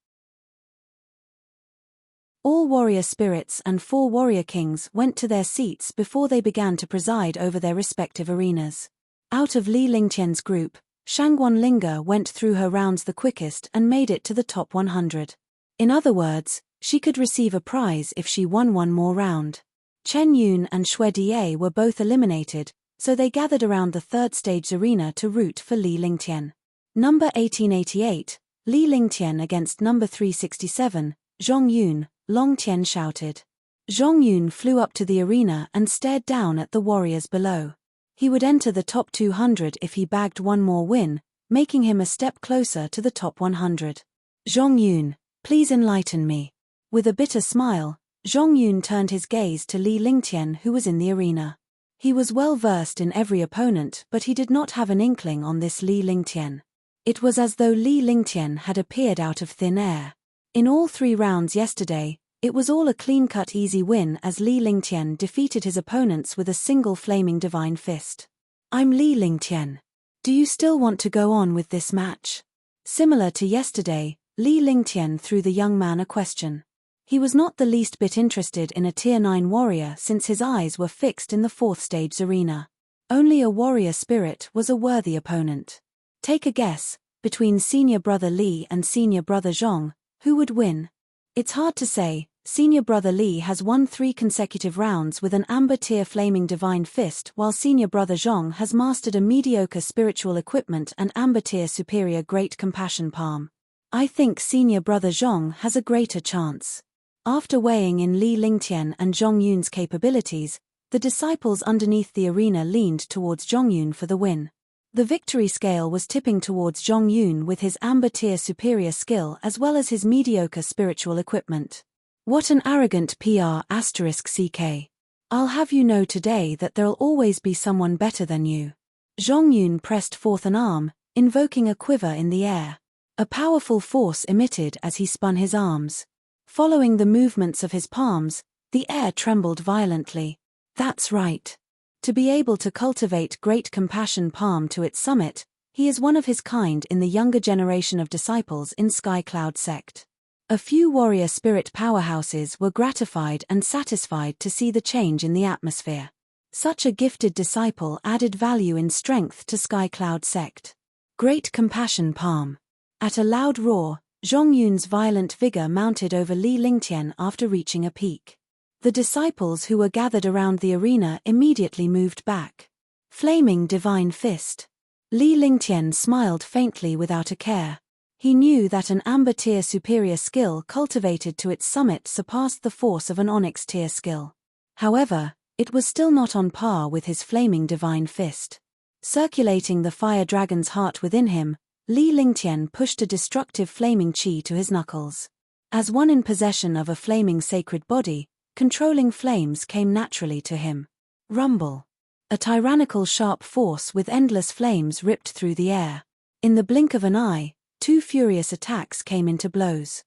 All warrior spirits and 4 warrior kings went to their seats before they began to preside over their respective arenas. Out of Li Lingtian's group, Shangguan Linga went through her rounds the quickest and made it to the top 100. In other words, she could receive a prize if she won one more round. Chen Yun and Xue Da were both eliminated, so they gathered around the third stage arena to root for Li Lingtian. Number 1888, Li Lingtian against number 367, Zhong Yun, Long Tian shouted. Zhong Yun flew up to the arena and stared down at the warriors below. He would enter the top 200 if he bagged one more win, making him a step closer to the top 100. Zhong Yun, please enlighten me. With a bitter smile, Zhong Yun turned his gaze to Li Lingtian who was in the arena. He was well versed in every opponent but he did not have an inkling on this Li Lingtian. It was as though Li Lingtian had appeared out of thin air. In all 3 rounds yesterday, it was all a clean-cut easy win as Li Lingtian defeated his opponents with a single flaming divine fist. I'm Li Lingtian. Do you still want to go on with this match? Similar to yesterday, Li Lingtian threw the young man a question. He was not the least bit interested in a Tier 9 warrior since his eyes were fixed in the 4th stage arena. Only a warrior spirit was a worthy opponent. Take a guess, between senior brother Li and senior brother Zhong, who would win? It's hard to say. Senior brother Li has won 3 consecutive rounds with an amber tier flaming divine fist while senior brother Zhong has mastered a mediocre spiritual equipment and amber tier superior great compassion palm. I think senior brother Zhong has a greater chance. After weighing in Li Lingtian and Zhong Yun's capabilities, the disciples underneath the arena leaned towards Zhong Yun for the win. The victory scale was tipping towards Zhong Yun with his amber tier superior skill as well as his mediocre spiritual equipment. What an arrogant PR**CK. I'll have you know today that there'll always be someone better than you. Zhong Yun pressed forth an arm, invoking a quiver in the air. A powerful force emitted as he spun his arms. Following the movements of his palms, the air trembled violently. That's right. To be able to cultivate great compassion palm to its summit, he is one of his kind in the younger generation of disciples in Sky Cloud sect. A few warrior spirit powerhouses were gratified and satisfied to see the change in the atmosphere. Such a gifted disciple added value in strength to Sky Cloud sect. Great compassion palm. At a loud roar, Zhong Yun's violent vigor mounted over Li Lingtian after reaching a peak. The disciples who were gathered around the arena immediately moved back. Flaming divine fist. Li Lingtian smiled faintly without a care. He knew that an amber tier superior skill cultivated to its summit surpassed the force of an onyx tier skill. However, it was still not on par with his flaming divine fist. Circulating the fire dragon's heart within him, Li Lingtian pushed a destructive flaming chi to his knuckles. As one in possession of a flaming sacred body, controlling flames came naturally to him. Rumble. A tyrannical sharp force with endless flames ripped through the air. In the blink of an eye, two furious attacks came into blows.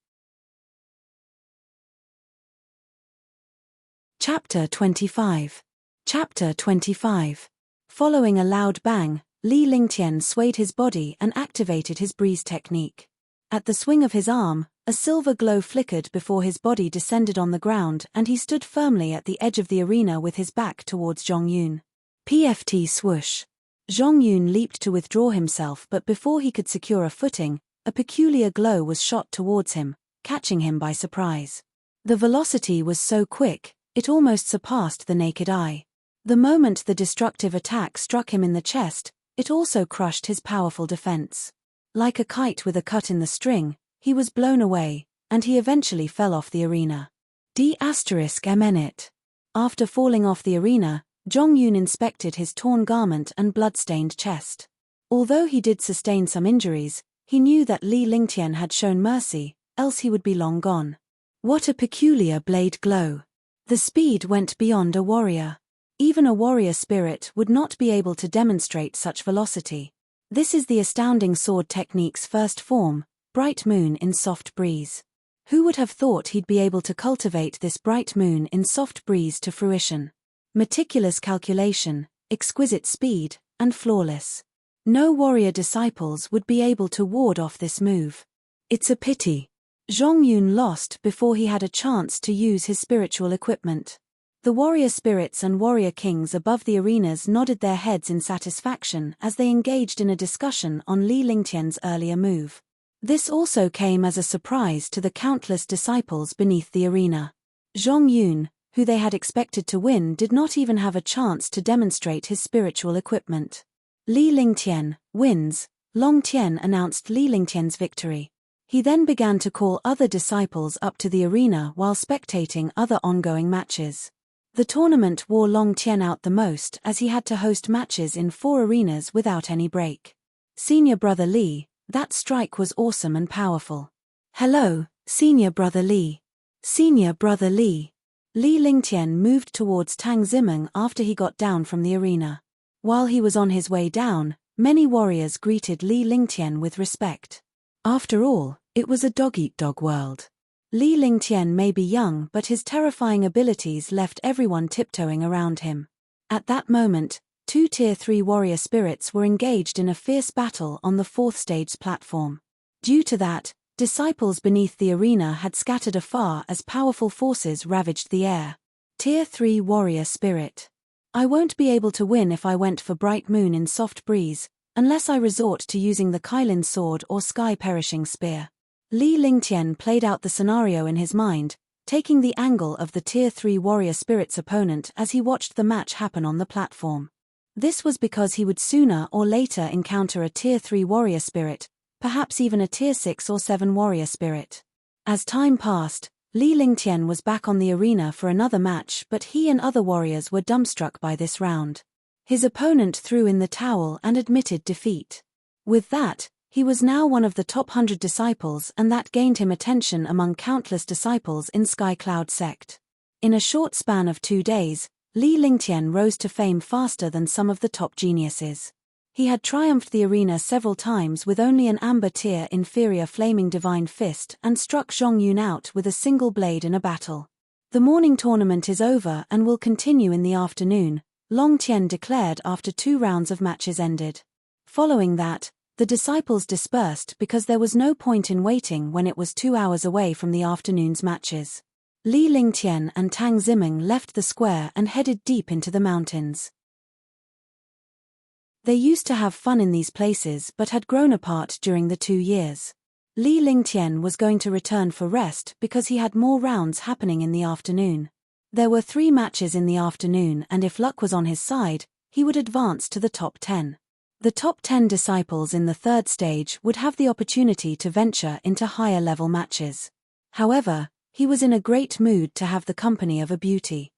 Chapter 25. Chapter 25. Following a loud bang, Li Lingtian swayed his body and activated his breeze technique. At the swing of his arm, a silver glow flickered before his body descended on the ground and he stood firmly at the edge of the arena with his back towards Zhong Yun. PFT swoosh. Zhong Yun leaped to withdraw himself, but before he could secure a footing, a peculiar glow was shot towards him, catching him by surprise. The velocity was so quick, it almost surpassed the naked eye. The moment the destructive attack struck him in the chest, it also crushed his powerful defense. Like a kite with a cut in the string, he was blown away, and he eventually fell off the arena. D***MN. After falling off the arena, Zhong Yun inspected his torn garment and blood-stained chest. Although he did sustain some injuries, he knew that Li Lingtian had shown mercy, else he would be long gone. What a peculiar blade glow. The speed went beyond a warrior. Even a warrior spirit would not be able to demonstrate such velocity. This is the astounding sword technique's first form, bright moon in soft breeze. Who would have thought he'd be able to cultivate this bright moon in soft breeze to fruition? Meticulous calculation, exquisite speed, and flawless. No warrior disciples would be able to ward off this move. It's a pity. Zhong Yun lost before he had a chance to use his spiritual equipment. The warrior spirits and warrior kings above the arenas nodded their heads in satisfaction as they engaged in a discussion on Li Lingtian's earlier move. This also came as a surprise to the countless disciples beneath the arena. Zhong Yun, who they had expected to win, did not even have a chance to demonstrate his spiritual equipment. Li Lingtian wins. Long Tian announced Li Lingtian's victory. He then began to call other disciples up to the arena while spectating other ongoing matches. The tournament wore Long Tian out the most as he had to host matches in 4 arenas without any break. Senior Brother Li, that strike was awesome and powerful. Hello, Senior Brother Li. Senior Brother Li. Li Lingtian moved towards Tang Zimeng after he got down from the arena. While he was on his way down, many warriors greeted Li Lingtian with respect. After all, it was a dog-eat-dog world. Li Lingtian may be young, but his terrifying abilities left everyone tiptoeing around him. At that moment, 2 Tier 3 warrior spirits were engaged in a fierce battle on the 4th stage platform. Due to that, disciples beneath the arena had scattered afar as powerful forces ravaged the air. Tier 3 warrior spirit. I won't be able to win if I went for bright moon in soft breeze, unless I resort to using the Kailin sword or sky perishing spear. Li Lingtian played out the scenario in his mind, taking the angle of the Tier 3 warrior spirit's opponent as he watched the match happen on the platform. This was because he would sooner or later encounter a Tier 3 warrior spirit, perhaps even a Tier 6 or 7 warrior spirit. As time passed, Li Lingtian was back on the arena for another match, but he and other warriors were dumbstruck by this round. His opponent threw in the towel and admitted defeat. With that, he was now one of the top 100 disciples, and that gained him attention among countless disciples in Sky Cloud sect. In a short span of 2 days, Li Lingtian rose to fame faster than some of the top geniuses. He had triumphed the arena several times with only an amber tier inferior flaming divine fist and struck Zhong Yun out with a single blade in a battle. The morning tournament is over and will continue in the afternoon, Long Tian declared after 2 rounds of matches ended. Following that, the disciples dispersed because there was no point in waiting when it was 2 hours away from the afternoon's matches. Li Lingtian and Tang Zimeng left the square and headed deep into the mountains. They used to have fun in these places but had grown apart during the 2 years. Li Lingtian was going to return for rest because he had more rounds happening in the afternoon. There were 3 matches in the afternoon, and if luck was on his side, he would advance to the top 10. The top 10 disciples in the 3rd stage would have the opportunity to venture into higher level matches. However, he was in a great mood to have the company of a beauty.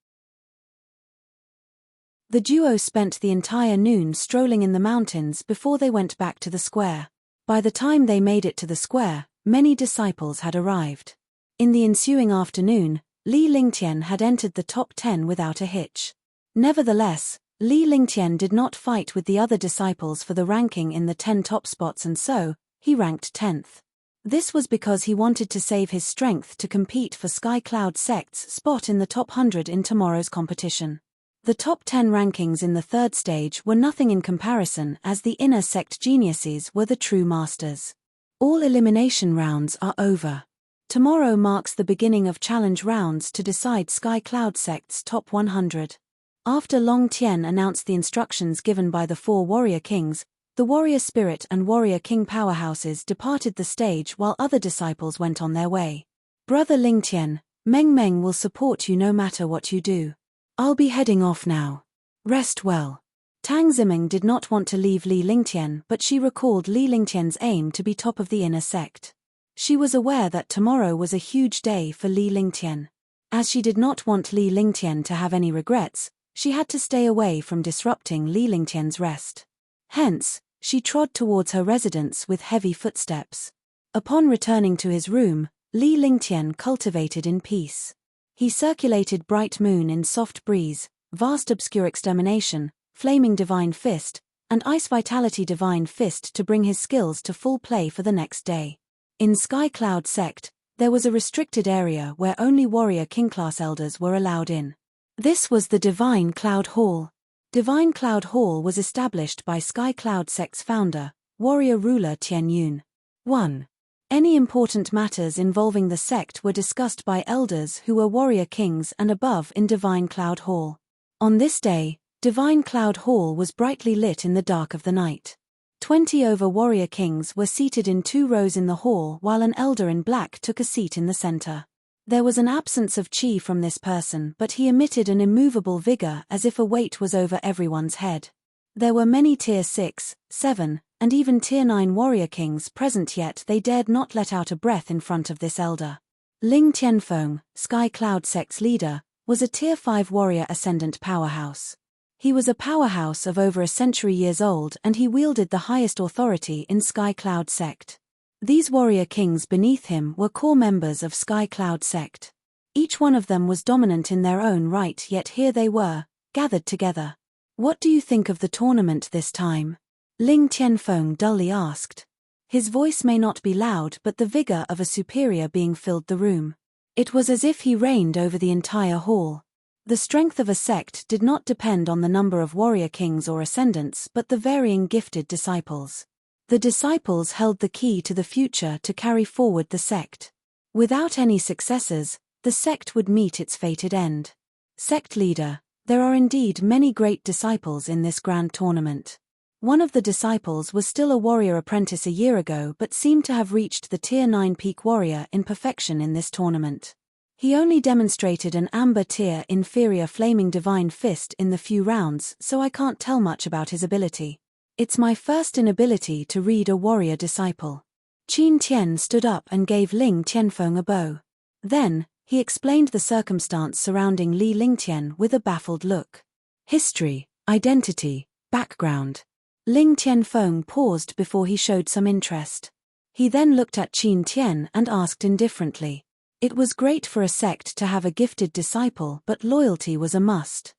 The duo spent the entire noon strolling in the mountains before they went back to the square. By the time they made it to the square, many disciples had arrived. In the ensuing afternoon, Li Lingtian had entered the top 10 without a hitch. Nevertheless, Li Lingtian did not fight with the other disciples for the ranking in the 10 top spots, and so, he ranked 10th. This was because he wanted to save his strength to compete for Sky Cloud sect's spot in the top 100 in tomorrow's competition. The top 10 rankings in the 3rd stage were nothing in comparison, as the inner sect geniuses were the true masters. All elimination rounds are over. Tomorrow marks the beginning of challenge rounds to decide Sky Cloud sect's top 100. After Long Tian announced the instructions given by the 4 warrior kings, the warrior spirit and warrior king powerhouses departed the stage while other disciples went on their way. Brother Lingtian, Meng Meng will support you no matter what you do. I'll be heading off now. Rest well. Tang Zimeng did not want to leave Li Lingtian, but she recalled Li Lingtian's aim to be top of the inner sect. She was aware that tomorrow was a huge day for Li Lingtian. As she did not want Li Lingtian to have any regrets, she had to stay away from disrupting Li Lingtian's rest. Hence, she trod towards her residence with heavy footsteps. Upon returning to his room, Li Lingtian cultivated in peace. He circulated Bright Moon in Soft Breeze, Vast Obscure Extermination, Flaming Divine Fist, and Ice Vitality Divine Fist to bring his skills to full play for the next day. In Sky Cloud sect, there was a restricted area where only warrior king-class elders were allowed in. This was the Divine Cloud Hall. Divine Cloud Hall was established by Sky Cloud sect's founder, warrior ruler Tian Yun. 1. Any important matters involving the sect were discussed by elders who were warrior kings and above in Divine Cloud Hall. On this day, Divine Cloud Hall was brightly lit in the dark of the night. 20 over warrior kings were seated in 2 rows in the hall, while an elder in black took a seat in the center. There was an absence of chi from this person, but he emitted an immovable vigor as if a weight was over everyone's head. There were many tier 6, 7, and even tier 9 warrior kings present, yet they dared not let out a breath in front of this elder. Ling Tianfeng, Sky Cloud sect's leader, was a tier 5 warrior ascendant powerhouse. He was a powerhouse of over a century years old, and he wielded the highest authority in Sky Cloud sect. These warrior kings beneath him were core members of Sky Cloud sect. Each one of them was dominant in their own right, yet here they were, gathered together. What do you think of the tournament this time? Ling Tianfeng dully asked. His voice may not be loud, but the vigor of a superior being filled the room. It was as if he reigned over the entire hall. The strength of a sect did not depend on the number of warrior kings or ascendants, but the varying gifted disciples. The disciples held the key to the future to carry forward the sect. Without any successors, the sect would meet its fated end. Sect leader, there are indeed many great disciples in this grand tournament. One of the disciples was still a warrior apprentice a year ago, but seemed to have reached the tier 9 peak warrior in perfection in this tournament. He only demonstrated an amber tier inferior flaming divine fist in the few rounds, so I can't tell much about his ability. It's my first inability to read a warrior disciple. Qin Tian stood up and gave Ling Tianfeng a bow. Then, He explained the circumstance surrounding Li Lingtian with a baffled look. History, identity, background. Ling Tianfeng paused before he showed some interest. He then looked at Qin Tian and asked indifferently. It was great for a sect to have a gifted disciple, but loyalty was a must.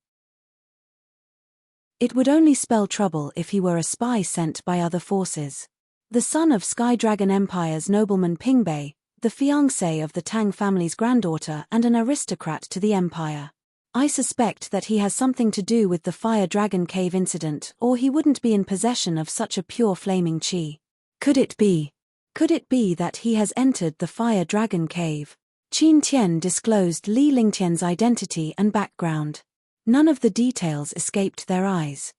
It would only spell trouble if he were a spy sent by other forces. The son of Sky Dragon Empire's nobleman Pingbei, the fiancé of the Tang family's granddaughter and an aristocrat to the empire. I suspect that he has something to do with the Fire Dragon Cave incident, or he wouldn't be in possession of such a pure flaming chi. Could it be that he has entered the Fire Dragon Cave? Qin Tian disclosed Li Lingtian's identity and background. None of the details escaped their eyes.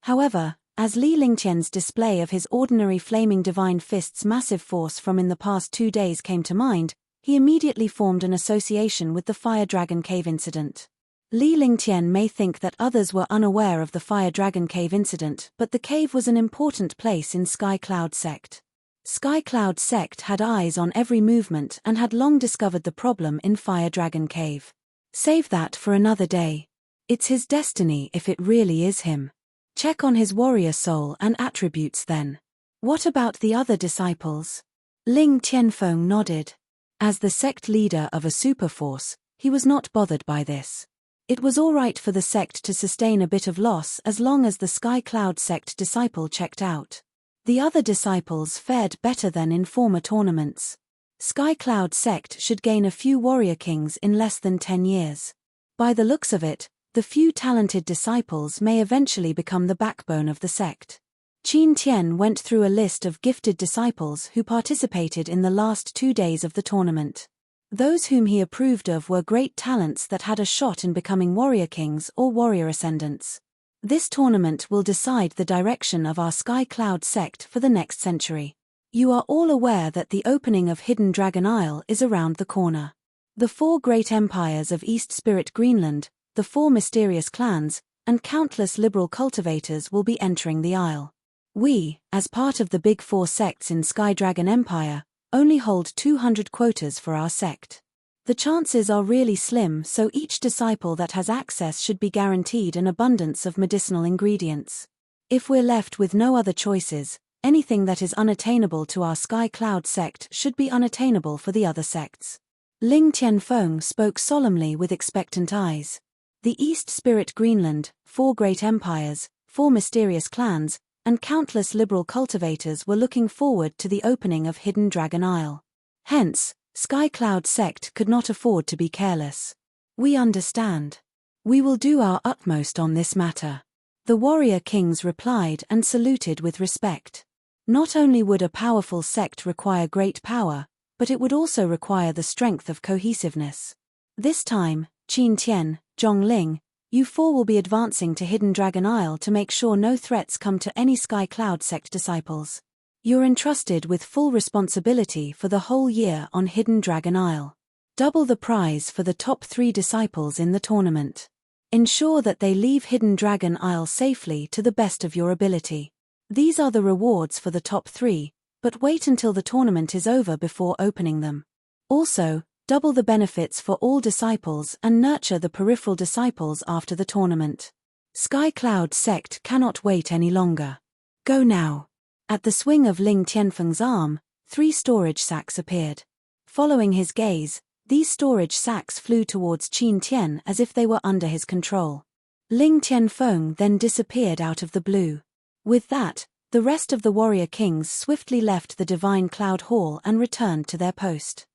However, as Li Lingtian's display of his ordinary flaming divine fist's massive force from in the past 2 days came to mind, he immediately formed an association with the Fire Dragon Cave incident. Li Lingtian may think that others were unaware of the Fire Dragon Cave incident, but the cave was an important place in Sky Cloud Sect. Sky Cloud Sect had eyes on every movement and had long discovered the problem in Fire Dragon Cave. Save that for another day. It's his destiny if it really is him. Check on his warrior soul and attributes then. What about the other disciples? Ling Tianfeng nodded. As the sect leader of a superforce, he was not bothered by this. It was all right for the sect to sustain a bit of loss as long as the Sky Cloud Sect disciple checked out. The other disciples fared better than in former tournaments. Sky Cloud Sect should gain a few warrior kings in less than 10 years. By the looks of it, the few talented disciples may eventually become the backbone of the sect. Qin Tian went through a list of gifted disciples who participated in the last 2 days of the tournament. Those whom he approved of were great talents that had a shot in becoming warrior kings or warrior ascendants. This tournament will decide the direction of our Sky Cloud Sect for the next century. You are all aware that the opening of Hidden Dragon Isle is around the corner. The 4 great empires of East Spirit Greenland, the 4 mysterious clans, and countless liberal cultivators will be entering the Isle. We, as part of the big 4 sects in Sky Dragon Empire, only hold 200 quotas for our sect. The chances are really slim, so each disciple that has access should be guaranteed an abundance of medicinal ingredients. If we're left with no other choices, anything that is unattainable to our Sky Cloud Sect should be unattainable for the other sects. Ling Tianfeng spoke solemnly with expectant eyes. The East Spirit Greenland, 4 great empires, 4 mysterious clans, and countless liberal cultivators were looking forward to the opening of Hidden Dragon Isle. Hence, Sky Cloud Sect could not afford to be careless. We understand. We will do our utmost on this matter. The warrior kings replied and saluted with respect. Not only would a powerful sect require great power, but it would also require the strength of cohesiveness. This time, Qin Tian, Zhongling, you 4 will be advancing to Hidden Dragon Isle to make sure no threats come to any Sky Cloud Sect disciples. You're entrusted with full responsibility for the whole year on Hidden Dragon Isle. Double the prize for the top 3 disciples in the tournament. Ensure that they leave Hidden Dragon Isle safely to the best of your ability. These are the rewards for the top 3, but wait until the tournament is over before opening them. Also, double the benefits for all disciples and nurture the peripheral disciples after the tournament. Sky Cloud Sect cannot wait any longer. Go now. At the swing of Ling Tianfeng's arm, 3 storage sacks appeared. Following his gaze, these storage sacks flew towards Qin Tian as if they were under his control. Ling Tianfeng then disappeared out of the blue. With that, the rest of the warrior kings swiftly left the Divine Cloud Hall and returned to their post.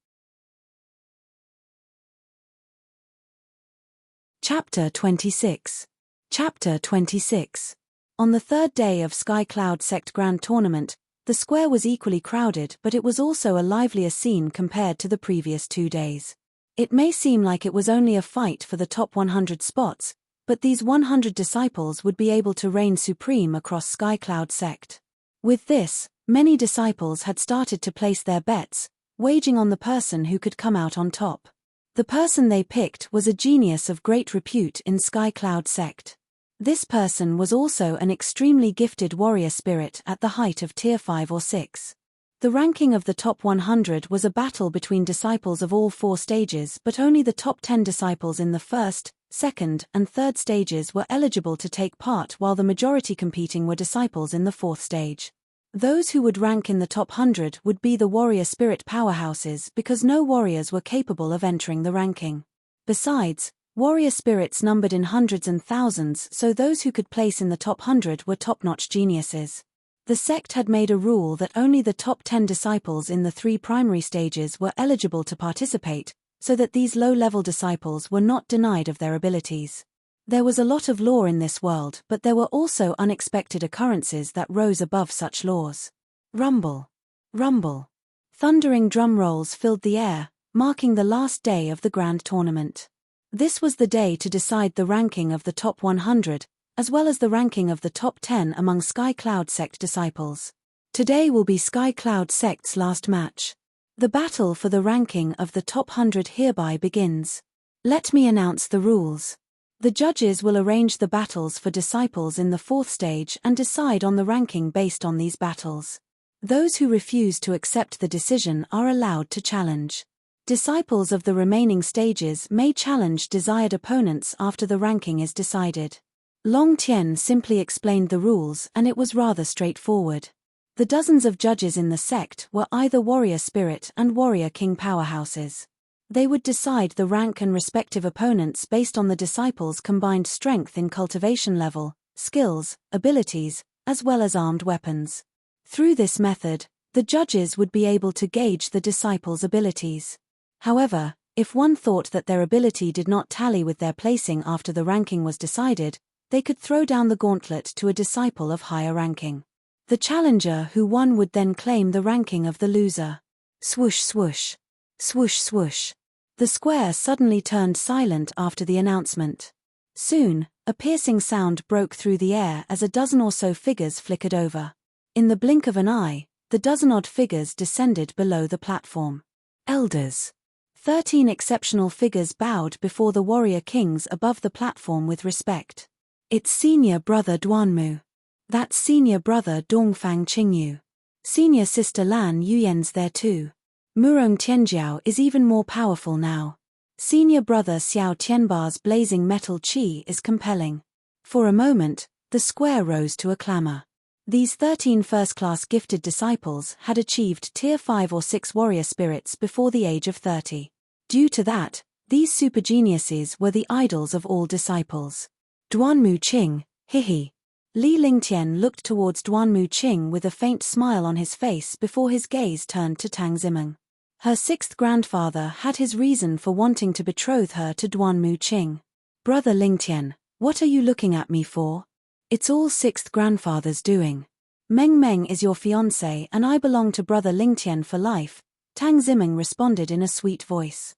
Chapter 26. Chapter 26. On the 3rd day of Sky Cloud Sect Grand Tournament, the square was equally crowded, but it was also a livelier scene compared to the previous 2 days. It may seem like it was only a fight for the top 100 spots, but these 100 disciples would be able to reign supreme across Sky Cloud Sect. With this, many disciples had started to place their bets, waging on the person who could come out on top. The person they picked was a genius of great repute in Sky Cloud Sect. This person was also an extremely gifted warrior spirit at the height of Tier 5 or 6. The ranking of the top 100 was a battle between disciples of all 4 stages, but only the top 10 disciples in the first, second, and third stages were eligible to take part, while the majority competing were disciples in the 4th stage. Those who would rank in the top 100 would be the warrior spirit powerhouses, because no warriors were capable of entering the ranking. Besides, warrior spirits numbered in hundreds and thousands, so those who could place in the top 100 were top-notch geniuses. The sect had made a rule that only the top 10 disciples in the 3 primary stages were eligible to participate, so that these low-level disciples were not denied of their abilities. There was a lot of law in this world, but there were also unexpected occurrences that rose above such laws. Rumble. Rumble. Thundering drum rolls filled the air, marking the last day of the grand tournament. This was the day to decide the ranking of the top 100, as well as the ranking of the top 10 among Sky Cloud sect disciples. Today will be Sky Cloud sect's last match. The battle for the ranking of the top 100 hereby begins. Let me announce the rules. The judges will arrange the battles for disciples in the 4th stage and decide on the ranking based on these battles. Those who refuse to accept the decision are allowed to challenge. Disciples of the remaining stages may challenge desired opponents after the ranking is decided. Long Tien simply explained the rules, and it was rather straightforward. The dozens of judges in the sect were either warrior spirit and warrior king powerhouses. They would decide the rank and respective opponents based on the disciples' combined strength in cultivation level, skills, abilities, as well as armed weapons. Through this method, the judges would be able to gauge the disciples' abilities. However, if one thought that their ability did not tally with their placing after the ranking was decided, they could throw down the gauntlet to a disciple of higher ranking. The challenger who won would then claim the ranking of the loser. Swoosh swoosh. Swoosh swoosh. The square suddenly turned silent after the announcement. Soon, a piercing sound broke through the air as a dozen or so figures flickered over. In the blink of an eye, the dozen-odd figures descended below the platform. Elders. 13 exceptional figures bowed before the warrior kings above the platform with respect. It's senior brother Duanmu. That's senior brother Dongfang Qingyu. Senior sister Lan Yuyen's there too. Murong Tianjiao is even more powerful now. Senior brother Xiao Tianba's blazing metal qi is compelling. For a moment, the square rose to a clamor. These 13 first-class gifted disciples had achieved Tier 5 or 6 warrior spirits before the age of 30. Due to that, these super geniuses were the idols of all disciples. Duanmu Qing, hihi. Li Lingtian looked towards Duanmu Qing with a faint smile on his face before his gaze turned to Tang Zimeng. Her 6th grandfather had his reason for wanting to betroth her to Duanmu Qing. Brother Lingtian, what are you looking at me for? It's all 6th grandfather's doing. Meng Meng is your fiancé and I belong to brother Lingtian for life, Tang Zimeng responded in a sweet voice.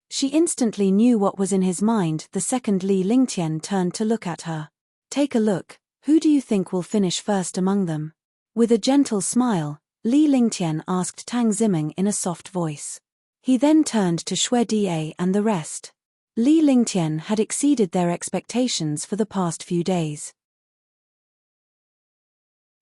She instantly knew what was in his mind. The second Li Lingtian turned to look at her. Take a look, who do you think will finish first among them? With a gentle smile, Li Lingtian asked Tang Zimeng in a soft voice. He then turned to Xue Da and the rest. Li Lingtian had exceeded their expectations for the past few days.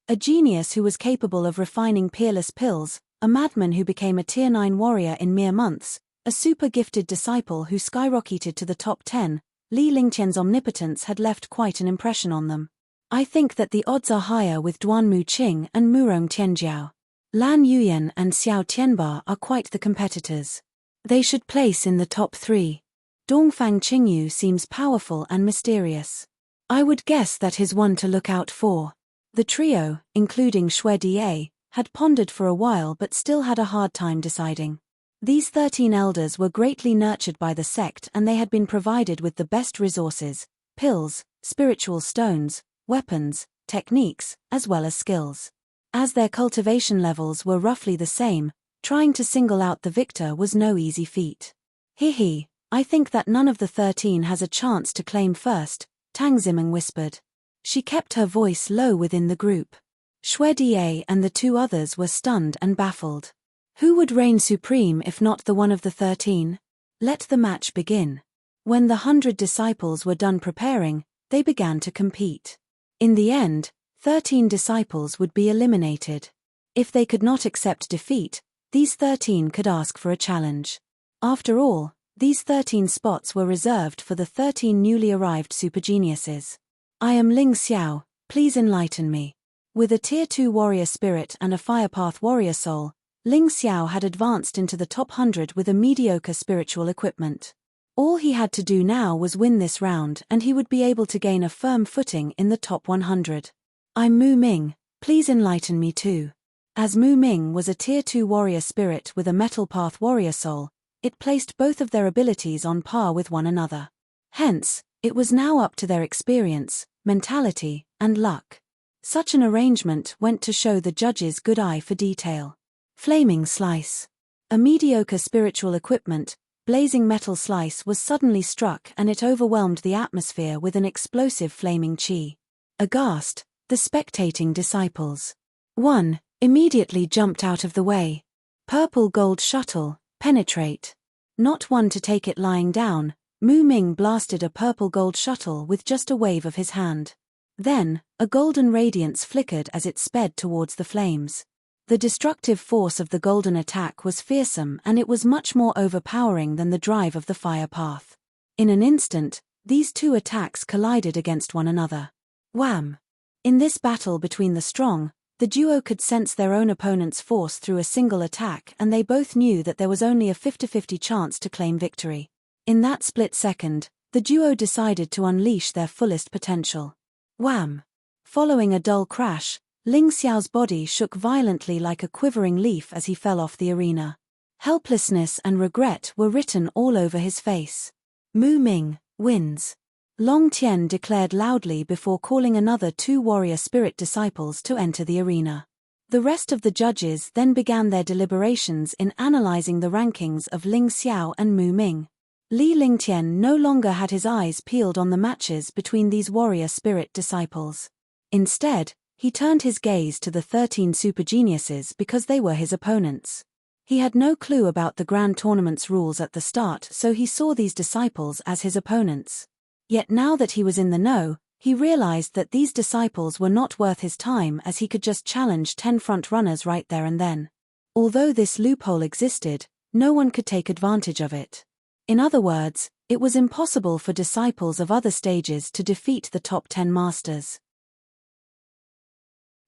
A genius who was capable of refining peerless pills, a madman who became a Tier 9 warrior in mere months, a super-gifted disciple who skyrocketed to the top 10, Li Lingtian's omnipotence had left quite an impression on them. I think that the odds are higher with Duanmu Qing and Murong Tianjiao. Lan Yuyan and Xiao Tianba are quite the competitors. They should place in the top 3. Dongfang Qingyu seems powerful and mysterious. I would guess that he's one to look out for. The trio, including Xue Da, had pondered for a while but still had a hard time deciding. These 13 elders were greatly nurtured by the sect and they had been provided with the best resources, pills, spiritual stones, weapons, techniques, as well as skills. As their cultivation levels were roughly the same, trying to single out the victor was no easy feat. Hihi, I think that none of the 13 has a chance to claim first, Tang Zimeng whispered. She kept her voice low within the group. Xue Da and the 2 others were stunned and baffled. Who would reign supreme if not the one of the 13? Let the match begin. When the 100 disciples were done preparing, they began to compete. In the end, 13 disciples would be eliminated. If they could not accept defeat, these 13 could ask for a challenge. After all, these 13 spots were reserved for the 13 newly arrived supergeniuses. I am Ling Xiao, please enlighten me. With a Tier 2 warrior spirit and a Firepath warrior soul, Ling Xiao had advanced into the top 100 with a mediocre spiritual equipment. All he had to do now was win this round and he would be able to gain a firm footing in the top 100. I'm Mu Ming, please enlighten me too. As Mu Ming was a Tier 2 warrior spirit with a Metal Path warrior soul, it placed both of their abilities on par with one another. Hence, it was now up to their experience, mentality, and luck. Such an arrangement went to show the judges' good eye for detail. Flaming Slice. A mediocre spiritual equipment, blazing metal slice was suddenly struck and it overwhelmed the atmosphere with an explosive flaming chi. Aghast, the spectating disciples. 1. Immediately jumped out of the way. Purple gold shuttle, penetrate. Not one to take it lying down, Mu Ming blasted a purple gold shuttle with just a wave of his hand. Then, a golden radiance flickered as it sped towards the flames. The destructive force of the golden attack was fearsome and it was much more overpowering than the drive of the fire path. In an instant, these two attacks collided against one another. Wham! In this battle between the strong, the duo could sense their own opponent's force through a single attack and they both knew that there was only a 50-50 chance to claim victory. In that split second, the duo decided to unleash their fullest potential. Wham! Following a dull crash, Ling Xiao's body shook violently like a quivering leaf as he fell off the arena. Helplessness and regret were written all over his face. Mu Ming wins. Long Tian declared loudly before calling another 2 warrior spirit disciples to enter the arena. The rest of the judges then began their deliberations in analyzing the rankings of Ling Xiao and Mu Ming. Li Lingtian no longer had his eyes peeled on the matches between these warrior spirit disciples. Instead, he turned his gaze to the 13 supergeniuses because they were his opponents. He had no clue about the grand tournament's rules at the start, so he saw these disciples as his opponents. Yet now that he was in the know, he realized that these disciples were not worth his time as he could just challenge 10 front-runners right there and then. Although this loophole existed, no one could take advantage of it. In other words, it was impossible for disciples of other stages to defeat the top 10 masters.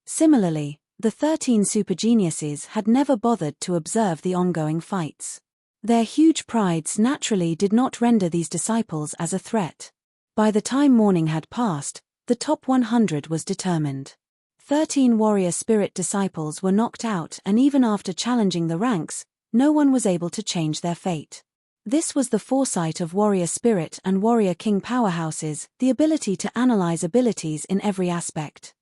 Similarly, the 13 supergeniuses had never bothered to observe the ongoing fights. Their huge prides naturally did not render these disciples as a threat. By the time morning had passed, the top 100 was determined. 13 warrior spirit disciples were knocked out and even after challenging the ranks, no one was able to change their fate. This was the foresight of warrior spirit and warrior king powerhouses, the ability to analyze abilities in every aspect.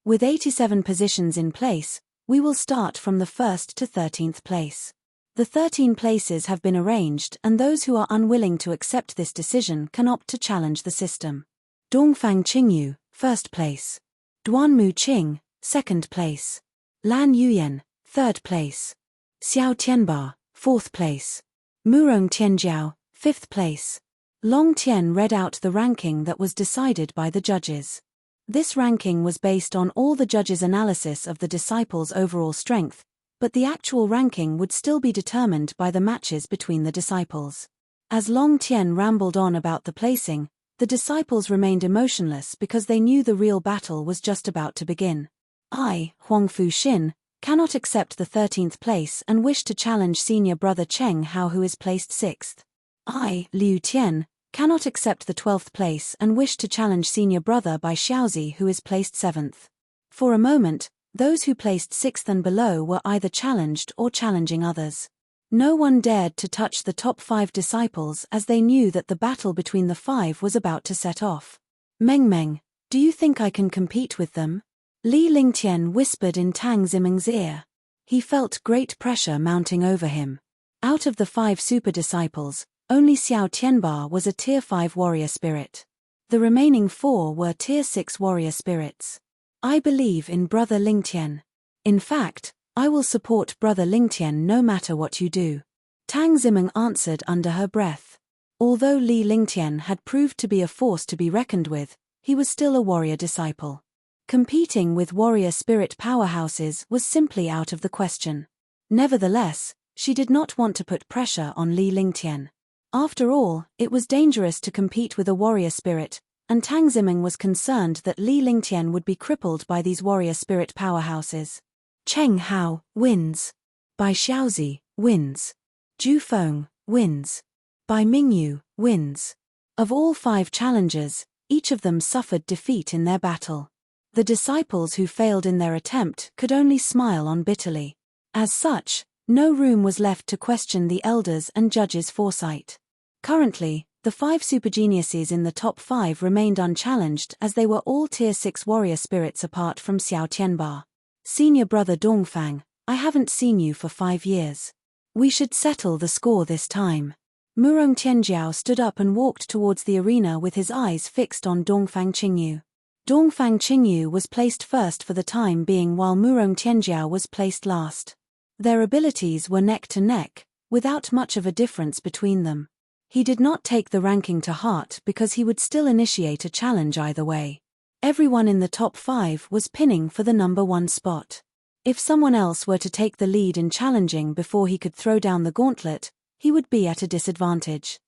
With 87 positions in place, we will start from the 1st to 13th place. The 13 places have been arranged and those who are unwilling to accept this decision can opt to challenge the system. Dongfang Qingyu, 1st place. Duanmu Qing, 2nd place. Lan Yuyan, 3rd place. Xiao Tianba, 4th place. Murong Tianjiao, 5th place. Long Tian read out the ranking that was decided by the judges. This ranking was based on all the judges' analysis of the disciples' overall strength, but the actual ranking would still be determined by the matches between the disciples. As Long Tian rambled on about the placing, the disciples remained emotionless because they knew the real battle was just about to begin. I, Huangfu Xin, cannot accept the 13th place and wish to challenge senior brother Cheng Hao who is placed 6th. I, Liu Tian, cannot accept the 12th place and wish to challenge senior brother Bai Xiaozi who is placed 7th. For a moment, those who placed 6th and below were either challenged or challenging others. No one dared to touch the top 5 disciples as they knew that the battle between the 5 was about to set off. Meng Meng, do you think I can compete with them? Li Lingtian whispered in Tang Zimeng's ear. He felt great pressure mounting over him. Out of the 5 super disciples, only Xiao Tianba was a Tier 5 warrior spirit. The remaining 4 were Tier 6 warrior spirits. I believe in Brother Lingtian. In fact, I will support Brother Lingtian no matter what you do. Tang Zimeng answered under her breath. Although Li Lingtian had proved to be a force to be reckoned with, he was still a warrior disciple. Competing with warrior spirit powerhouses was simply out of the question. Nevertheless, she did not want to put pressure on Li Lingtian. After all, it was dangerous to compete with a warrior spirit, and Tang Ziming was concerned that Li Lingtian would be crippled by these warrior spirit powerhouses. Cheng Hao wins. Bai Xiaozi wins. Zhu Feng wins. Bai Mingyu wins. Of all 5 challengers, each of them suffered defeat in their battle. The disciples who failed in their attempt could only smile on bitterly. As such, no room was left to question the elders and judges' foresight. Currently, the 5 supergeniuses in the top 5 remained unchallenged as they were all tier 6 warrior spirits apart from Xiao Tianba. Senior brother Dongfang, I haven't seen you for 5 years. We should settle the score this time. Murong Tianjiao stood up and walked towards the arena with his eyes fixed on Dongfang Qingyu. Dongfang Qingyu was placed first for the time being while Murong Tianjiao was placed last. Their abilities were neck to neck, without much of a difference between them. He did not take the ranking to heart because he would still initiate a challenge either way. Everyone in the top 5 was pinning for the number 1 spot. If someone else were to take the lead in challenging before he could throw down the gauntlet, he would be at a disadvantage.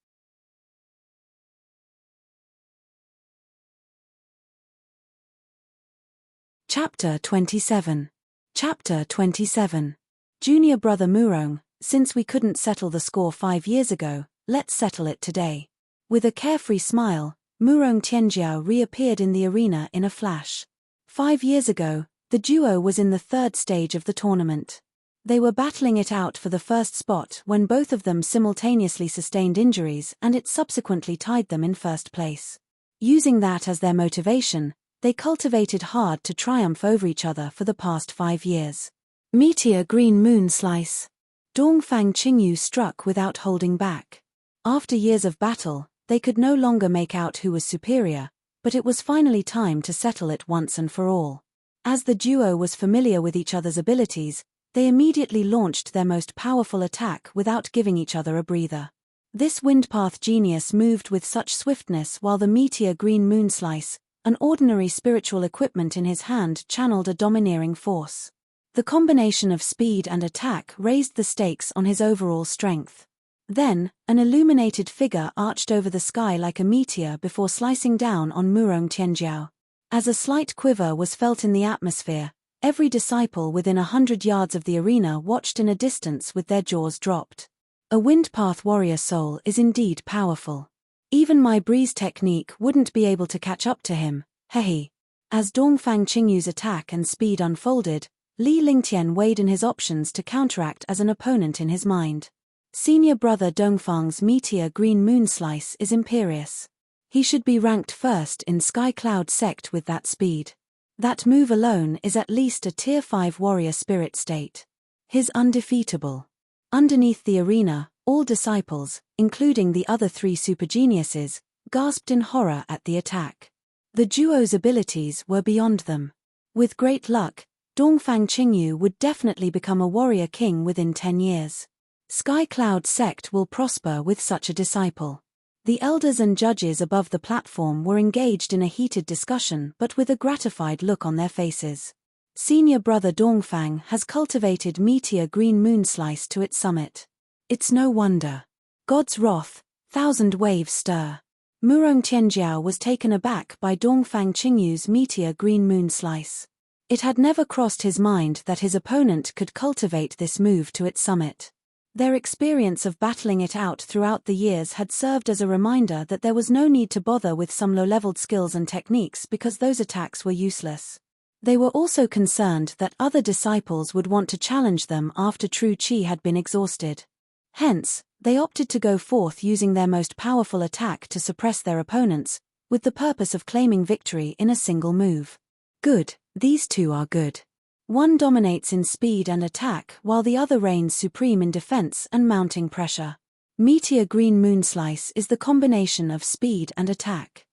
Chapter 27. Chapter 27. Junior brother Murong, since we couldn't settle the score 5 years ago, let's settle it today. With a carefree smile, Murong Tianjiao reappeared in the arena in a flash. 5 years ago, the duo was in the 3rd stage of the tournament. They were battling it out for the first spot when both of them simultaneously sustained injuries and it subsequently tied them in 1st place. Using that as their motivation, they cultivated hard to triumph over each other for the past 5 years. Meteor Green Moon Slice. Dongfang Qingyu struck without holding back. After years of battle, they could no longer make out who was superior, but it was finally time to settle it once and for all. As the duo was familiar with each other's abilities, they immediately launched their most powerful attack without giving each other a breather. This Windpath genius moved with such swiftness while the Meteor Green Moon Slice, an ordinary spiritual equipment in his hand, channeled a domineering force. The combination of speed and attack raised the stakes on his overall strength. Then, an illuminated figure arched over the sky like a meteor before slicing down on Murong Tianjiao. As a slight quiver was felt in the atmosphere, every disciple within 100 yards of the arena watched in a distance with their jaws dropped. A Windpath warrior soul is indeed powerful. Even my breeze technique wouldn't be able to catch up to him, hehe. As Dongfang Qingyu's attack and speed unfolded, Li Lingtian weighed in his options to counteract as an opponent in his mind. Senior brother Dongfang's Meteor Green Moon Slice is imperious. He should be ranked first in Sky Cloud Sect with that speed. That move alone is at least a tier 5 warrior spirit state. His undefeatable. Underneath the arena, all disciples, including the other 3 supergeniuses, gasped in horror at the attack. The duo's abilities were beyond them. With great luck, Dongfang Qingyu would definitely become a warrior king within 10 years. Sky Cloud Sect will prosper with such a disciple. The elders and judges above the platform were engaged in a heated discussion but with a gratified look on their faces. Senior brother Dongfang has cultivated Meteor Green Moon Slice to its summit. It's no wonder. God's wrath, 1,000 waves stir. Murong Tianjiao was taken aback by Dongfang Qingyu's Meteor Green Moon Slice. It had never crossed his mind that his opponent could cultivate this move to its summit. Their experience of battling it out throughout the years had served as a reminder that there was no need to bother with some low-leveled skills and techniques because those attacks were useless. They were also concerned that other disciples would want to challenge them after true chi had been exhausted. Hence, they opted to go forth using their most powerful attack to suppress their opponents, with the purpose of claiming victory in a single move. Good, these two are good. One dominates in speed and attack while the other reigns supreme in defense and mounting pressure. Meteor Green Moon Slice is the combination of speed and attack.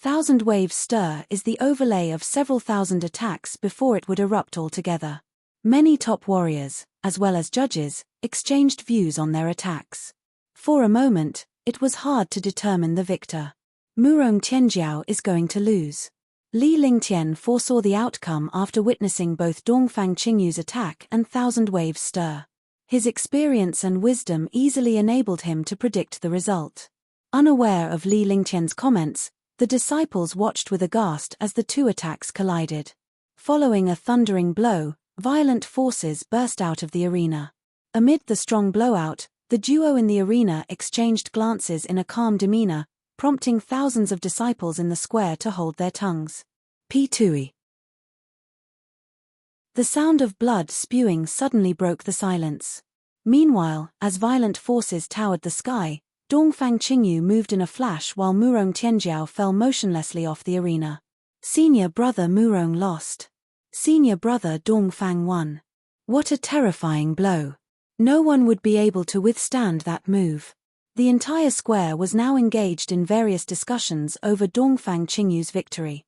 1,000 Waves Stir is the overlay of several thousand attacks before it would erupt altogether. Many top warriors, as well as judges, exchanged views on their attacks. For a moment, it was hard to determine the victor. Murong Tianjiao is going to lose. Li Lingtian foresaw the outcome after witnessing both Dongfang Qingyu's attack and Thousand Waves stir. His experience and wisdom easily enabled him to predict the result. Unaware of Li Lingtian's comments, the disciples watched with aghast as the two attacks collided. Following a thundering blow, violent forces burst out of the arena. Amid the strong blowout, the duo in the arena exchanged glances in a calm demeanor, prompting thousands of disciples in the square to hold their tongues. P2E. The sound of blood spewing suddenly broke the silence. Meanwhile, as violent forces towered the sky, Dongfang Qingyu moved in a flash while Murong Tianjiao fell motionlessly off the arena. Senior brother Murong lost. Senior brother Dongfang won. What a terrifying blow. No one would be able to withstand that move. The entire square was now engaged in various discussions over Dongfang Qingyu's victory.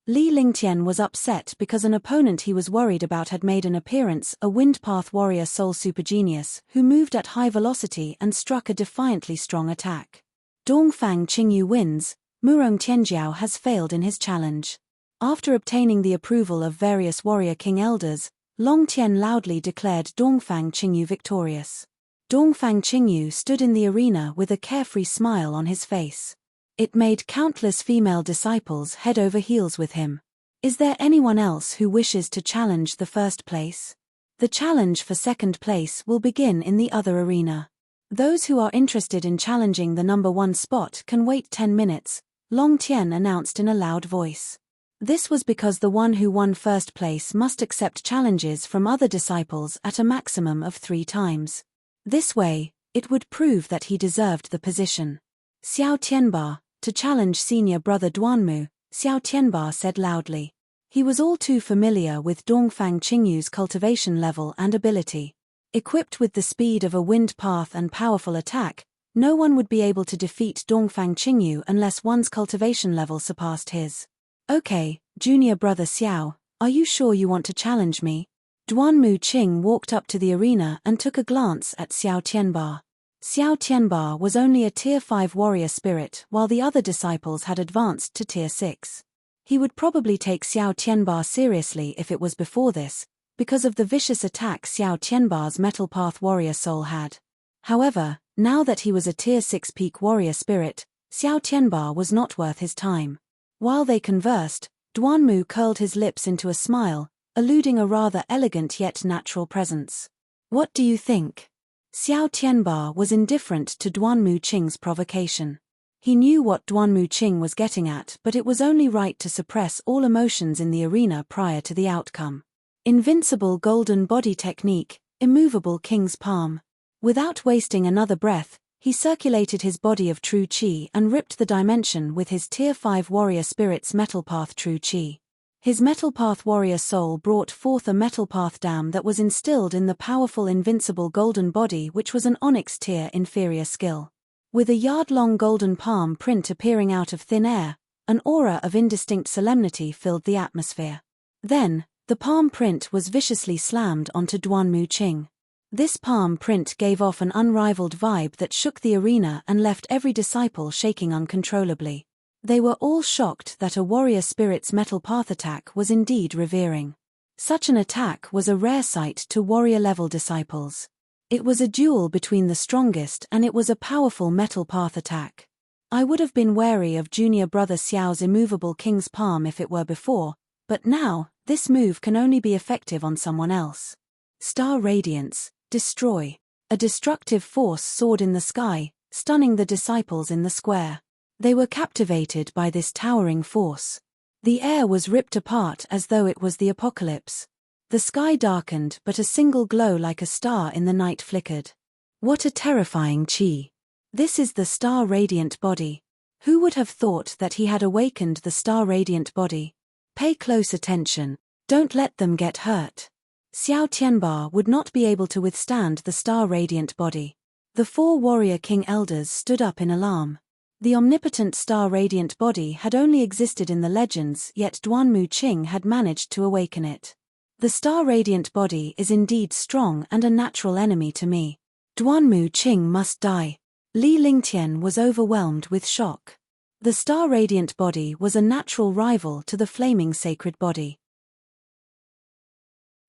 Li Lingtian was upset because an opponent he was worried about had made an appearance, a Windpath warrior soul supergenius, who moved at high velocity and struck a defiantly strong attack. Dongfang Qingyu wins, Murong Tianjiao has failed in his challenge. After obtaining the approval of various warrior king elders, Long Tian loudly declared Dongfang Qingyu victorious. Dongfang Qingyu stood in the arena with a carefree smile on his face. It made countless female disciples head over heels with him. Is there anyone else who wishes to challenge the first place? The challenge for second place will begin in the other arena. Those who are interested in challenging the number 1 spot can wait 10 minutes, Long Tian announced in a loud voice. This was because the one who won first place must accept challenges from other disciples at a maximum of 3 times. This way, it would prove that he deserved the position. Xiao Tianba, to challenge senior brother Duanmu, Xiao Tianba said loudly. He was all too familiar with Dongfang Qingyu's cultivation level and ability. Equipped with the speed of a wind path and powerful attack, no one would be able to defeat Dongfang Qingyu unless one's cultivation level surpassed his. Okay, junior brother Xiao, are you sure you want to challenge me? Duanmu Qing walked up to the arena and took a glance at Xiao Tianba. Xiao Tianba was only a Tier 5 warrior spirit while the other disciples had advanced to Tier 6. He would probably take Xiao Tianba seriously if it was before this, because of the vicious attack Xiao Tianba's Metal Path warrior soul had. However, now that he was a Tier 6 peak warrior spirit, Xiao Tianba was not worth his time. While they conversed, Duanmu curled his lips into a smile, eluding a rather elegant yet natural presence. What do you think? Xiao Tianba was indifferent to Duanmu Qing's provocation. He knew what Duanmu Qing was getting at, but it was only right to suppress all emotions in the arena prior to the outcome. Invincible golden body technique, immovable king's palm. Without wasting another breath, he circulated his body of true qi and ripped the dimension with his Tier 5 warrior spirit's Metal Path true qi. His Metal Path warrior soul brought forth a Metal Path dam that was instilled in the powerful invincible golden body, which was an Onyx tier inferior skill. With a yard-long golden palm print appearing out of thin air, an aura of indistinct solemnity filled the atmosphere. Then, the palm print was viciously slammed onto Duanmu Qing. This palm print gave off an unrivaled vibe that shook the arena and left every disciple shaking uncontrollably. They were all shocked that a warrior spirit's Metal Path attack was indeed revering. Such an attack was a rare sight to warrior-level disciples. It was a duel between the strongest and it was a powerful Metal Path attack. I would have been wary of junior brother Xiao's immovable king's palm if it were before, but now, this move can only be effective on someone else. Star Radiance, destroy. A destructive force soared in the sky, stunning the disciples in the square. They were captivated by this towering force. The air was ripped apart as though it was the apocalypse. The sky darkened, but a single glow like a star in the night flickered. What a terrifying qi. This is the star radiant body. Who would have thought that he had awakened the star radiant body? Pay close attention. Don't let them get hurt. Xiao Tianba would not be able to withstand the star radiant body. The 4 warrior king elders stood up in alarm. The omnipotent star radiant body had only existed in the legends, yet Duanmu Qing had managed to awaken it. The star radiant body is indeed strong and a natural enemy to me. Duanmu Qing must die. Li Lingtian was overwhelmed with shock. The star-radiant body was a natural rival to the flaming sacred body.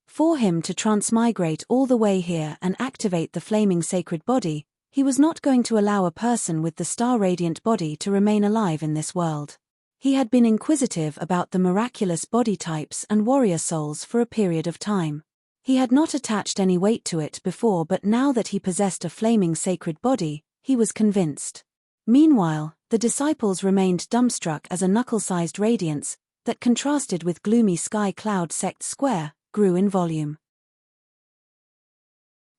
For him to transmigrate all the way here and activate the flaming sacred body, he was not going to allow a person with the star-radiant body to remain alive in this world. He had been inquisitive about the miraculous body types and warrior souls for a period of time. He had not attached any weight to it before, but now that he possessed a flaming sacred body, he was convinced. Meanwhile, the disciples remained dumbstruck as a knuckle-sized radiance, that contrasted with gloomy sky cloud sect square, grew in volume.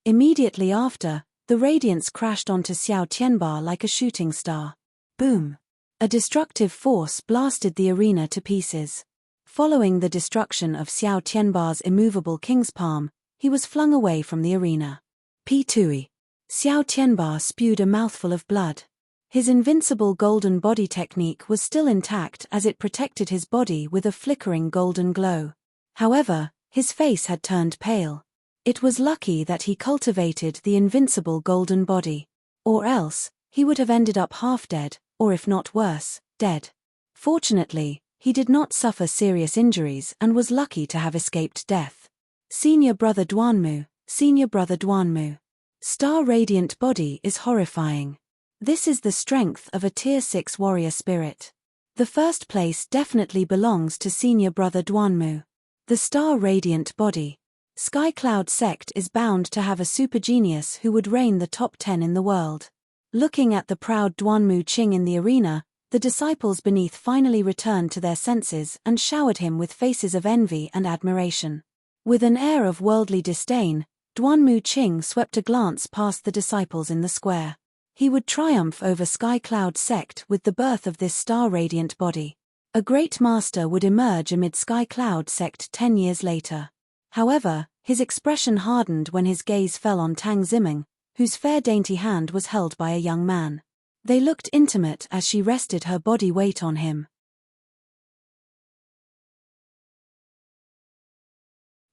Immediately after, the radiance crashed onto Xiao Tianba like a shooting star. Boom! A destructive force blasted the arena to pieces. Following the destruction of Xiao Tianba's immovable king's palm, he was flung away from the arena. P2E. Xiao Tianba spewed a mouthful of blood. His invincible golden body technique was still intact as it protected his body with a flickering golden glow. However, his face had turned pale. It was lucky that he cultivated the invincible golden body. Or else, he would have ended up half dead, or if not worse, dead. Fortunately, he did not suffer serious injuries and was lucky to have escaped death. Senior Brother Duanmu, Senior Brother Duanmu. Star-radiant body is horrifying. This is the strength of a Tier 6 warrior spirit. The first place definitely belongs to Senior Brother Duanmu. The star-radiant body. Sky Cloud sect is bound to have a super genius who would reign the top 10 in the world. Looking at the proud Duanmu Qing in the arena, the disciples beneath finally returned to their senses and showered him with faces of envy and admiration. With an air of worldly disdain, Duanmu Qing swept a glance past the disciples in the square. He would triumph over Sky Cloud sect with the birth of this star-radiant body. A great master would emerge amid Sky Cloud sect 10 years later. However, his expression hardened when his gaze fell on Tang Ziming, whose fair dainty hand was held by a young man. They looked intimate as she rested her body weight on him.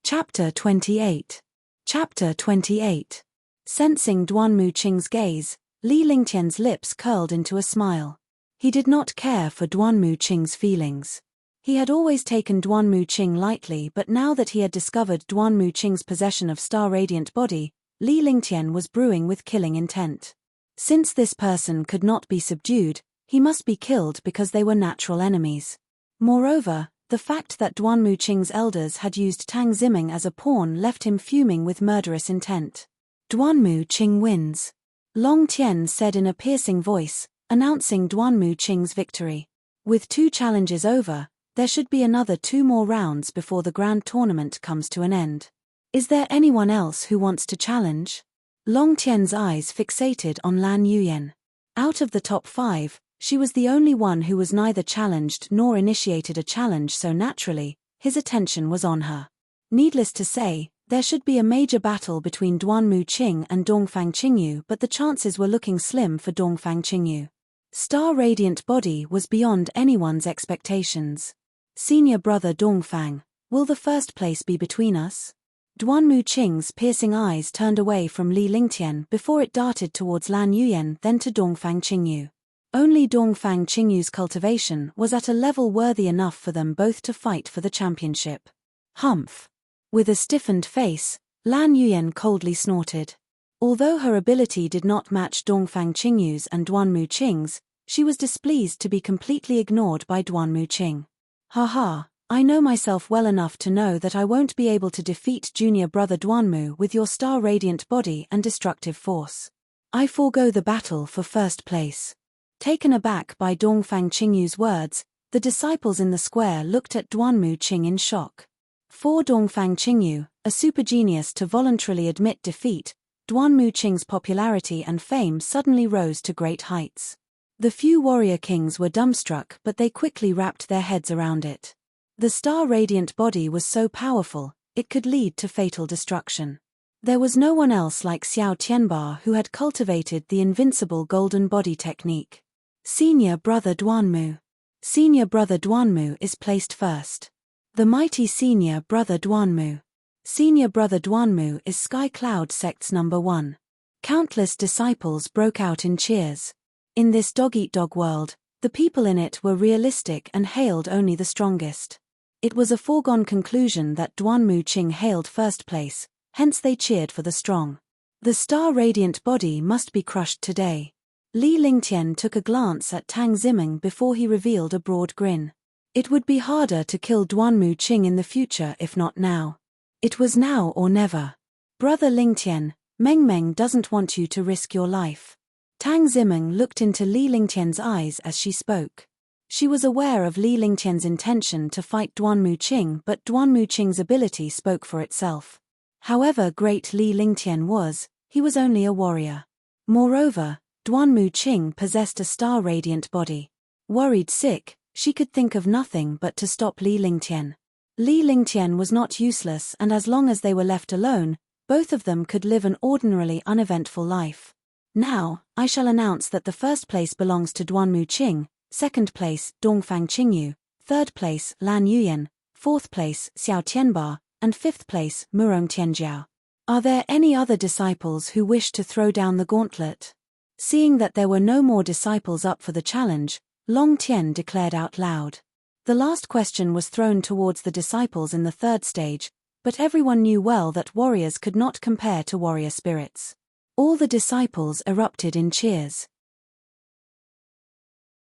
Chapter 28. Chapter 28. Sensing Duanmu Qing's gaze, Li Lingtian's lips curled into a smile. He did not care for Duanmu Qing's feelings. He had always taken Duanmu Qing lightly, but now that he had discovered Duanmu Qing's possession of star-radiant body, Li Lingtian was brewing with killing intent. Since this person could not be subdued, he must be killed because they were natural enemies. Moreover, the fact that Duanmu Qing's elders had used Tang Ziming as a pawn left him fuming with murderous intent. Duanmu Qing wins. Long Tian said in a piercing voice, announcing Duanmu Qing's victory. With 2 challenges over, there should be another 2 more rounds before the grand tournament comes to an end. Is there anyone else who wants to challenge? Long Tian's eyes fixated on Lan Yuyan. Out of the top 5, she was the only one who was neither challenged nor initiated a challenge, so naturally, his attention was on her. Needless to say, there should be a major battle between Duanmu Qing and Dongfang Qingyu, but the chances were looking slim for Dongfang Qingyu. Star-radiant body was beyond anyone's expectations. Senior Brother Dongfang, will the first place be between us? Duanmu Qing's piercing eyes turned away from Li Lingtian before it darted towards Lan Yuyan, then to Dongfang Qingyu. Only Dongfang Qingyu's cultivation was at a level worthy enough for them both to fight for the championship. Humph. With a stiffened face, Lan Yuyan coldly snorted. Although her ability did not match Dongfang Qingyu's and Duanmu Qing's, she was displeased to be completely ignored by Duanmu Qing. Haha, I know myself well enough to know that I won't be able to defeat junior brother Duanmu with your star-radiant body and destructive force. I forego the battle for first place. Taken aback by Dongfang Qingyu's words, the disciples in the square looked at Duanmu Qing in shock. For Dongfang Qingyu, a super genius to voluntarily admit defeat, Duanmu Qing's popularity and fame suddenly rose to great heights. The few warrior kings were dumbstruck, but they quickly wrapped their heads around it. The star-radiant body was so powerful, it could lead to fatal destruction. There was no one else like Xiao Tianba who had cultivated the invincible golden body technique. Senior Brother Duanmu. Senior Brother Duanmu is placed first. The mighty Senior Brother Duanmu. Senior Brother Duanmu is Sky Cloud sect's number 1. Countless disciples broke out in cheers. In this dog-eat-dog world, The people in it were realistic and hailed only the strongest. It was a foregone conclusion that Duanmu Qing hailed first place, hence they cheered for the strong. The star-radiant body must be crushed today. Li Lingtian took a glance at Tang Zimeng before he revealed a broad grin. It would be harder to kill Duanmu Qing in the future if not now. It was now or never. Brother Lingtian, Meng Meng doesn't want you to risk your life. Tang Zimeng looked into Li Lingtian's eyes as she spoke. She was aware of Li Lingtian's intention to fight Duanmu Qing, but Duanmu Qing's ability spoke for itself. However great Li Lingtian was, he was only a warrior. Moreover, Duanmu Qing possessed a star-radiant body. Worried sick, she could think of nothing but to stop Li Lingtian. Li Lingtian was not useless, and as long as they were left alone, both of them could live an ordinarily uneventful life. Now, I shall announce that the first place belongs to Duanmu Qing, second place Dongfang Qingyu, third place Lan Yuyan, fourth place Xiao Tianba, and fifth place Murong Tianjiao. Are there any other disciples who wish to throw down the gauntlet? Seeing that there were no more disciples up for the challenge, Long Tian declared out loud. The last question was thrown towards the disciples in the third stage, but everyone knew well that warriors could not compare to warrior spirits. All the disciples erupted in cheers.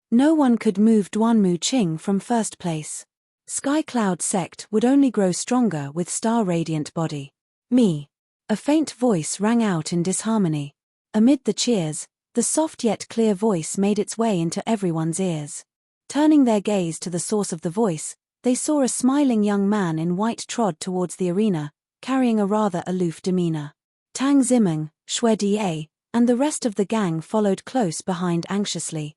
No one could move Duanmu Qing from first place. Sky Cloud sect would only grow stronger with star-radiant body. Me. A faint voice rang out in disharmony. Amid the cheers, the soft yet clear voice made its way into everyone's ears. Turning their gaze to the source of the voice, they saw a smiling young man in white trod towards the arena, carrying a rather aloof demeanor. Tang Zimeng, Xue Die, and the rest of the gang followed close behind anxiously.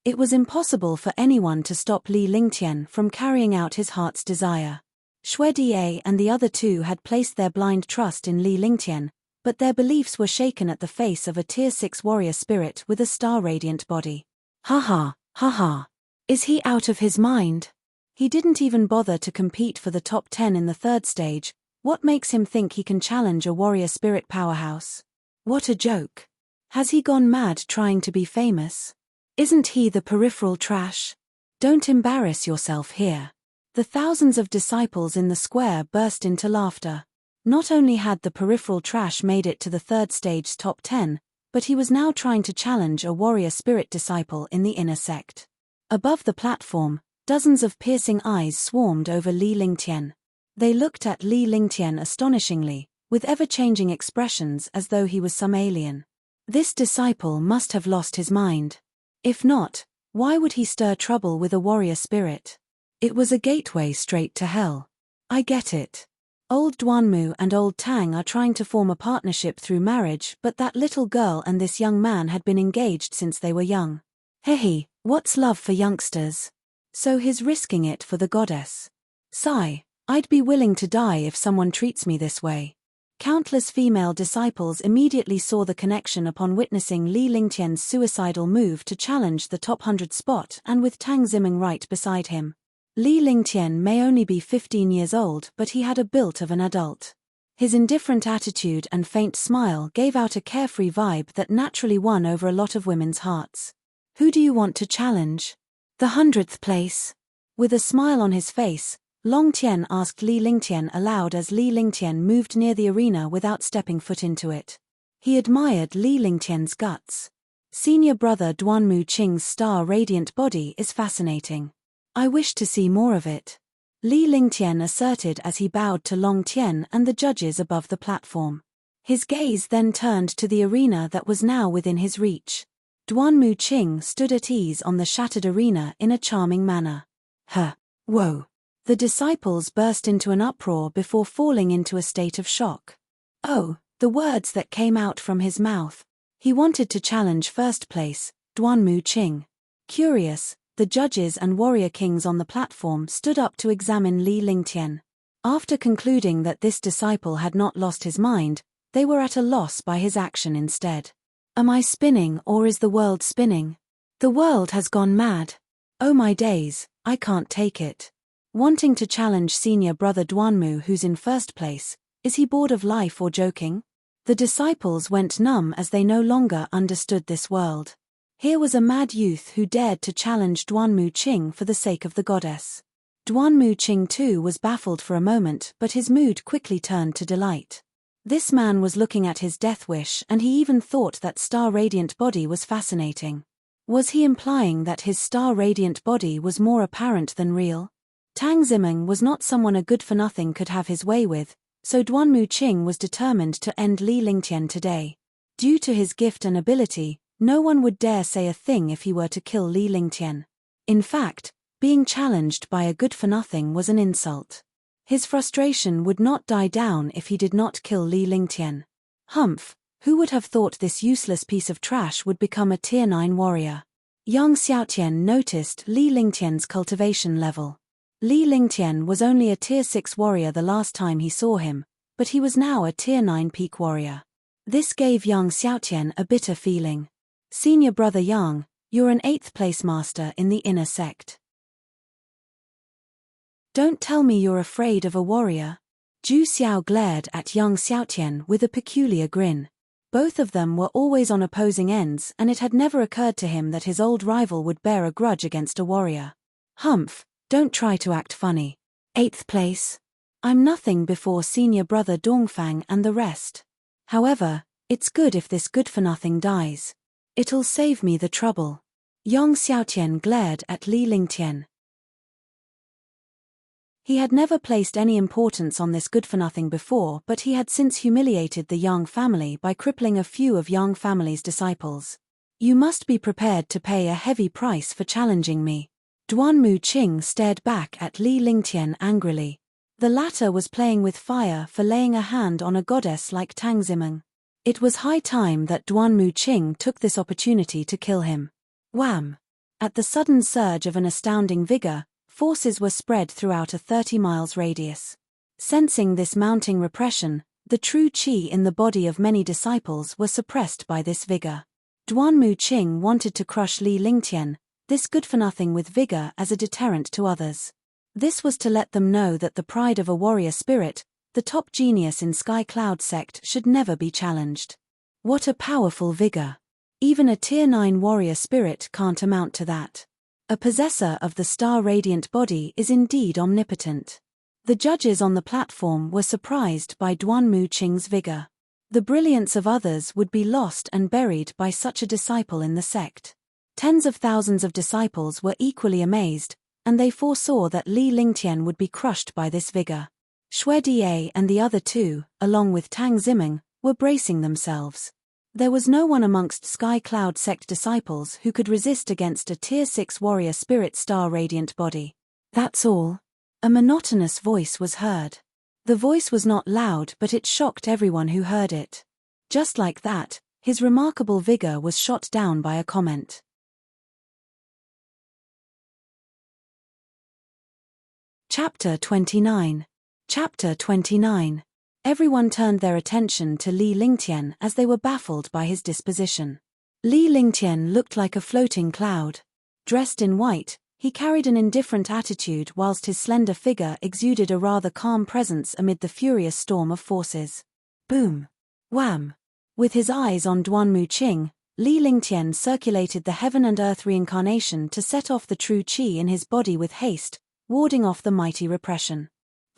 It was impossible for anyone to stop Li Lingtian from carrying out his heart's desire. Xue Die and the other two had placed their blind trust in Li Lingtian, but their beliefs were shaken at the face of a Tier 6 warrior spirit with a star-radiant body. Ha ha, ha ha. Is he out of his mind? He didn't even bother to compete for the top 10 in the third stage. What makes him think he can challenge a warrior spirit powerhouse? What a joke. Has he gone mad trying to be famous? Isn't he the peripheral trash? Don't embarrass yourself here. The thousands of disciples in the square burst into laughter. Not only had the peripheral trash made it to the third stage's top 10, but he was now trying to challenge a warrior spirit disciple in the inner sect. Above the platform, dozens of piercing eyes swarmed over Li Lingtian. They looked at Li Lingtian astonishingly, with ever-changing expressions as though he was some alien. This disciple must have lost his mind. If not, why would he stir trouble with a warrior spirit? It was a gateway straight to hell. I get it. Old Duanmu and old Tang are trying to form a partnership through marriage, but that little girl and this young man had been engaged since they were young. Hehe, what's love for youngsters? So he's risking it for the goddess. Sigh, I'd be willing to die if someone treats me this way. Countless female disciples immediately saw the connection upon witnessing Li Lingtian's suicidal move to challenge the top 100 spot, and with Tang Zimeng right beside him. Li Lingtian may only be 15 years old, but he had a build of an adult. His indifferent attitude and faint smile gave out a carefree vibe that naturally won over a lot of women's hearts. Who do you want to challenge? The 100th place. With a smile on his face, Long Tian asked Li Lingtian aloud as Li Lingtian moved near the arena without stepping foot into it. He admired Li Lingtian's guts. Senior brother Duanmu Qing's star-radiant body is fascinating. I wish to see more of it. Li Lingtian asserted as he bowed to Long Tian and the judges above the platform. His gaze then turned to the arena that was now within his reach. Duanmu Qing stood at ease on the shattered arena in a charming manner. Whoa. The disciples burst into an uproar before falling into a state of shock. Oh, the words that came out from his mouth. He wanted to challenge first place, Duanmu Qing. Curious, the judges and warrior kings on the platform stood up to examine Li Lingtian. After concluding that this disciple had not lost his mind, they were at a loss by his action instead. Am I spinning or is the world spinning? The world has gone mad. Oh my days, I can't take it. Wanting to challenge senior brother Duanmu who's in first place, is he bored of life or joking? The disciples went numb as they no longer understood this world. Here was a mad youth who dared to challenge Duanmu Qing for the sake of the goddess. Duanmu Qing too was baffled for a moment, but his mood quickly turned to delight. This man was looking at his death wish, and he even thought that star-radiant body was fascinating. Was he implying that his star-radiant body was more apparent than real? Tang Zimeng was not someone a good-for-nothing could have his way with, so Duanmu Qing was determined to end Li Lingtian today. Due to his gift and ability, no one would dare say a thing if he were to kill Li Lingtian. In fact, being challenged by a good-for-nothing was an insult. His frustration would not die down if he did not kill Li Lingtian. Humph, who would have thought this useless piece of trash would become a Tier 9 warrior? Yang Xiaotian noticed Li Lingtian's cultivation level. Li Lingtian was only a Tier 6 warrior the last time he saw him, but he was now a Tier 9 peak warrior. This gave Yang Xiaotian a bitter feeling. Senior brother Yang, you're an 8th place master in the inner sect. Don't tell me you're afraid of a warrior. Zhu Xiao glared at Yang Xiaotian with a peculiar grin. Both of them were always on opposing ends, and it had never occurred to him that his old rival would bear a grudge against a warrior. Humph, don't try to act funny. 8th place? I'm nothing before senior brother Dongfang and the rest. However, it's good if this good-for-nothing dies. It'll save me the trouble. Yang Xiaotian glared at Li Lingtian. He had never placed any importance on this good-for-nothing before, but he had since humiliated the Yang family by crippling a few of Yang family's disciples. You must be prepared to pay a heavy price for challenging me. Duanmu Qing stared back at Li Lingtian angrily. The latter was playing with fire for laying a hand on a goddess like Tang Zimeng. It was high time that Duanmu Qing took this opportunity to kill him. Wham! At the sudden surge of an astounding vigor, forces were spread throughout a 30 miles radius. Sensing this mounting repression, the true qi in the body of many disciples were suppressed by this vigor. Duanmu Qing wanted to crush Li Lingtian, this good-for-nothing with vigor as a deterrent to others. This was to let them know that the pride of a warrior spirit, the top genius in Sky Cloud sect, should never be challenged. What a powerful vigor! Even a Tier 9 warrior spirit can't amount to that. A possessor of the star-radiant body is indeed omnipotent. The judges on the platform were surprised by Duanmu Qing's vigor. The brilliance of others would be lost and buried by such a disciple in the sect. Tens of thousands of disciples were equally amazed, and they foresaw that Li Lingtian would be crushed by this vigor. Xue Die and the other two, along with Tang Zimeng, were bracing themselves. There was no one amongst Sky Cloud sect disciples who could resist against a Tier 6 warrior spirit star-radiant body. That's all. A monotonous voice was heard. The voice was not loud, but it shocked everyone who heard it. Just like that, his remarkable vigor was shot down by a comment. Chapter 29. Chapter 29. Everyone turned their attention to Li Lingtian as they were baffled by his disposition. Li Lingtian looked like a floating cloud. Dressed in white, he carried an indifferent attitude whilst his slender figure exuded a rather calm presence amid the furious storm of forces. Boom! Wham! With his eyes on Duanmu Qing, Li Lingtian circulated the heaven and earth reincarnation to set off the true qi in his body with haste, warding off the mighty repression.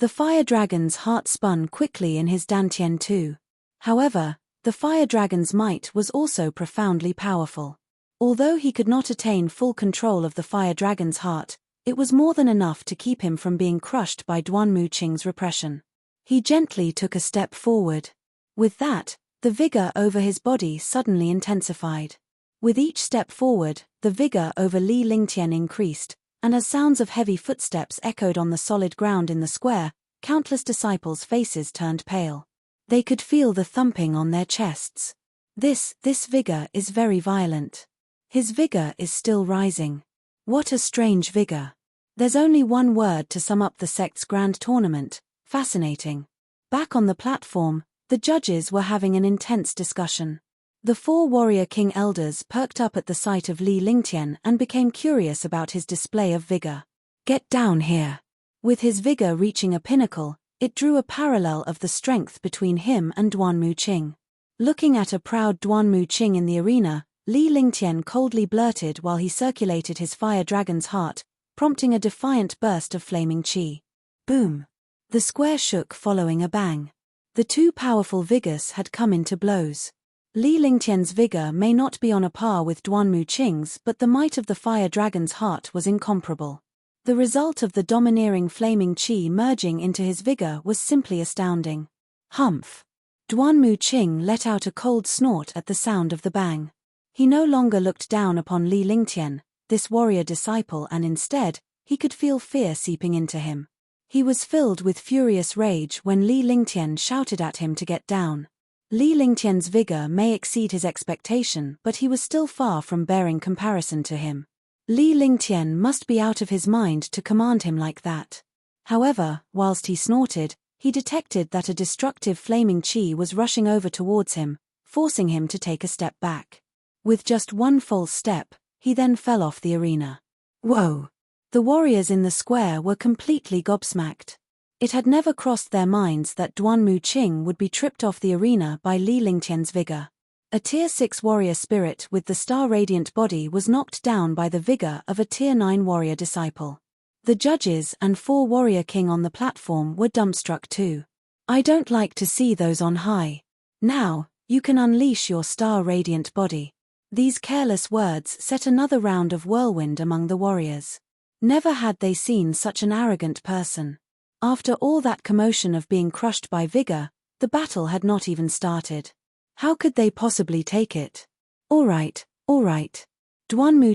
The fire dragon's heart spun quickly in his dantian too. However, the fire dragon's might was also profoundly powerful. Although he could not attain full control of the fire dragon's heart, it was more than enough to keep him from being crushed by Duanmu Qing's repression. He gently took a step forward. With that, the vigor over his body suddenly intensified. With each step forward, the vigor over Li Lingtian increased, and as sounds of heavy footsteps echoed on the solid ground in the square, countless disciples' faces turned pale. They could feel the thumping on their chests. This vigor is very violent. His vigor is still rising. What a strange vigor. There's only one word to sum up the sect's grand tournament: fascinating. Back on the platform, the judges were having an intense discussion. The 4 warrior king elders perked up at the sight of Li Lingtian and became curious about his display of vigor. Get down here. With his vigor reaching a pinnacle, it drew a parallel of the strength between him and Duanmu Qing. Looking at a proud Duanmu Qing in the arena, Li Lingtian coldly blurted while he circulated his fire dragon's heart, prompting a defiant burst of flaming qi. Boom! The square shook following a bang. The two powerful vigors had come into blows. Li Lingtian's vigor may not be on a par with Duanmu Qing's, but the might of the fire dragon's heart was incomparable. The result of the domineering flaming qi merging into his vigor was simply astounding. Humph! Duanmu Qing let out a cold snort at the sound of the bang. He no longer looked down upon Li Lingtian, this warrior disciple, and instead, he could feel fear seeping into him. He was filled with furious rage when Li Lingtian shouted at him to get down. Li Lingtian's vigor may exceed his expectation, but he was still far from bearing comparison to him. Li Lingtian must be out of his mind to command him like that. However, whilst he snorted, he detected that a destructive flaming qi was rushing over towards him, forcing him to take a step back. With just one false step, he then fell off the arena. Whoa! The warriors in the square were completely gobsmacked. It had never crossed their minds that Duanmu Qing would be tripped off the arena by Li Lingtian's vigor. A Tier 6 warrior spirit with the star-radiant body was knocked down by the vigor of a Tier 9 warrior disciple. The judges and 4 warrior king on the platform were dumbstruck too. I don't like to see those on high. Now, you can unleash your star-radiant body. These careless words set another round of whirlwind among the warriors. Never had they seen such an arrogant person. After all that commotion of being crushed by vigor, the battle had not even started. How could they possibly take it? All right. Duanmu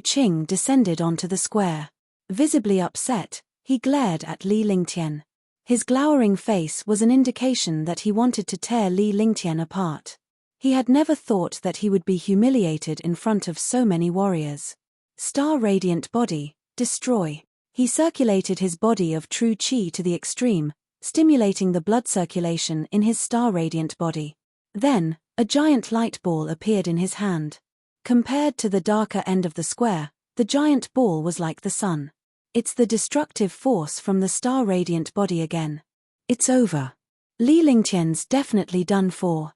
Qing descended onto the square. Visibly upset, he glared at Li Lingtian. His glowering face was an indication that he wanted to tear Li Lingtian apart. He had never thought that he would be humiliated in front of so many warriors. Star-radiant body, destroy. He circulated his body of true qi to the extreme, stimulating the blood circulation in his star-radiant body. Then, a giant light ball appeared in his hand. Compared to the darker end of the square, the giant ball was like the sun. It's the destructive force from the star-radiant body again. It's over. Li Lingtian's definitely done for.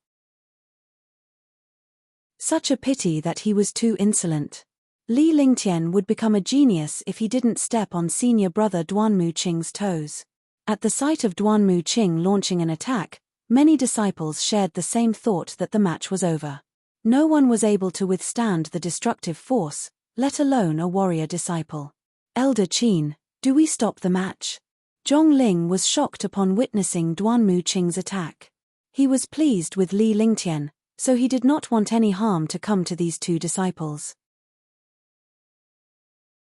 Such a pity that he was too insolent. Li Lingtian would become a genius if he didn't step on senior brother Duanmu Qing's toes. At the sight of Duanmu Qing launching an attack, many disciples shared the same thought that the match was over. No one was able to withstand the destructive force, let alone a warrior disciple. Elder Qin, do we stop the match? Zhong Ling was shocked upon witnessing Duanmu Qing's attack. He was pleased with Li Lingtian, so he did not want any harm to come to these two disciples.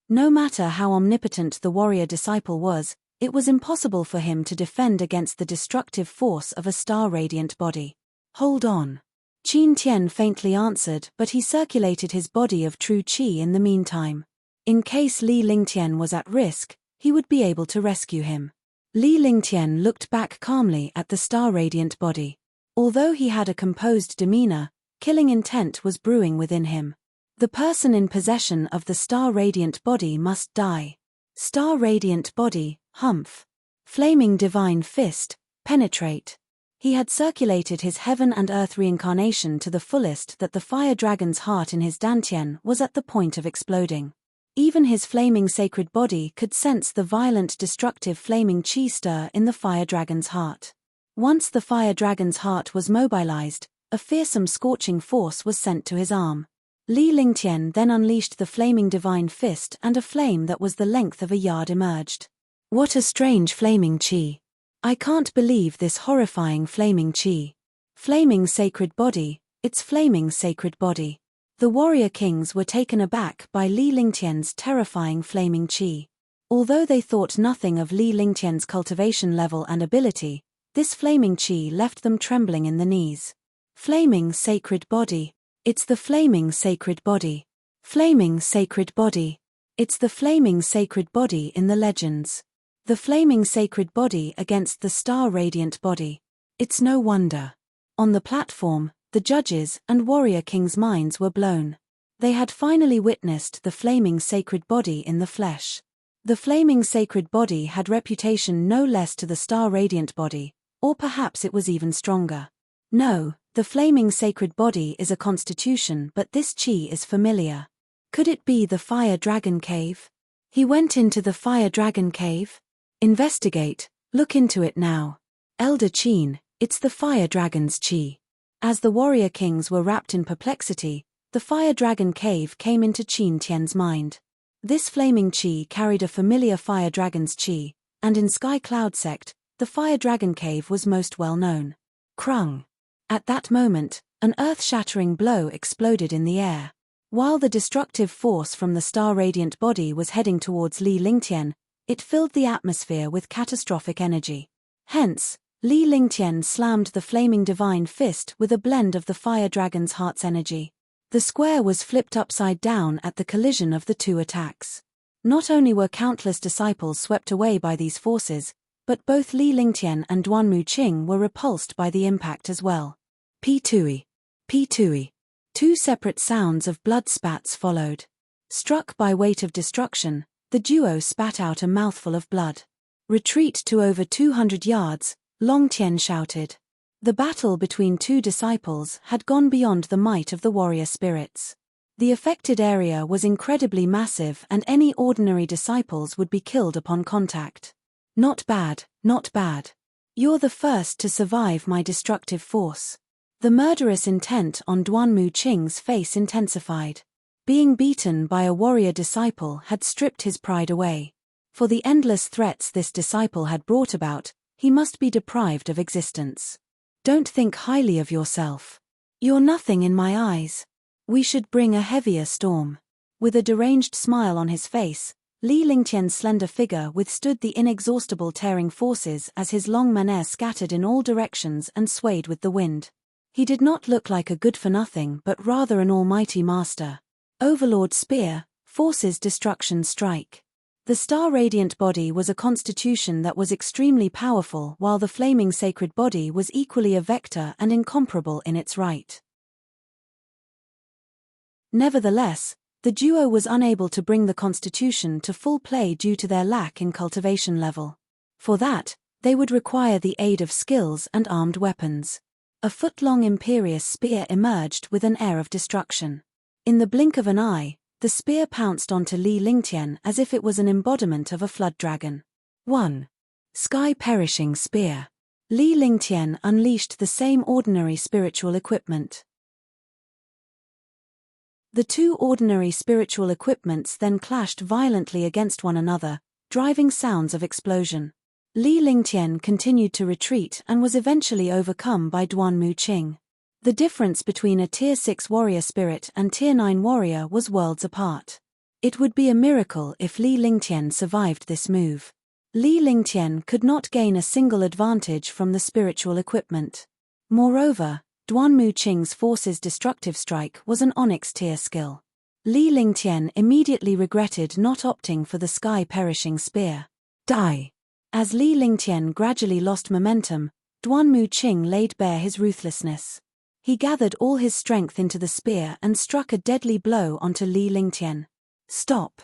No matter how omnipotent the warrior disciple was, it was impossible for him to defend against the destructive force of a star-radiant body. Hold on. Qin Tian faintly answered, but he circulated his body of true qi in the meantime. In case Li Lingtian was at risk, he would be able to rescue him. Li Lingtian looked back calmly at the star-radiant body. Although he had a composed demeanor, killing intent was brewing within him. The person in possession of the star-radiant body must die. Star-radiant body, humph. Flaming divine fist, penetrate. He had circulated his heaven and earth reincarnation to the fullest that the fire dragon's heart in his dantian was at the point of exploding. Even his flaming sacred body could sense the violent destructive flaming qi stir in the fire dragon's heart. Once the fire dragon's heart was mobilized, a fearsome scorching force was sent to his arm. Li Lingtian then unleashed the flaming divine fist and a flame that was the length of a yard emerged. What a strange flaming qi. I can't believe this horrifying flaming qi. Flaming sacred body, it's flaming sacred body. The warrior kings were taken aback by Li Lingtian's terrifying flaming qi. Although they thought nothing of Li Lingtian's cultivation level and ability, this flaming qi left them trembling in the knees. Flaming sacred body. It's the flaming sacred body. Flaming sacred body. It's the flaming sacred body in the legends. The flaming sacred body against the star-radiant body. It's no wonder. On the platform, the judges and warrior kings' minds were blown. They had finally witnessed the flaming sacred body in the flesh. The flaming sacred body had reputation no less to the star-radiant body, or perhaps it was even stronger. No, The flaming sacred body is a constitution, but this chi is familiar. Could it be the fire dragon cave? He went into the fire dragon cave? Investigate, look into it now. Elder Qin, it's the fire dragon's chi. As the warrior kings were wrapped in perplexity, the fire dragon cave came into Qin Tian's mind. This flaming chi carried a familiar fire dragon's chi, and in Sky Cloud Sect, the fire dragon cave was most well known. Krung. At that moment, an earth-shattering blow exploded in the air. While the destructive force from the star-radiant body was heading towards Li Lingtian, it filled the atmosphere with catastrophic energy. Hence, Li Lingtian slammed the flaming divine fist with a blend of the fire dragon's heart's energy. The square was flipped upside down at the collision of the two attacks. Not only were countless disciples swept away by these forces, but both Li Lingtian and Duanmu Qing were repulsed by the impact as well. P-tui. P-tui. Two separate sounds of blood spats followed. Struck by weight of destruction, the duo spat out a mouthful of blood. Retreat to over 200 yards, Longtian shouted. The battle between two disciples had gone beyond the might of the warrior spirits. The affected area was incredibly massive and any ordinary disciples would be killed upon contact. Not bad, not bad. You're the first to survive my destructive force. The murderous intent on Duanmu Qing's face intensified. Being beaten by a warrior disciple had stripped his pride away. For the endless threats this disciple had brought about, he must be deprived of existence. Don't think highly of yourself. You're nothing in my eyes. We should bring a heavier storm. With a deranged smile on his face, Li Lingtian's slender figure withstood the inexhaustible tearing forces as his long manner scattered in all directions and swayed with the wind. He did not look like a good-for-nothing but rather an almighty master. Overlord Spear, Forces Destruction Strike. The star-radiant body was a constitution that was extremely powerful while the flaming sacred body was equally a vector and incomparable in its right. Nevertheless, the duo was unable to bring the constitution to full play due to their lack in cultivation level. For that, they would require the aid of skills and armed weapons. A foot-long imperious spear emerged with an air of destruction. In the blink of an eye, the spear pounced onto Li Lingtian as if it was an embodiment of a flood dragon. 1. Sky-perishing spear. Li Lingtian unleashed the same ordinary spiritual equipment. The two ordinary spiritual equipments then clashed violently against one another, driving sounds of explosion. Li Lingtian continued to retreat and was eventually overcome by Duanmu Qing. The difference between a Tier 6 warrior spirit and Tier 9 warrior was worlds apart. It would be a miracle if Li Lingtian survived this move. Li Lingtian could not gain a single advantage from the spiritual equipment. Moreover, Duanmu Qing's Forces Destructive Strike was an Onyx tier skill. Li Lingtian immediately regretted not opting for the sky-perishing spear. Die! As Li Lingtian gradually lost momentum, Duanmu Qing laid bare his ruthlessness. He gathered all his strength into the spear and struck a deadly blow onto Li Lingtian. Stop!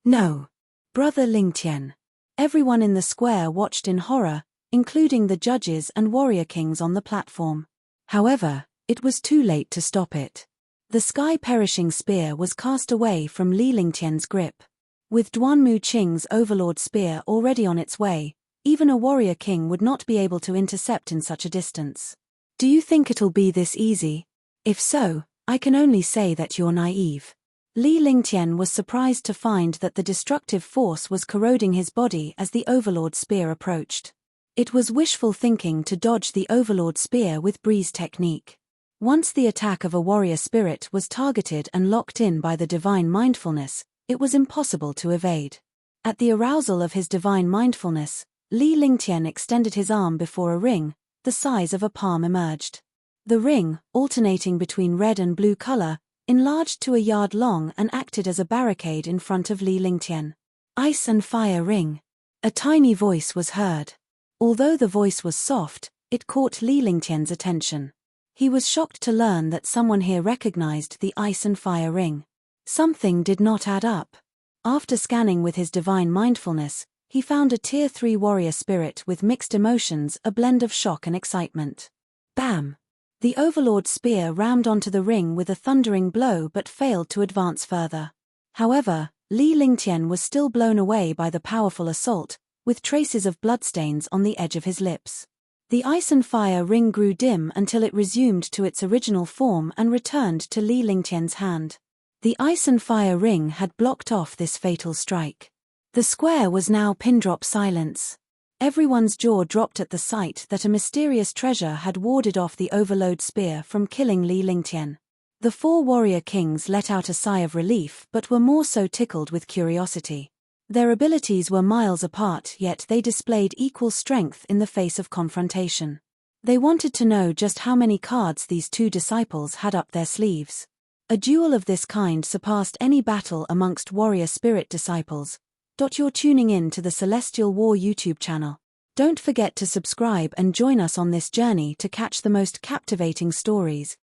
No! Brother Lingtian! Everyone in the square watched in horror, including the judges and warrior kings on the platform. However, it was too late to stop it. The sky-perishing spear was cast away from Li Lingtian's grip. With Duanmu Qing's overlord spear already on its way, even a warrior king would not be able to intercept in such a distance. Do you think it'll be this easy? If so, I can only say that you're naive. Li Lingtian was surprised to find that the destructive force was corroding his body as the overlord spear approached. It was wishful thinking to dodge the overlord spear with breeze technique. Once the attack of a warrior spirit was targeted and locked in by the divine mindfulness, it was impossible to evade. At the arousal of his divine mindfulness, Li Lingtian extended his arm before a ring, the size of a palm emerged. The ring, alternating between red and blue color, enlarged to a yard long and acted as a barricade in front of Li Lingtian. Ice and fire ring. A tiny voice was heard. Although the voice was soft, it caught Li Lingtian's attention. He was shocked to learn that someone here recognized the ice and fire ring. Something did not add up. After scanning with his divine mindfulness, he found a Tier 3 warrior spirit with mixed emotions, a blend of shock and excitement. Bam! The Overlord's spear rammed onto the ring with a thundering blow but failed to advance further. However, Li Lingtian was still blown away by the powerful assault, with traces of bloodstains on the edge of his lips. The ice and fire ring grew dim until it resumed to its original form and returned to Li Lingtian's hand. The ice and fire ring had blocked off this fatal strike. The square was now pin-drop silence. Everyone's jaw dropped at the sight that a mysterious treasure had warded off the Overload spear from killing Li Lingtian. The 4 warrior kings let out a sigh of relief but were more so tickled with curiosity. Their abilities were miles apart, yet they displayed equal strength in the face of confrontation. They wanted to know just how many cards these 2 disciples had up their sleeves. A duel of this kind surpassed any battle amongst warrior spirit disciples. You're tuning in to the Celestial War YouTube channel. Don't forget to subscribe and join us on this journey to catch the most captivating stories.